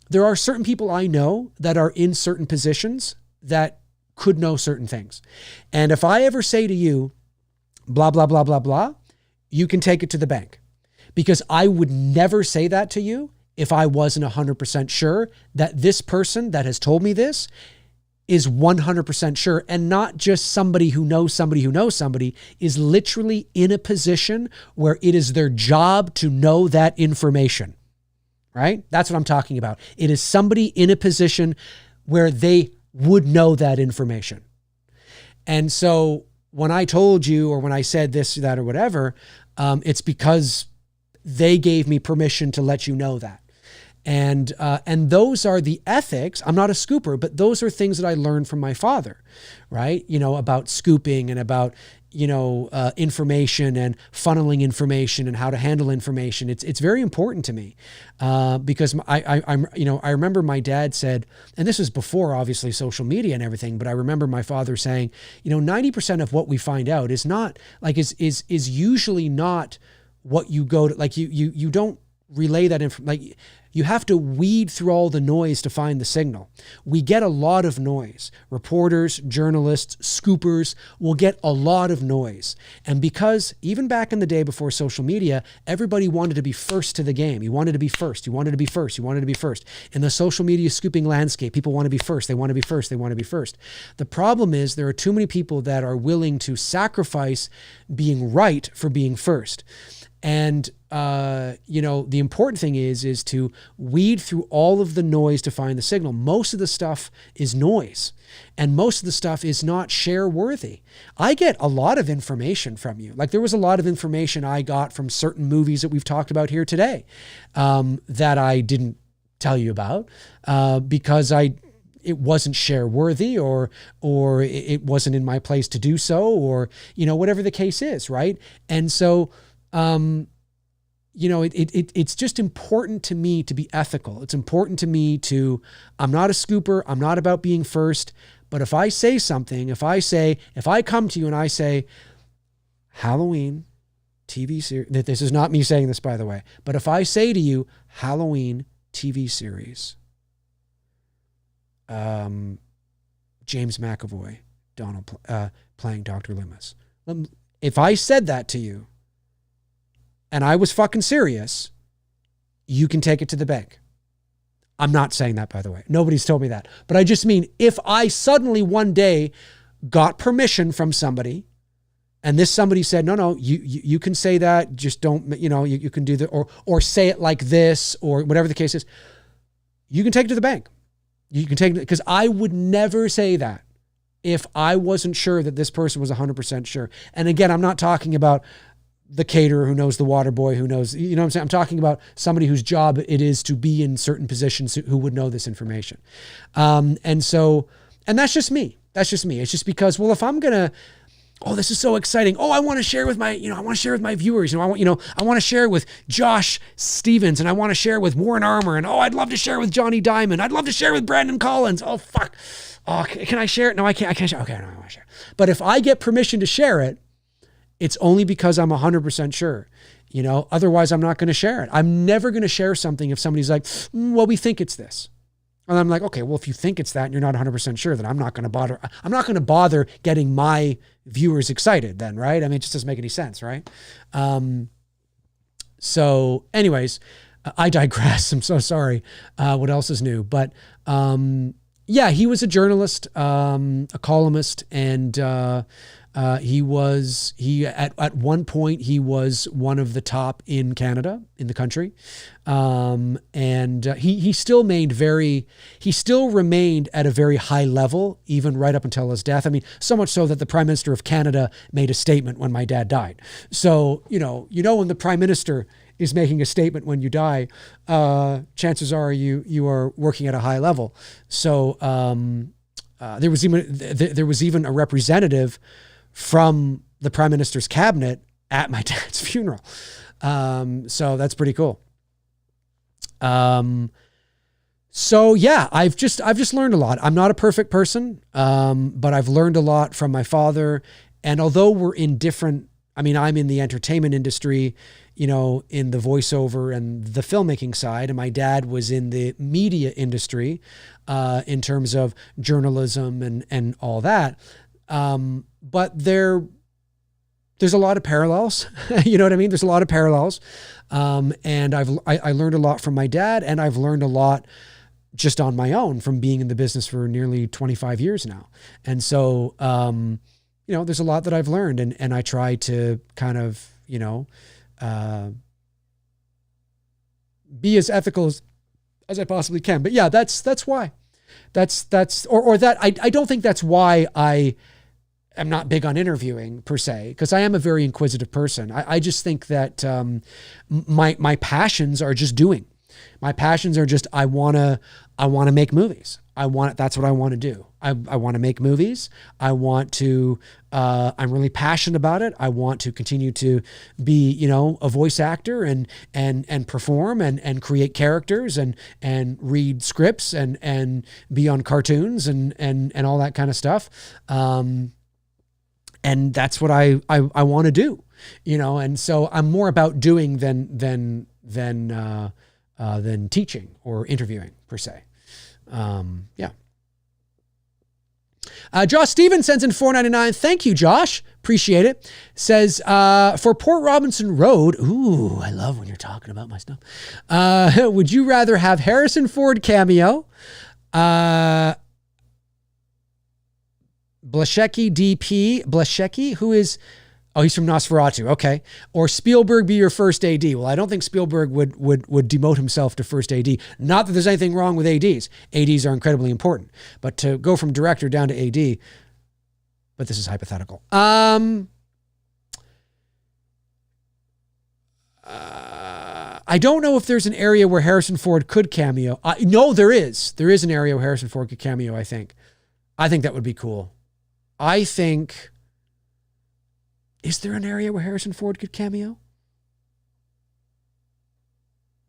there are certain people I know that are in certain positions that could know certain things. And if I ever say to you, blah, blah, blah, blah, blah, you can take it to the bank, because I would never say that to you if I wasn't 100% sure that this person that has told me this is 100% sure, and not just somebody who knows somebody who knows somebody, is literally in a position where it is their job to know that information, right? That's what I'm talking about. It is somebody in a position where they would know that information. And so when I told you, or when I said this, that, or whatever, it's because they gave me permission to let you know that. And those are the ethics. I'm not a scooper, but those are things that I learned from my father, right? About scooping and about, information and funneling information and how to handle information. It's very important to me because I remember my dad said, and this was before obviously social media and everything, but I remember my father saying, 90% of what we find out is not like is usually not what you go to, like you don't relay that information. Like you have to weed through all the noise to find the signal. We get a lot of noise. Reporters, journalists, scoopers will get a lot of noise. And because even back in the day before social media, everybody wanted to be first to the game. You wanted to be first. You wanted to be first. You wanted to be first. In the social media scooping landscape, people want to be first. They want to be first. They want to be first. The problem is there are too many people that are willing to sacrifice being right for being first. And, the important thing is to weed through all of the noise to find the signal. Most of the stuff is noise and most of the stuff is not share worthy. I get a lot of information from you. Like there was a lot of information I got from certain movies that we've talked about here today, that I didn't tell you about, because it wasn't share worthy or it wasn't in my place to do so, or, whatever the case is. Right. And so, it's just important to me to be ethical. It's important to me I'm not a scooper. I'm not about being first. But if I say something, if I come to you and I say, Halloween TV series, this is not me saying this, by the way, but if I say to you, Halloween TV series, James McAvoy, playing Dr. Loomis. If I said that to you, and I was fucking serious, you can take it to the bank. I'm not saying that, by the way. Nobody's told me that. But I just mean, if I suddenly one day got permission from somebody, and this somebody said, no, you can say that, just don't, you can do that, or say it like this, or whatever the case is, you can take it to the bank. You can take it, because I would never say that if I wasn't sure that this person was 100% sure. And again, I'm not talking about the caterer who knows the water boy, who knows, what I'm saying? I'm talking about somebody whose job it is to be in certain positions who would know this information. And that's just me. That's just me. It's just because, well, if I'm going to, this is so exciting. I want to share with my, I want to share with my viewers. I want to share with Josh Stevens, and I want to share with Warren Armour, and I'd love to share with Johnny Diamond. I'd love to share with Brandon Collins. Oh, fuck. Oh, can I share it? No, I can't. I can't share. Okay, no, I want to share. But if I get permission to share it, it's only because I'm 100% sure, otherwise I'm not going to share it. I'm never going to share something if somebody's like, well, we think it's this. And I'm like, okay, well, if you think it's that and you're not 100% sure, then I'm not going to bother. I'm not going to bother getting my viewers excited then, right? I mean, it just doesn't make any sense, right? So anyways, I digress. I'm so sorry. What else is new? But he was a journalist, a columnist, and at one point he was one of the top in Canada, in the country. He still remained at a very high level, even right up until his death. I mean, so much so that the Prime Minister of Canada made a statement when my dad died. So, when the Prime Minister is making a statement when you die, chances are you are working at a high level. So, there was even a representative from the Prime Minister's cabinet at my dad's funeral. So that's pretty cool. I've just learned a lot. I'm not a perfect person, but I've learned a lot from my father. And although we're in different, I'm in the entertainment industry, in the voiceover and the filmmaking side, and my dad was in the media industry, in terms of journalism and all that. But there's a lot of parallels, you know what I mean? There's a lot of parallels. And I learned a lot from my dad, and I've learned a lot just on my own from being in the business for nearly 25 years now. And so, there's a lot that I've learned, and I try to kind of, be as ethical as I possibly can. But yeah, that's why. I don't think that's why I am not big on interviewing per se, because I am a very inquisitive person. I just think that my passions are just doing. My passions are just, I want to make movies. that's what I want to do. I want to make movies. I want to, I'm really passionate about it. I want to continue to be, you know, a voice actor and perform and create characters and read scripts and be on cartoons and all that kind of stuff. And that's what I want to do, you know? And so I'm more about doing than teaching or interviewing per se. Yeah. Josh Stevens sends in $4.99. Thank you, Josh. Appreciate it. Says, for Port Robinson Road. Ooh, I love when you're talking about my stuff. Would you rather have Harrison Ford cameo? Blaszczynski DP, who is, oh, he's from Nosferatu. Okay. Or Spielberg be your first AD. Well, I don't think Spielberg would demote himself to first AD. Not that there's anything wrong with ADs. ADs are incredibly important, but to go from director down to AD, but this is hypothetical. I don't know if there's an area where Harrison Ford could cameo. No, there is. There is an area where Harrison Ford could cameo, I think. I think that would be cool. Is there an area where Harrison Ford could cameo?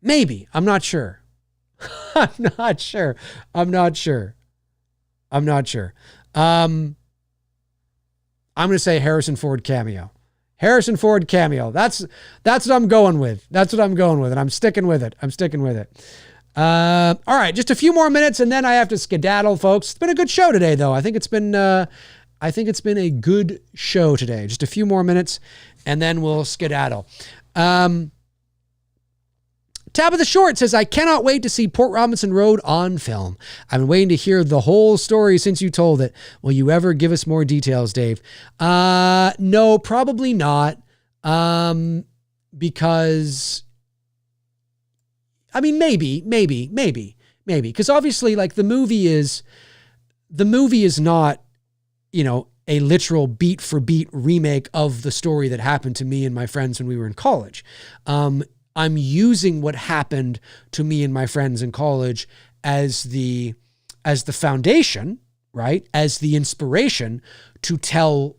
Maybe. I'm not sure. I'm not sure. I'm going to say Harrison Ford cameo. Harrison Ford cameo. That's what I'm going with. And I'm sticking with it. All right. Just a few more minutes and then I have to skedaddle, folks. It's been a good show today, though. I think it's been a good show today. Just a few more minutes and then we'll skedaddle. Tabitha Short says, I cannot wait to see Port Robinson Road on film. I've been waiting to hear the whole story since you told it. Will you ever give us more details, Dave? No, probably not. Because, I mean, maybe. Because obviously, like, the movie is not, you know, a literal beat for beat remake of the story that happened to me and my friends when we were in college. I'm using what happened to me and my friends in college as the foundation, right? As the inspiration to tell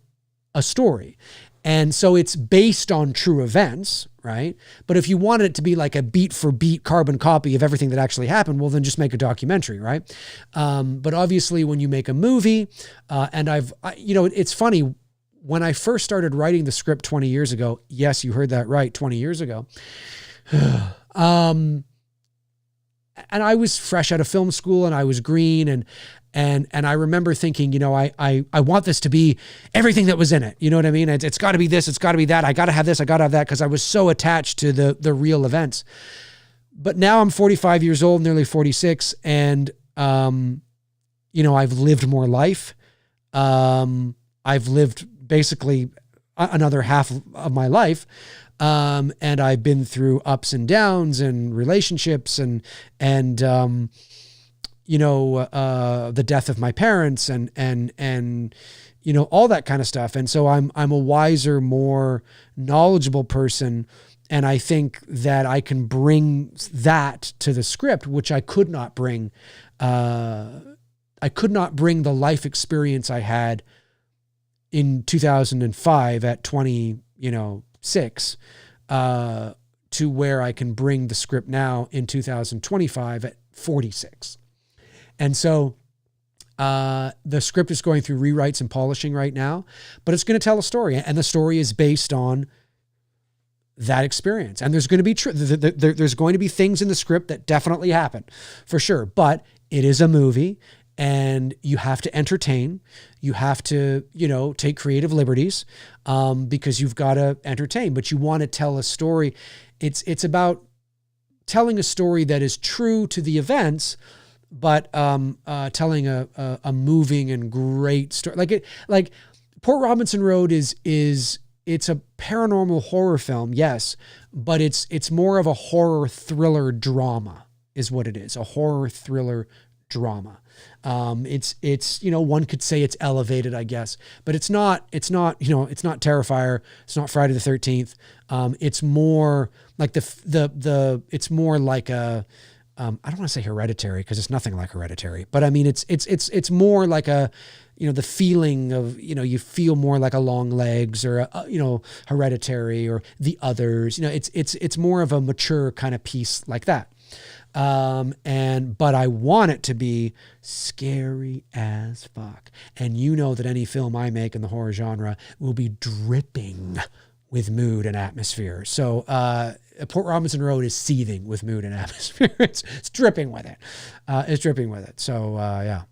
a story. And so it's based on true events, right? But if you wanted it to be like a beat for beat carbon copy of everything that actually happened, well, then just make a documentary, right? But obviously when you make a movie, and it's funny, when I first started writing the script 20 years ago, yes, you heard that right, 20 years ago, and I was fresh out of film school and I was green and I remember thinking, you know, I want this to be everything that was in it. You know what I mean? It's got to be this, it's got to be that. I got to have this, I got to have that, because I was so attached to the real events. But now I'm 45 years old, nearly 46, and you know, I've lived more life. I've lived basically another half of my life. And I've been through ups and downs and relationships and the death of my parents and, you know, all that kind of stuff. And so I'm a wiser, more knowledgeable person. And I think that I can bring that to the script, which I could not bring. I could not bring the life experience I had in 2005 at 26, to where I can bring the script now in 2025 at 46. And so the script is going through rewrites and polishing right now, but it's going to tell a story, and the story is based on that experience. And there's going to be there's going to be things in the script that definitely happen, for sure. But it is a movie, and you have to entertain. You have to, you know, take creative liberties, because you've got to entertain. But you want to tell a story. It's about telling a story that is true to the events, but telling a moving and great story. Like Port Robinson Road is it's a paranormal horror film, yes, but it's more of a horror thriller drama is what it is. A horror thriller drama. It's, you know, one could say it's elevated, I guess, but it's not, you know, it's not Terrifier. It's not Friday the 13th. It's more like it's more like a I don't want to say Hereditary because it's nothing like Hereditary, but I mean, it's more like a, the feeling of, you feel more like a Long Legs or, Hereditary or The Others, it's more of a mature kind of piece like that. But I want it to be scary as fuck. And that any film I make in the horror genre will be dripping with mood and atmosphere. So, Port Robinson Road is seething with mood and atmosphere. It's dripping with it. It's dripping with it. So, yeah.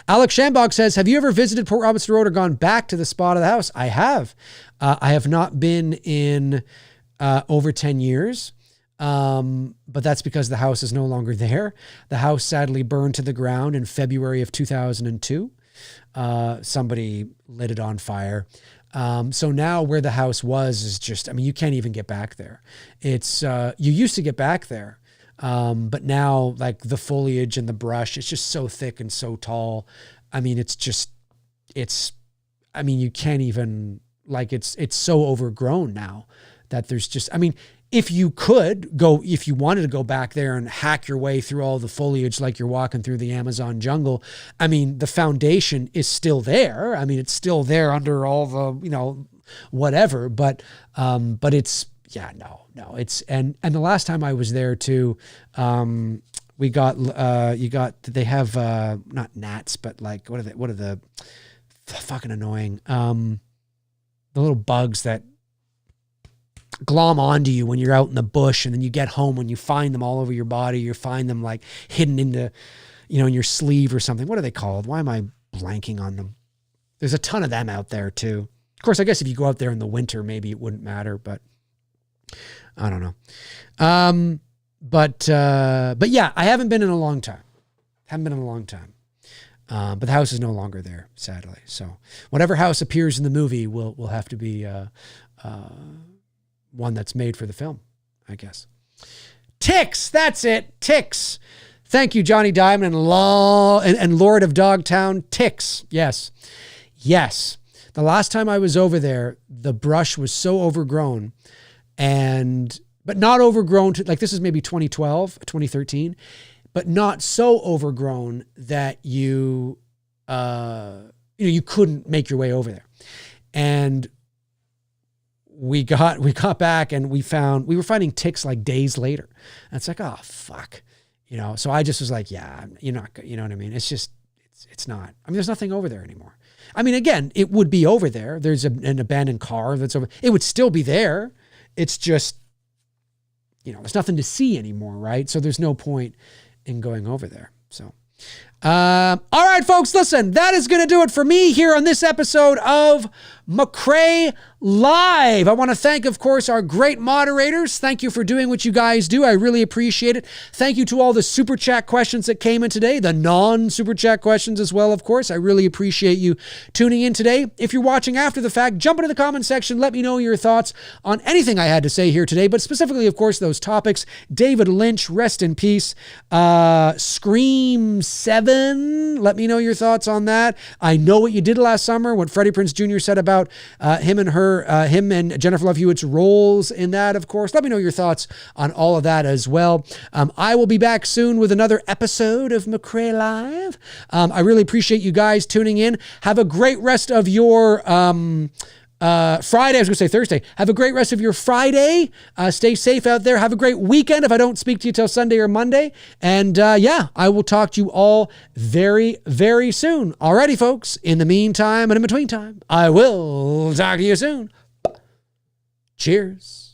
Alex Shambach says, have you ever visited Port Robinson Road or gone back to the spot of the house? I have. I have not been in over 10 years. But that's because the house is no longer there. The house sadly burned to the ground in February of 2002. Somebody lit it on fire. So now where the house was is just, you can't even get back there. It's, you used to get back there. But now like the foliage and the brush, it's just so thick and so tall. You can't even, like, it's so overgrown now that there's just, if you wanted to go back there and hack your way through all the foliage like you're walking through the Amazon jungle, the foundation is still there. It's still there under all the, whatever, but it's, yeah, no, it's, and the last time I was there too, they have, not gnats, but like, what are the fucking annoying, the little bugs that glom onto you when you're out in the bush, and then you get home when you find them all over your body, you find them like hidden into, in your sleeve or something. What are they called? Why am I blanking on them? There's a ton of them out there too. Of course, I guess if you go out there in the winter, maybe it wouldn't matter, but I don't know. But yeah, I haven't been in a long time. But the house is no longer there, sadly. So whatever house appears in the movie will have to be, one that's made for the film, I guess. Ticks, that's it. Ticks. Thank you, Johnny Diamond and Lord of Dogtown. Ticks. Yes. The last time I was over there, the brush was so overgrown but not overgrown to, like, this is maybe 2012, 2013, but not so overgrown that you couldn't make your way over there. And we got back and we were finding ticks like days later. And it's like, oh, fuck. So I just was like, yeah, you're not, you know what I mean? It's just, it's not, there's nothing over there anymore. Again, it would be over there. There's an abandoned car that's over. It would still be there. It's just, there's nothing to see anymore. Right. So there's no point in going over there. So, all right, folks, listen, that is going to do it for me here on this episode of McRae Live. I want to thank, of course, our great moderators. Thank you for doing what you guys do. I really appreciate it. Thank you to all the super chat questions that came in today, the non-super chat questions as well, of course. I really appreciate you tuning in today. If you're watching after the fact, jump into the comment section. Let me know your thoughts on anything I had to say here today, but specifically, of course, those topics. David Lynch, rest in peace. Scream 7. Let me know your thoughts on that. I Know What You Did Last Summer, what Freddie Prinze Jr. said about him and Jennifer Love Hewitt's roles in that, of course. Let me know your thoughts on all of that as well. I will be back soon with another episode of McRae Live. I really appreciate you guys tuning in. Have a great rest of your Friday. I was going to say Thursday. Have a great rest of your Friday. Stay safe out there. Have a great weekend if I don't speak to you till Sunday or Monday. And yeah, I will talk to you all very, very soon. Alrighty, folks. In the meantime and in between time, I will talk to you soon. Cheers.